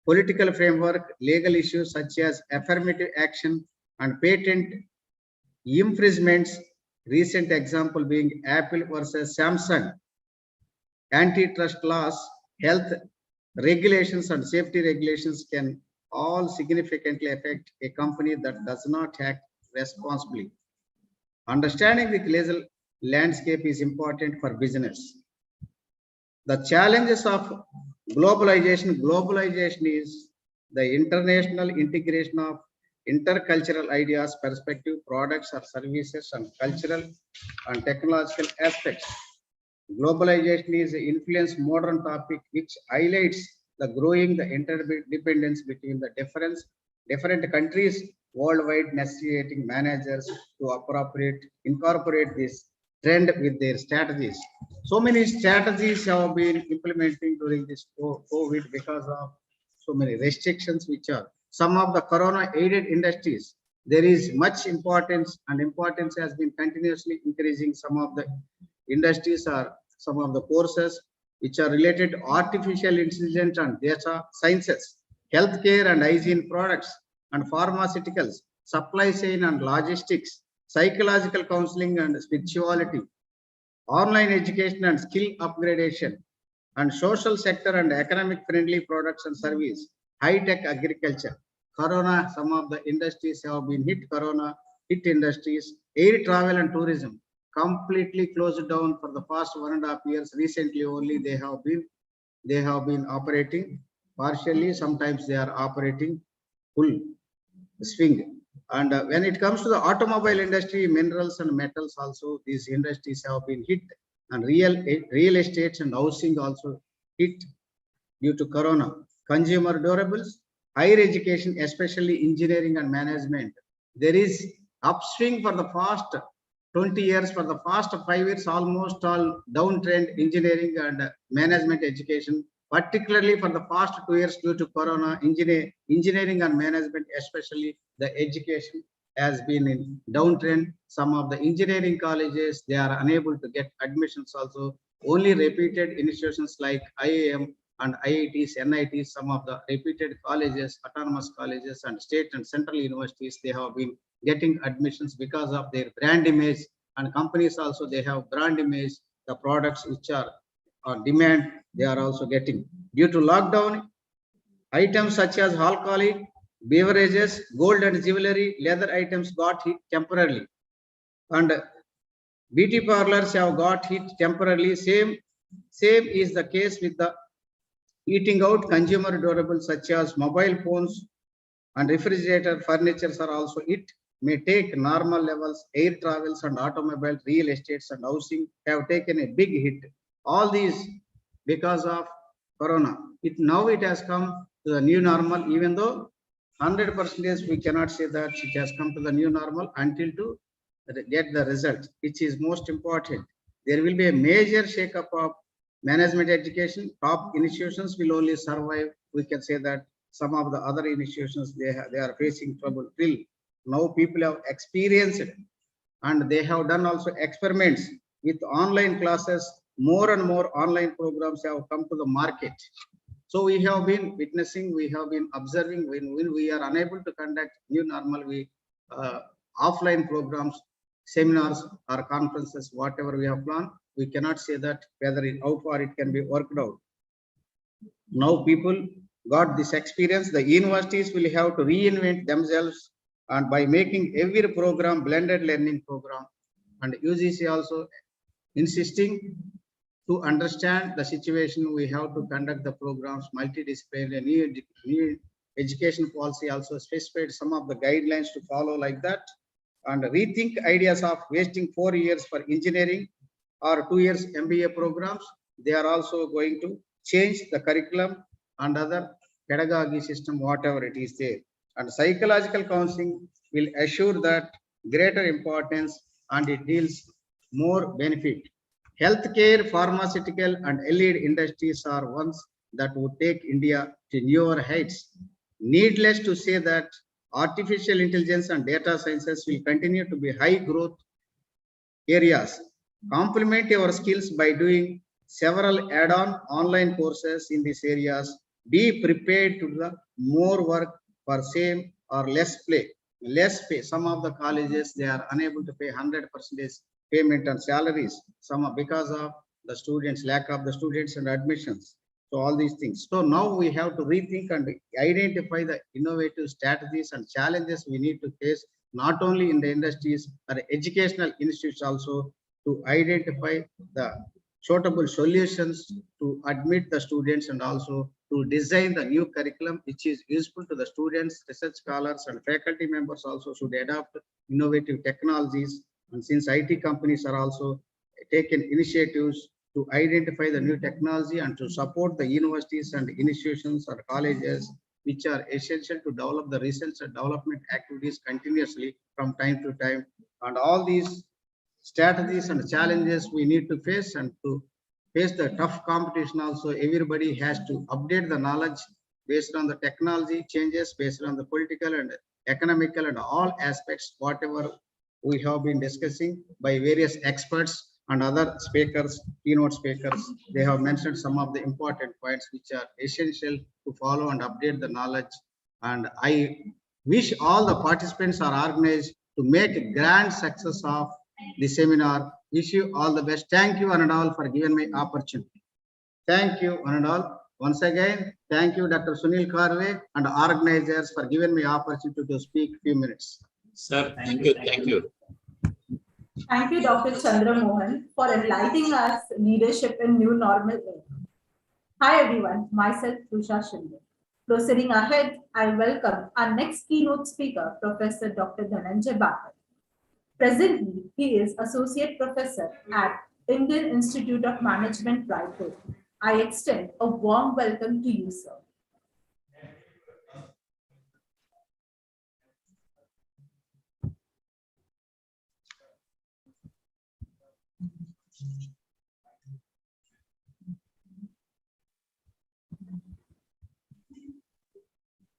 political framework, legal issues such as affirmative action and patent infringements. Recent example being Apple versus Samsung, antitrust laws, health regulations and safety regulations can all significantly affect a company that does not act responsibly. Understanding the legal landscape is important for business. The challenges of globalization. Globalization is the international integration of intercultural ideas, perspective, products or services, and cultural and technological aspects. Globalization is an influence modern topic which highlights the growing the interdependence between the different countries worldwide, necessitating managers to incorporate this trend with their strategies. So many strategies have been implementing during this COVID because of so many restrictions which are some of the corona aided industries. There is much importance, and importance has been continuously increasing. Some of the industries are some of the courses which are related to artificial intelligence and data sciences, healthcare and hygiene products and pharmaceuticals, supply chain and logistics, psychological counseling and spirituality, online education and skill upgradation, and social sector and economic friendly products and service, high-tech agriculture. Corona, some of the industries have been hit. Corona hit industries, air travel and tourism completely closed down for the past 1.5 years. Recently only they have been operating partially. Sometimes they are operating full swing. And when it comes to the automobile industry, minerals and metals also, these industries have been hit, and real estate and housing also hit due to corona. Consumer durables, higher education, especially engineering and management. There is upswing for the past 20 years, for the past 5 years, almost all downtrend engineering and management education, particularly for the past 2 years due to corona. Engineering and management, especially the education, has been in downtrend. Some of the engineering colleges, they are unable to get admissions also. Only reputed institutions like IIM and IITs, NITs, some of the reputed colleges, autonomous colleges and state and central universities, they have been getting admissions because of their brand image, and companies also, they have brand image, the products which are on demand, they are also getting. Due to lockdown, items such as alcoholic beverages, gold and jewelry, leather items got hit temporarily, and beauty parlors have got hit temporarily. Same is the case with the eating out. Consumer durables such as mobile phones and refrigerator furnitures are also hit. May take normal levels. Air travels and automobile, real estates and housing have taken a big hit. All these because of corona. Now it has come to the new normal, even though 100% we cannot say that it has come to the new normal until to get the result, which is most important. There will be a major shake-up of management education. Top institutions will only survive. We can say that some of the other institutions, they are facing trouble till now. People have experienced it, and they have done also experiments with online classes. More and more online programs have come to the market. So we have been witnessing, we have been observing, when we are unable to conduct new normal, we offline programs, seminars or conferences, whatever we have planned, we cannot say that whether how far it can be worked out. Now people got this experience. The universities will have to reinvent themselves, and by making every program blended learning program, and UGC also insisting to understand the situation, we have to conduct the programs multidisciplinary. New education policy also specified some of the guidelines to follow like that, and rethink ideas of wasting 4 years for engineering or 2 years MBA programs. They are also going to change the curriculum and other pedagogy system, whatever it is there. And psychological counseling will assure that greater importance, and it deals more benefit. Healthcare, pharmaceutical and allied industries are ones that would take India to newer heights. Needless to say that artificial intelligence and data sciences will continue to be high growth areas. Complement your skills by doing several add-on online courses in these areas. Be prepared to do more work for same or less pay. Some of the colleges, they are unable to pay 100% payment and salaries. Some because of the students, lack of the students and admissions. So all these things. So now we have to rethink and identify the innovative strategies and challenges we need to face, not only in the industries or educational institutes also, to identify the suitable solutions to admit the students, and also to design the new curriculum which is useful to the students. Research scholars and faculty members also should adopt innovative technologies. And since IT companies are also taken initiatives to identify the new technology and to support the universities and institutions or colleges which are essential to develop the research and development activities continuously from time to time. And all these strategies and challenges we need to face, and to face the tough competition also, everybody has to update the knowledge based on the technology changes, based on the political and economical and all aspects, whatever we have been discussing by various experts and other speakers, keynote speakers. They have mentioned some of the important points which are essential to follow and update the knowledge. And I wish all the participants are organized to make a grand success of the seminar. Wish you all the best. Thank you one and all for giving me opportunity. Thank you one and all. Once again, thank you, Dr. Sunil Karve and organizers for giving me opportunity to speak few minutes. Sir, thank you. Thank you. Thank you, Dr. Chandra Mohan, for enlightening us leadership in new normal era. Hi everyone, myself Trusha Shinde. Proceeding ahead, I welcome our next keynote speaker, Professor Dr. Dhananjay Bapat. Presently, he is Associate Professor at Indian Institute of Management, Raipur. I extend a warm welcome to you, sir.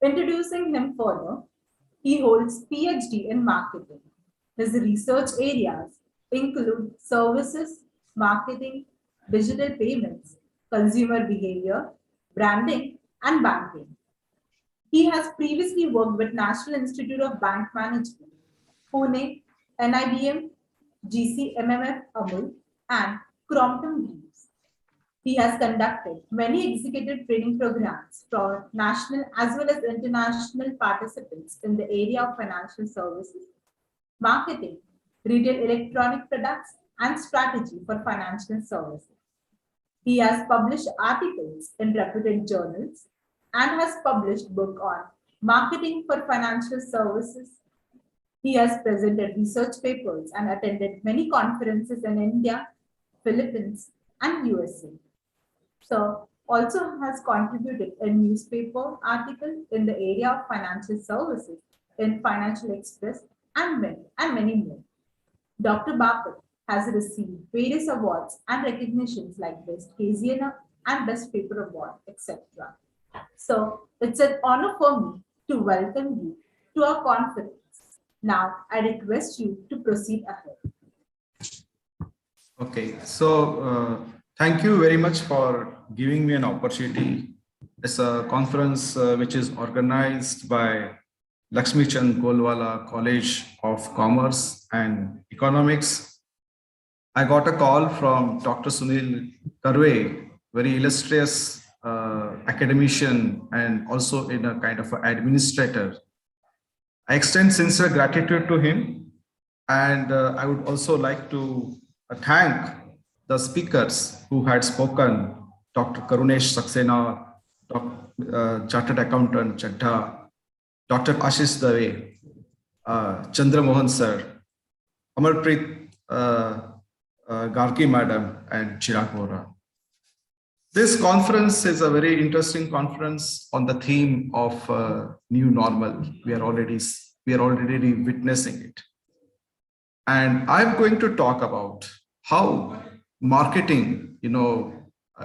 Introducing him further, he holds PhD in marketing. His research areas include services, marketing, digital payments, consumer behavior, branding, and banking. He has previously worked with National Institute of Bank Management, Pune, NIBM, GCMMF Amul, and Crompton Greaves. He has conducted many executive training programs for national as well as international participants in the area of financial services, marketing, retail electronic products, and strategy for financial services. He has published articles in reputed journals and has published book on marketing for financial services. He has presented research papers and attended many conferences in India, Philippines, and USA. So also has contributed a newspaper article in the area of financial services in Financial Express and many more. Dr. Bapat has received various awards and recognitions like Best KZNA and Best Paper Award, etc. So it's an honor for me to welcome you to our conference. Now I request you to proceed ahead. Okay, so thank you very much for giving me an opportunity. It's a conference which is organized by Lakshmi Chand Golwala College of Commerce and Economics. I got a call from Dr. Sunil Karve, very illustrious academician and also in a kind of an administrator. I extend sincere gratitude to him, and I would also like to thank the speakers who had spoken, Dr. Karunesh Saxena, Chartered Accountant Chadha, Dr. Ashish Dave, Chandra Mohan sir, Amarpreet Gargi madam, and Chirag Vora. This conference is a very interesting conference on the theme of new normal. We are already witnessing it. And I'm going to talk about how marketing,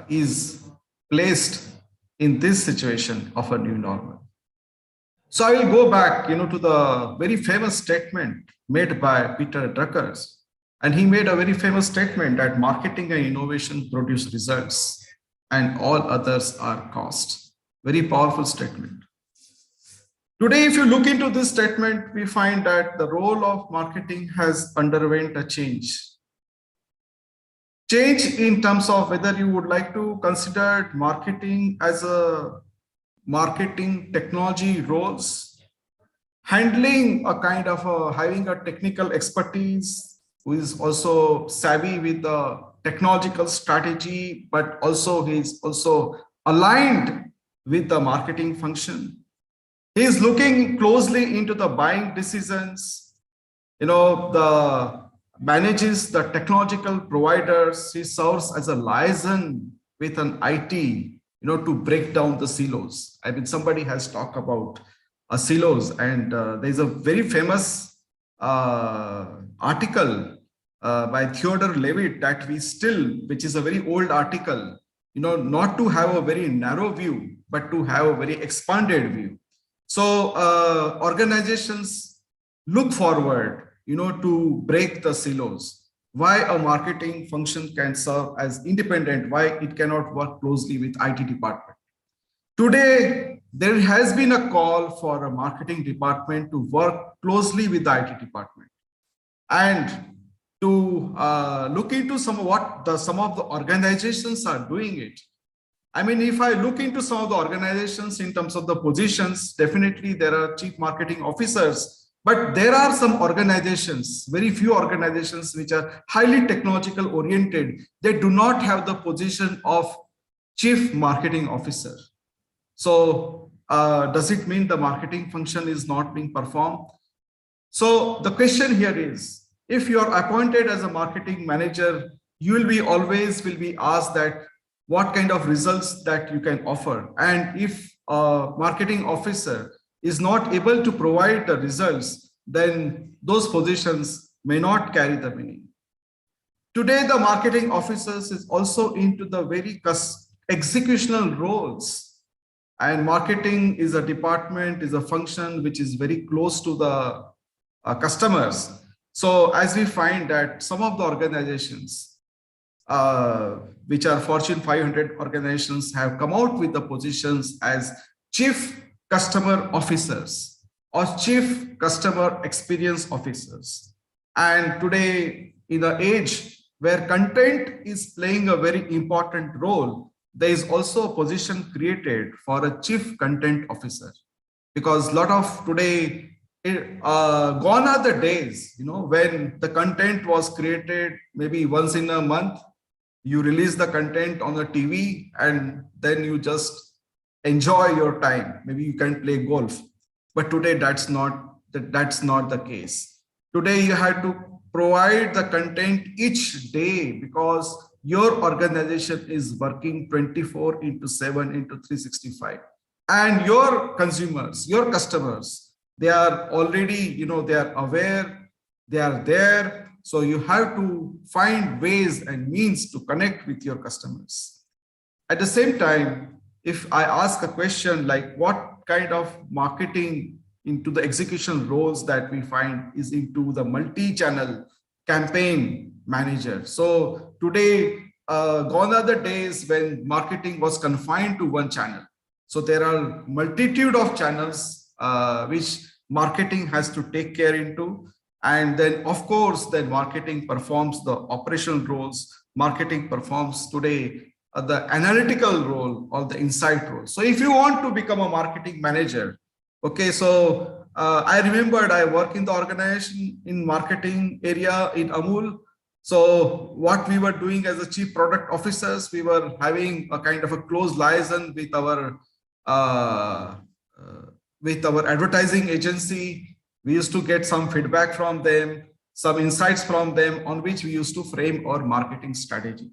is placed in this situation of a new normal. So I will go back, to the very famous statement made by Peter Drucker, and he made a very famous statement that marketing and innovation produce results, and all others are cost. Very powerful statement. Today, if you look into this statement, we find that the role of marketing has underwent a change. Change in terms of whether you would like to consider marketing as a marketing technology roles, handling a kind of having a technical expertise who is also savvy with the technological strategy, but also he is also aligned with the marketing function. He is looking closely into the buying decisions, the manages the technological providers. He serves as a liaison with an IT, to break down the silos. I mean, somebody has talked about silos, and there's a very famous article by Theodore Levitt that which is a very old article, not to have a very narrow view, but to have a very expanded view. So organizations look forward, to break the silos. Why a marketing function can serve as independent, why it cannot work closely with IT department. Today, there has been a call for a marketing department to work closely with the IT department and to look into some of the organizations are doing it. I mean, if I look into some of the organizations in terms of the positions, definitely there are chief marketing officers, but there are some organizations, very few organizations which are highly technological oriented. They do not have the position of chief marketing officer. So does it mean the marketing function is not being performed? So the question here is, if you are appointed as a marketing manager, you will always be asked that what kind of results that you can offer. And if a marketing officer is not able to provide the results, then those positions may not carry the meaning. Today, the marketing officers is also into the very executional roles. And marketing is a department, is a function which is very close to the customers. So as we find that some of the organizations, which are Fortune 500 organizations, have come out with the positions as chief customer officers or chief customer experience officers. And today, in the age where content is playing a very important role, there is also a position created for a chief content officer, because a lot of today, gone are the days, when the content was created maybe once in a month, you release the content on the TV and then you just enjoy your time. Maybe you can play golf, but today that's not the case. Today you have to provide the content each day because your organization is working 24/7 into 365, and your consumers, your customers, they are already, they are aware, they are there. So you have to find ways and means to connect with your customers. At the same time, if I ask a question like what kind of marketing into the execution roles that we find is into the multi-channel campaign manager. So today, gone are the days when marketing was confined to one channel. So there are multitude of channels which marketing has to take care into. And then of course, then marketing performs the operational roles. Marketing performs today the analytical role or the insight role. So if you want to become a marketing manager, okay, so I remembered I work in the organization in marketing area in Amul. So what we were doing as a chief product officers, we were having a kind of a close liaison with our advertising agency. We used to get some feedback from them, some insights from them on which we used to frame our marketing strategy.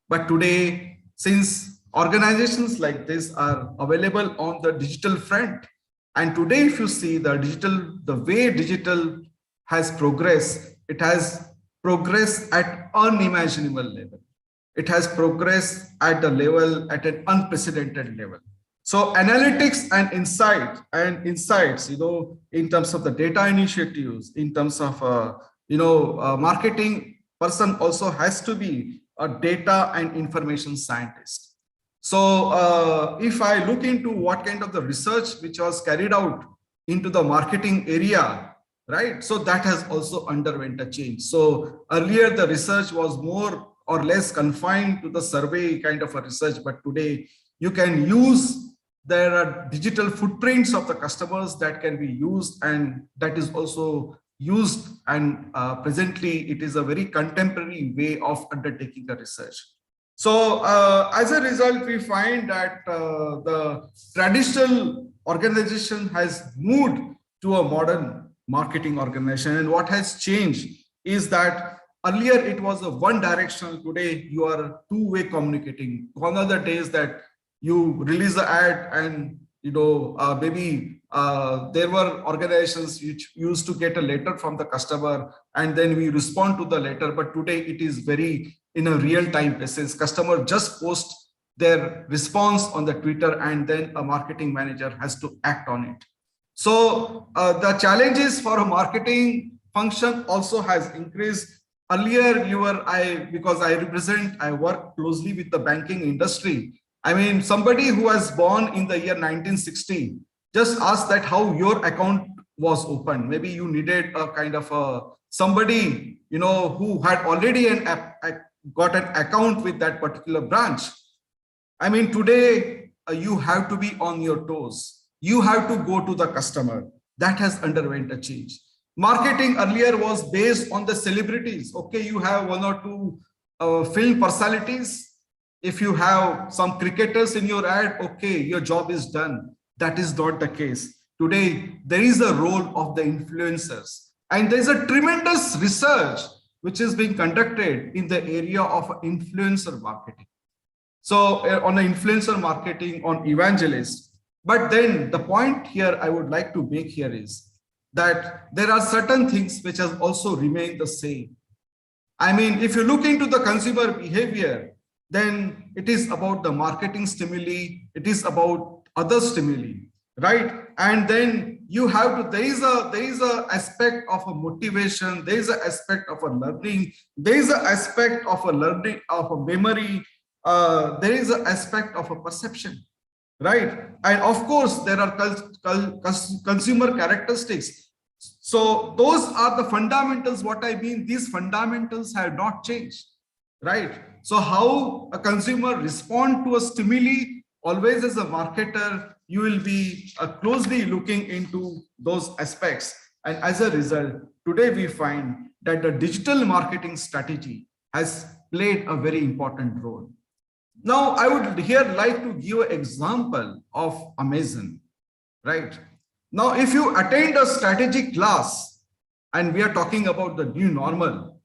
But today, since organizations like this are available on the digital front, and today if you see the way digital has progressed, it has progressed at unimaginable level. It has progressed at an unprecedented level. So analytics and insights, in terms of the data initiatives, in terms of, marketing person also has to be a data and information scientist. So if I look into what kind of the research which was carried out into the marketing area, right? So that has also underwent a change. So earlier the research was more or less confined to the survey kind of a research, but today you can use, there are digital footprints of the customers that can be used, and that is also used, and presently it is a very contemporary way of undertaking the research. So as a result, we find that the traditional organization has moved to a modern marketing organization, and what has changed is that earlier it was a one directional. Today you are two-way communicating. Gone are the days that you release the ad and maybe there were organizations which used to get a letter from the customer and then we respond to the letter. But today it is very in a real-time basis. Customer just post their response on the Twitter and then a marketing manager has to act on it. So the challenges for a marketing function also has increased. Earlier because I work closely with the banking industry. I mean, somebody who was born in the year 1960, just ask that how your account was opened. Maybe you needed a kind of somebody, who had already got an account with that particular branch. I mean, today you have to be on your toes. You have to go to the customer. That has underwent a change. Marketing earlier was based on the celebrities. Okay, you have one or two film personalities. If you have some cricketers in your ad, okay, your job is done. That is not the case. Today, there is a role of the influencers. And there is a tremendous research which is being conducted in the area of influencer marketing. So on the influencer marketing, on evangelists. But then the point here I would like to make here is that there are certain things which have also remained the same. I mean, if you look into the consumer behavior, then it is about the marketing stimuli, it is about other stimuli, right? And then you have to, there is a aspect of a motivation, there is an aspect of a learning, there is an aspect of a learning, of a memory, there is an aspect of a perception, right? And of course, there are consumer characteristics. So those are the fundamentals. What I mean, these fundamentals have not changed, right? So how a consumer respond to a stimuli, always as a marketer, you will be closely looking into those aspects. And as a result, today we find that the digital marketing strategy has played a very important role. Now, I would here like to give an example of Amazon, right? Now, if you attend a strategy class, and we are talking about the new normal,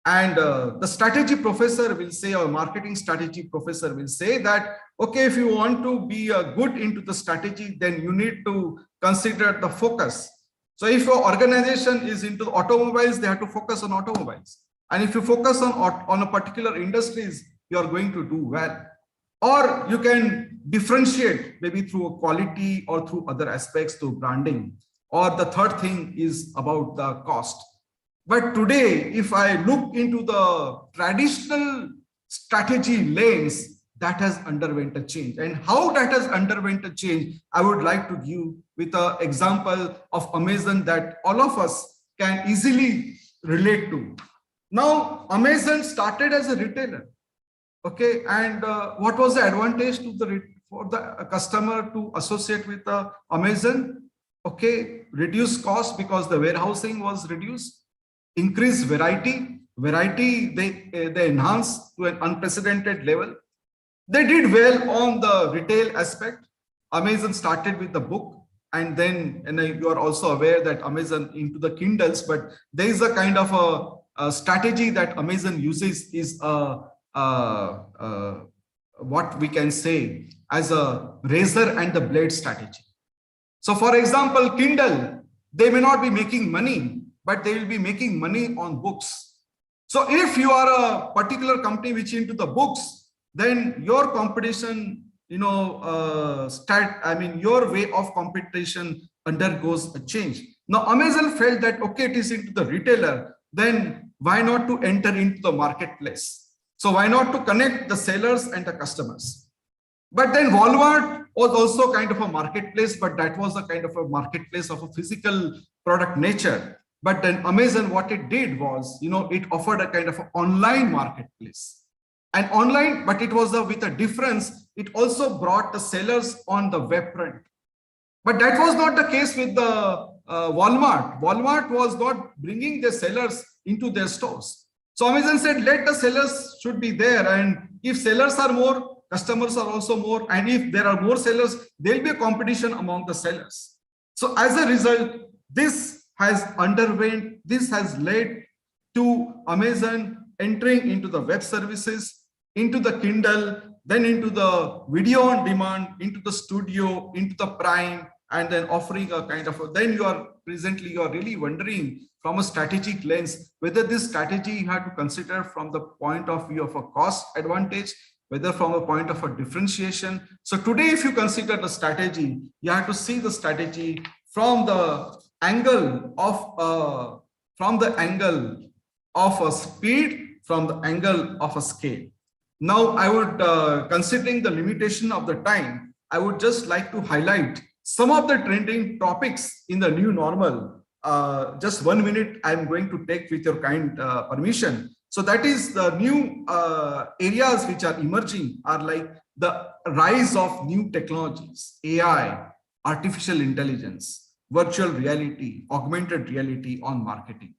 and the strategy professor will say, or marketing strategy professor will say that, okay, if you want to be good into the strategy, then you need to consider the focus. So if your organization is into the automobiles, they have to focus on automobiles. And if you focus on a particular industries, you are going to do well. Or you can differentiate maybe through a quality or through other aspects through branding. Or the third thing is about the cost. But today, if I look into the traditional strategy lanes, that has underwent a change. And how that has underwent a change, I would like to give with an example of Amazon that all of us can easily relate to. Now, Amazon started as a retailer. Okay, and what was the advantage to for the customer to associate with Amazon? Okay, reduce cost because the warehousing was reduced. Increase variety they enhanced to an unprecedented level. They did well on the retail aspect. Amazon started with the book, and then you are also aware that Amazon into the Kindles, but there is a kind of a strategy that Amazon uses is what we can say as a razor and the blade strategy. So for example, Kindle, they may not be making money, but they will be making money on books. So if you are a particular company which into the books, then your competition, your way of competition undergoes a change. Now, Amazon felt that, okay, it is into the retailer, then why not to enter into the marketplace? So why not to connect the sellers and the customers? But then Walmart was also kind of a marketplace, but that was a kind of a marketplace of a physical product nature. But then Amazon, what it did was, it offered a kind of an online marketplace. And online, but it was with a difference. It also brought the sellers on the web front. But that was not the case with the Walmart. Walmart was not bringing the sellers into their stores. So Amazon said, let the sellers should be there. And if sellers are more, customers are also more. And if there are more sellers, there will be a competition among the sellers. So as a result, this has led to Amazon, entering into the web services, into the Kindle, then into the video on demand, into the studio, into the Prime, and then offering a kind of, then you are really wondering from a strategic lens, whether this strategy you have to consider from the point of view of a cost advantage, whether from a point of a differentiation. So today, if you consider the strategy, you have to see the strategy from the angle of a speed, from the angle of a scale. Now, I would, considering the limitation of the time, I would just like to highlight some of the trending topics in the new normal. Just 1 minute, I'm going to take with your kind permission. So that is the new areas which are emerging are like the rise of new technologies, AI, artificial intelligence, virtual reality, augmented reality on marketing.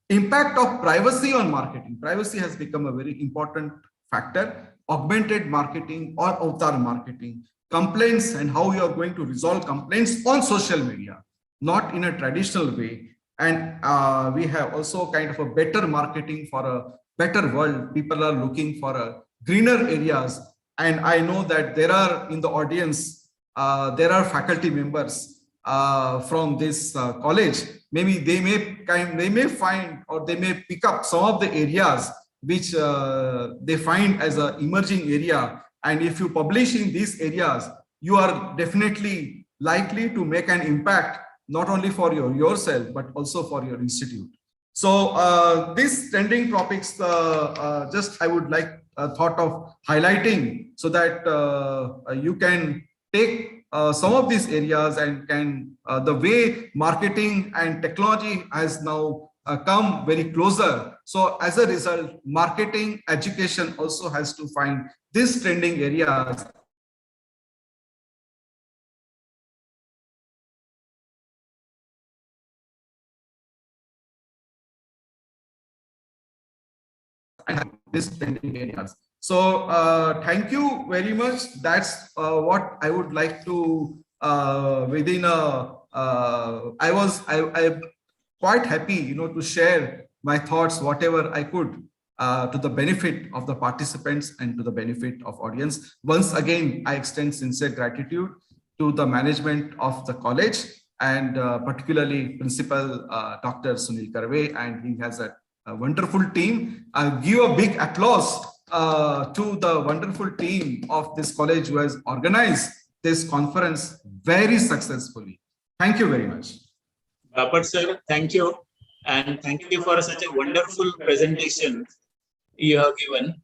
Impact of privacy on marketing. Privacy has become a very important factor. Augmented marketing or avatar marketing. Complaints and how you are going to resolve complaints on social media, not in a traditional way. And we have also kind of a better marketing for a better world. People are looking for a greener areas. And I know that there are in the audience, there are faculty members from this college. Maybe they may find or they may pick up some of the areas which they find as an emerging area. And if you publish in these areas, you are definitely likely to make an impact, not only for yourself, but also for your institute. So these trending topics, just I would like thought of highlighting so that you can take some of these areas and can the way marketing and technology has now come very closer. So as a result, marketing education also has to find these trending areas. These trending areas. So thank you very much. That's what I would like to within a I'm quite happy, to share my thoughts, whatever I could, to the benefit of the participants and to the benefit of audience. Once again, I extend sincere gratitude to the management of the college and particularly Principal Dr. Sunil Karve, and he has a wonderful team. I'll give a big applause to the wonderful team of this college who has organized this conference very successfully. Thank you very much. Bapat sir, thank you. And thank you for such a wonderful presentation you have given.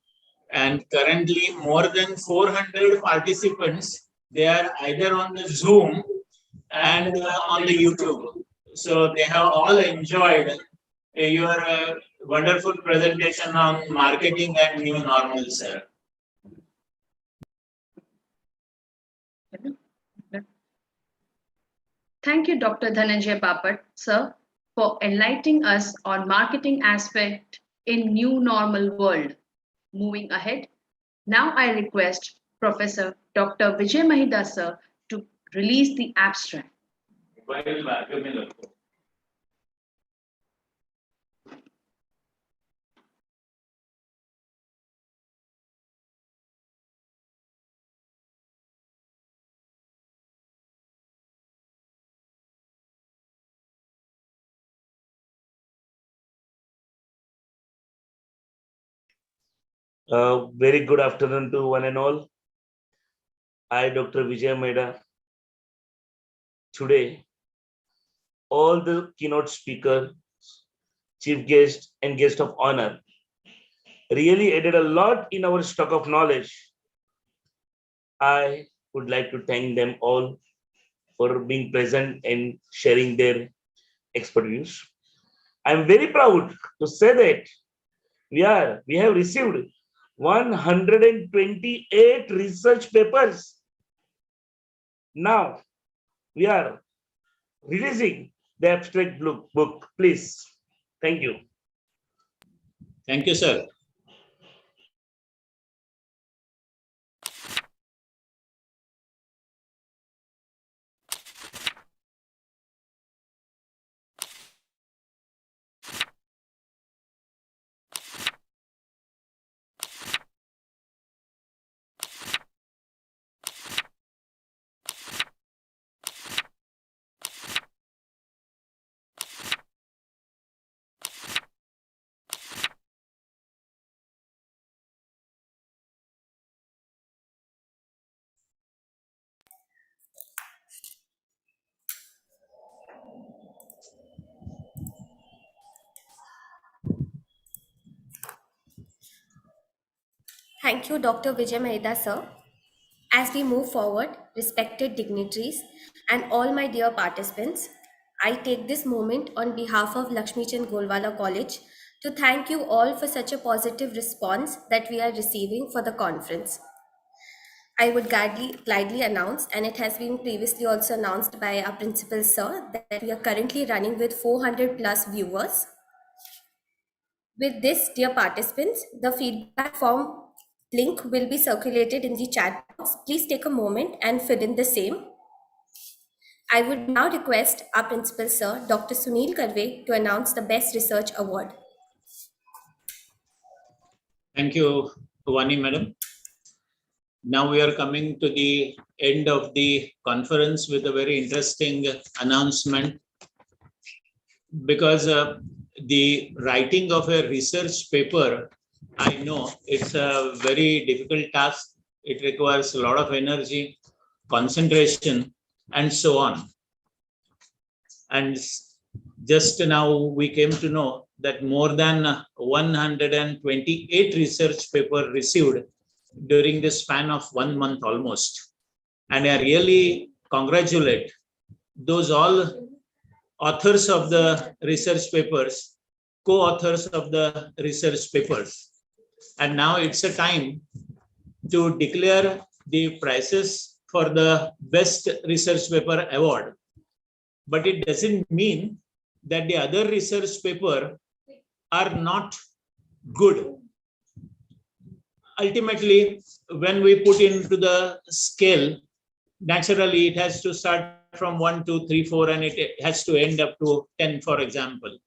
And currently more than 400 participants, they are either on the Zoom and on the YouTube. So they have all enjoyed your wonderful presentation on marketing and new normal, sir. Thank you, Dr. Dhananjay Bapat, sir, for enlightening us on marketing aspect in new normal world. Moving ahead, now I request Professor Dr. Vijay Mahida, sir, to release the abstract. Very good afternoon to one and all. I, Dr. Vijay Mahida. Today, all the keynote speaker, chief guest, and guest of honor really added a lot in our stock of knowledge. I would like to thank them all for being present and sharing their expertise. I'm very proud to say that we have received 128 research papers. Now we are releasing the abstract book, please. Thank you. Thank you, sir. Thank you, Dr. Vijay Mehta, sir. As we move forward, respected dignitaries and all my dear participants, I take this moment on behalf of Lakshmi Chand Golwala College to thank you all for such a positive response that we are receiving for the conference. I would gladly announce, and it has been previously also announced by our principal sir, that we are currently running with 400 plus viewers. With this, dear participants, the feedback form link will be circulated in the chat box. Please take a moment and fill in the same. I would now request our principal sir, Dr. Sunil Karve, to announce the Best Research Award. Thank you, Vani madam. Now we are coming to the end of the conference with a very interesting announcement, because the writing of a research paper, I know it's a very difficult task. It requires a lot of energy, concentration, and so on. And just now we came to know that more than 128 research papers received during the span of 1 month almost. And I really congratulate those all authors of the research papers, co-authors of the research papers. And now it's a time to declare the prizes for the Best Research Paper Award. But it doesn't mean that the other research papers are not good. Ultimately, when we put into the scale, naturally it has to start from 1, 2, 3, 4, and it has to end up to 10, for example.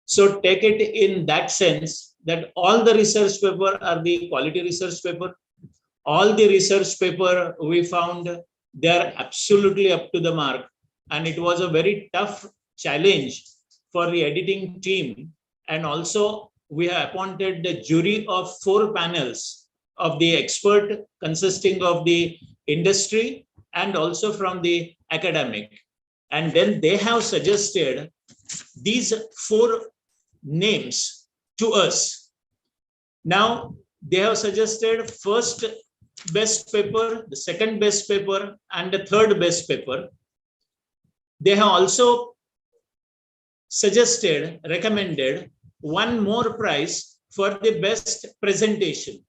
So take it in that sense that all the research paper are the quality research paper. All the research paper we found they are absolutely up to the mark. And it was a very tough challenge for the editing team. And also we have appointed the jury of 4 panels of the expert consisting of the industry and also from the academic. And then they have suggested these 4 names to us. Now they have suggested first best paper, the second best paper, and the third best paper. They have also suggested, recommended 1 more prize for the best presentation.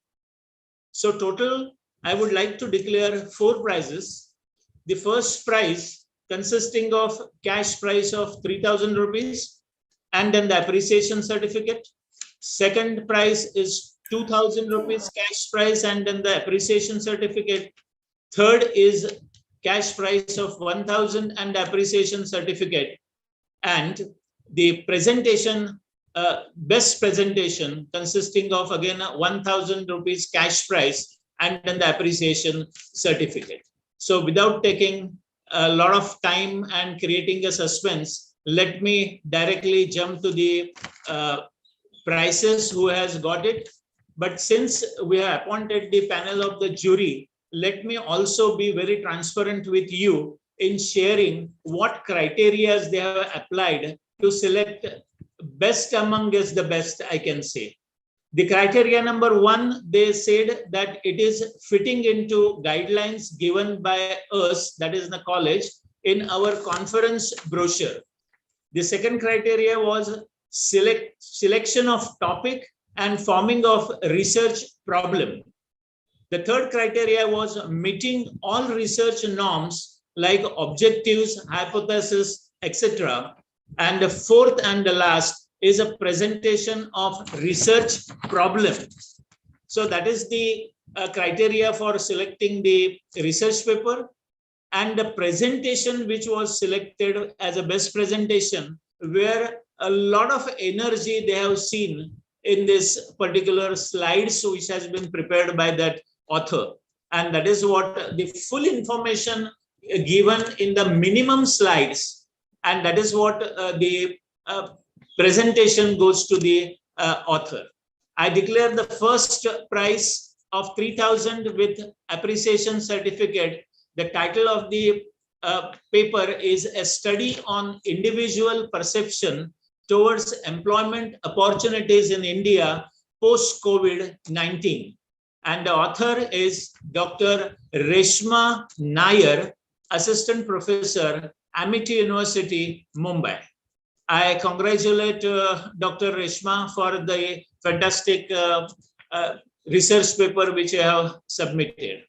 So total, I would like to declare 4 prizes. The first prize consisting of cash prize of 3,000 rupees and then the appreciation certificate. Second prize is 2,000 rupees cash prize and then the appreciation certificate. Third is cash prize of 1,000 and appreciation certificate. And the presentation, best presentation consisting of again 1,000 rupees cash prize and then the appreciation certificate. So without taking a lot of time and creating a suspense, let me directly jump to the prizes who has got it. But since we have appointed the panel of the jury, let me also be very transparent with you in sharing what criteria they have applied to select best among us the best, I can say. The criteria number 1, they said that it is fitting into guidelines given by us, that is the college, in our conference brochure. The second criteria was selection of topic and forming of research problem. The third criteria was meeting all research norms like objectives, hypothesis, etc. And the fourth and the last is a presentation of research problem. So that is the criteria for selecting the research paper. And the presentation which was selected as a best presentation, where a lot of energy they have seen in this particular slides which has been prepared by that author. And that is what the full information given in the minimum slides. And that is what the presentation goes to the author. I declare the first prize of 3,000 with appreciation certificate. The title of the paper is A Study on Individual Perception Towards Employment Opportunities in India Post-COVID-19. And the author is Dr. Reshma Nair, Assistant Professor, Amity University, Mumbai. I congratulate Dr. Reshma for the fantastic research paper which I have submitted.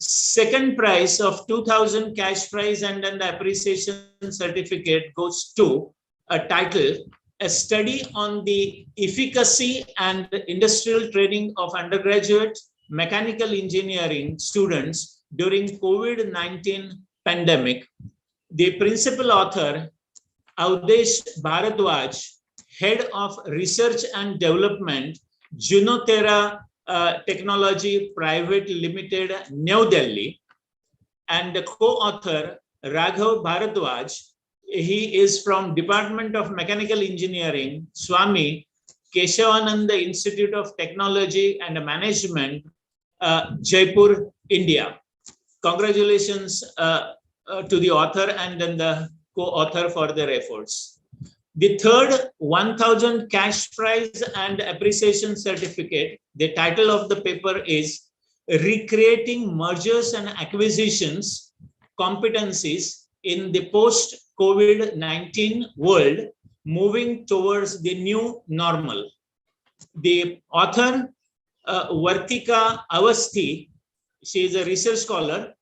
Second prize of 2,000 cash prize and then the appreciation certificate goes to a title, A Study on the Efficacy and Industrial Training of Undergraduate Mechanical Engineering Students during COVID-19 pandemic. The principal author, Avdesh Bharadwaj, Head of Research and Development, Junotera Technology Private Limited, New Delhi, and the co-author Raghav Bharadwaj. He is from Department of Mechanical Engineering, Swami Keshavananda Institute of Technology and Management, Jaipur, India. Congratulations to the author and then the co-author for their efforts. The third 1,000 cash prize and appreciation certificate, the title of the paper is Recreating Mergers and Acquisitions Competencies in the Post-COVID-19 World, Moving Towards the New Normal. The author, Vartika Avasthi, she is a research scholar,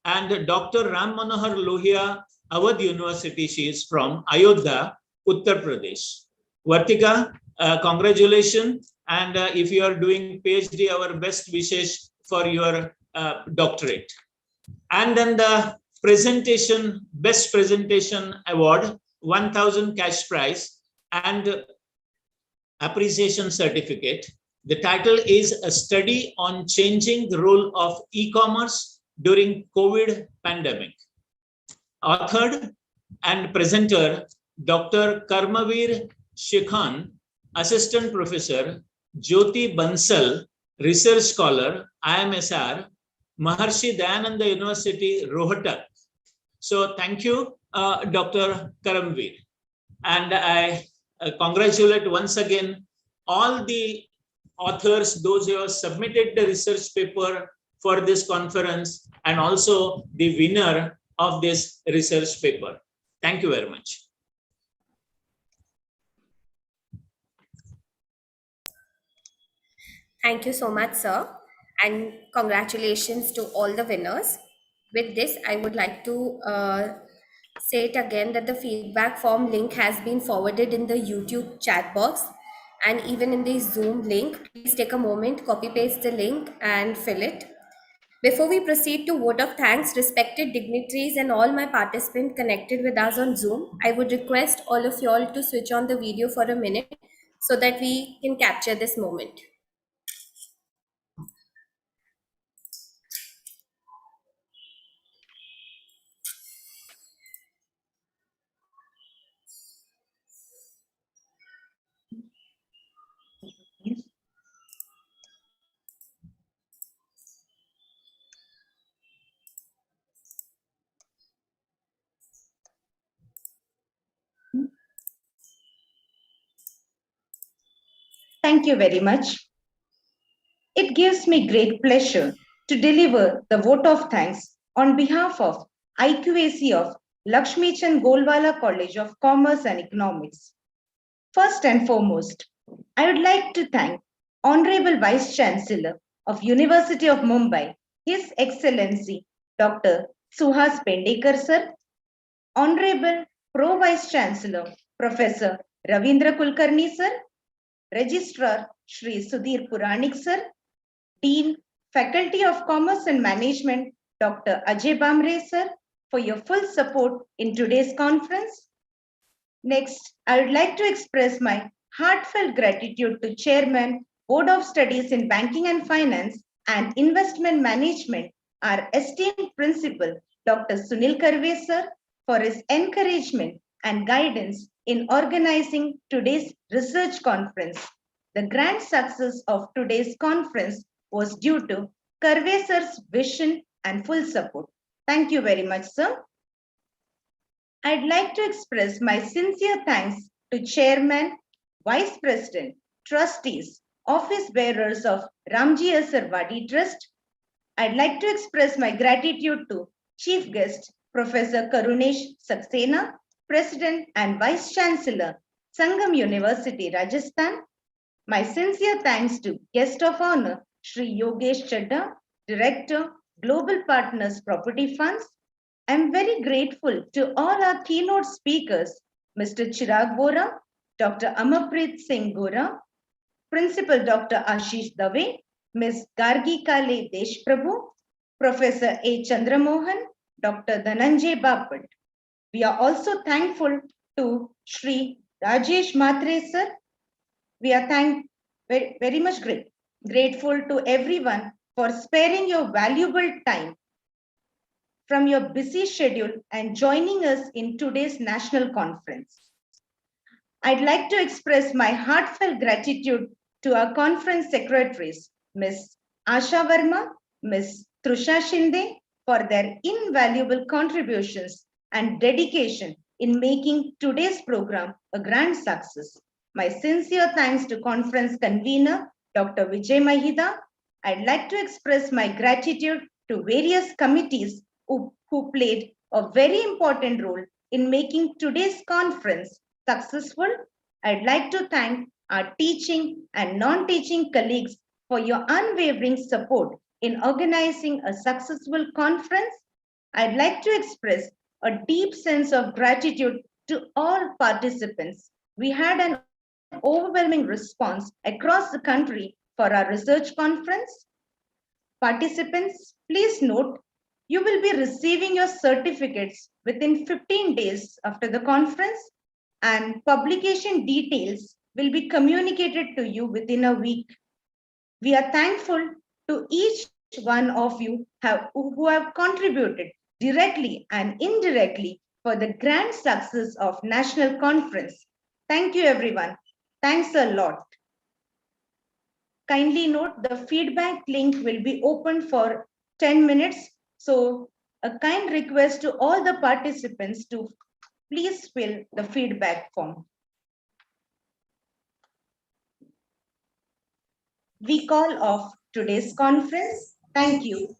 and Dr. Ram Manohar Lohia, Awadh University, she is from Ayodhya, Uttar Pradesh. Vartika, congratulations. And if you are doing PhD, our best wishes for your doctorate. And then the presentation, best presentation award, 1,000 cash prize and appreciation certificate. The title is A Study on Changing the Role of E-Commerce During COVID Pandemic. Authored and presenter, Dr. Karmavir Shikhan, Assistant Professor, Jyoti Bansal, Research Scholar, IMSR, Maharshi Dayananda University, Rohtak. So thank you, Dr. Karamveer. And I congratulate once again all the authors, those who have submitted the research paper for this conference, and also the winner of this research paper. Thank you very much. Thank you so much, sir. And congratulations to all the winners. With this, I would like to say it again that the feedback form link has been forwarded in the YouTube chat box and even in the Zoom link. Please take a moment, copy paste the link and fill it. Before we proceed to vote of thanks, respected dignitaries and all my participants connected with us on Zoom, I would request all of you all to switch on the video for a minute so that we can capture this moment. Thank you very much. It gives me great pleasure to deliver the vote of thanks on behalf of IQAC of Lakshmi Chand Golwala College of Commerce and Economics. First and foremost, I would like to thank Honorable Vice Chancellor of University of Mumbai, His Excellency Dr. Suhas Pendekar sir, Honorable Pro Vice Chancellor Professor Ravindra Kulkarni sir, Registrar Shri Sudhir Puranik sir, Dean, Faculty of Commerce and Management, Dr. Ajay Bamre sir, for your full support in today's conference. Next, I would like to express my heartfelt gratitude to Chairman, Board of Studies in Banking and Finance and Investment Management, our esteemed Principal, Dr. Sunil Karve sir, for his encouragement and guidance in organizing today's research conference. The grand success of today's conference was due to Karve sir's vision and full support. Thank you very much, sir. I'd like to express my sincere thanks to Chairman, Vice President, Trustees, office bearers of Ramji Asar Wadi Trust. I'd like to express my gratitude to Chief Guest Professor Karunesh Saxena, President and Vice Chancellor, Sangam University, Rajasthan. My sincere thanks to Guest of Honor, Shri Yogesh Chadda, Director, Global Partners Property Funds. I'm very grateful to all our keynote speakers, Mr. Chirag Vora, Dr. Amarpreet Singh Gora, Principal Dr. Ashish Dave, Ms. Gargi Kale Deshprabhu, Professor A. Chandramohan, Dr. Dhananjay Bapat. We are also thankful to Shri Rajesh Matre sir. We are very much grateful to everyone for sparing your valuable time from your busy schedule and joining us in today's national conference. I'd like to express my heartfelt gratitude to our conference secretaries, Ms. Asha Verma, Ms. Trusha Shinde, for their invaluable contributions and dedication in making today's program a grand success. My sincere thanks to conference convener, Dr. Vijay Mahida. I'd like to express my gratitude to various committees who played a very important role in making today's conference successful. I'd like to thank our teaching and non-teaching colleagues for your unwavering support in organizing a successful conference. I'd like to express a deep sense of gratitude to all participants. We had an overwhelming response across the country for our research conference. Participants, please note, you will be receiving your certificates within 15 days after the conference, and publication details will be communicated to you within a week. We are thankful to each one of you who have contributed directly and indirectly for the grand success of National Conference. Thank you, everyone. Thanks a lot. Kindly note the feedback link will be open for 10 minutes. So a kind request to all the participants to please fill the feedback form. We call off today's conference. Thank you.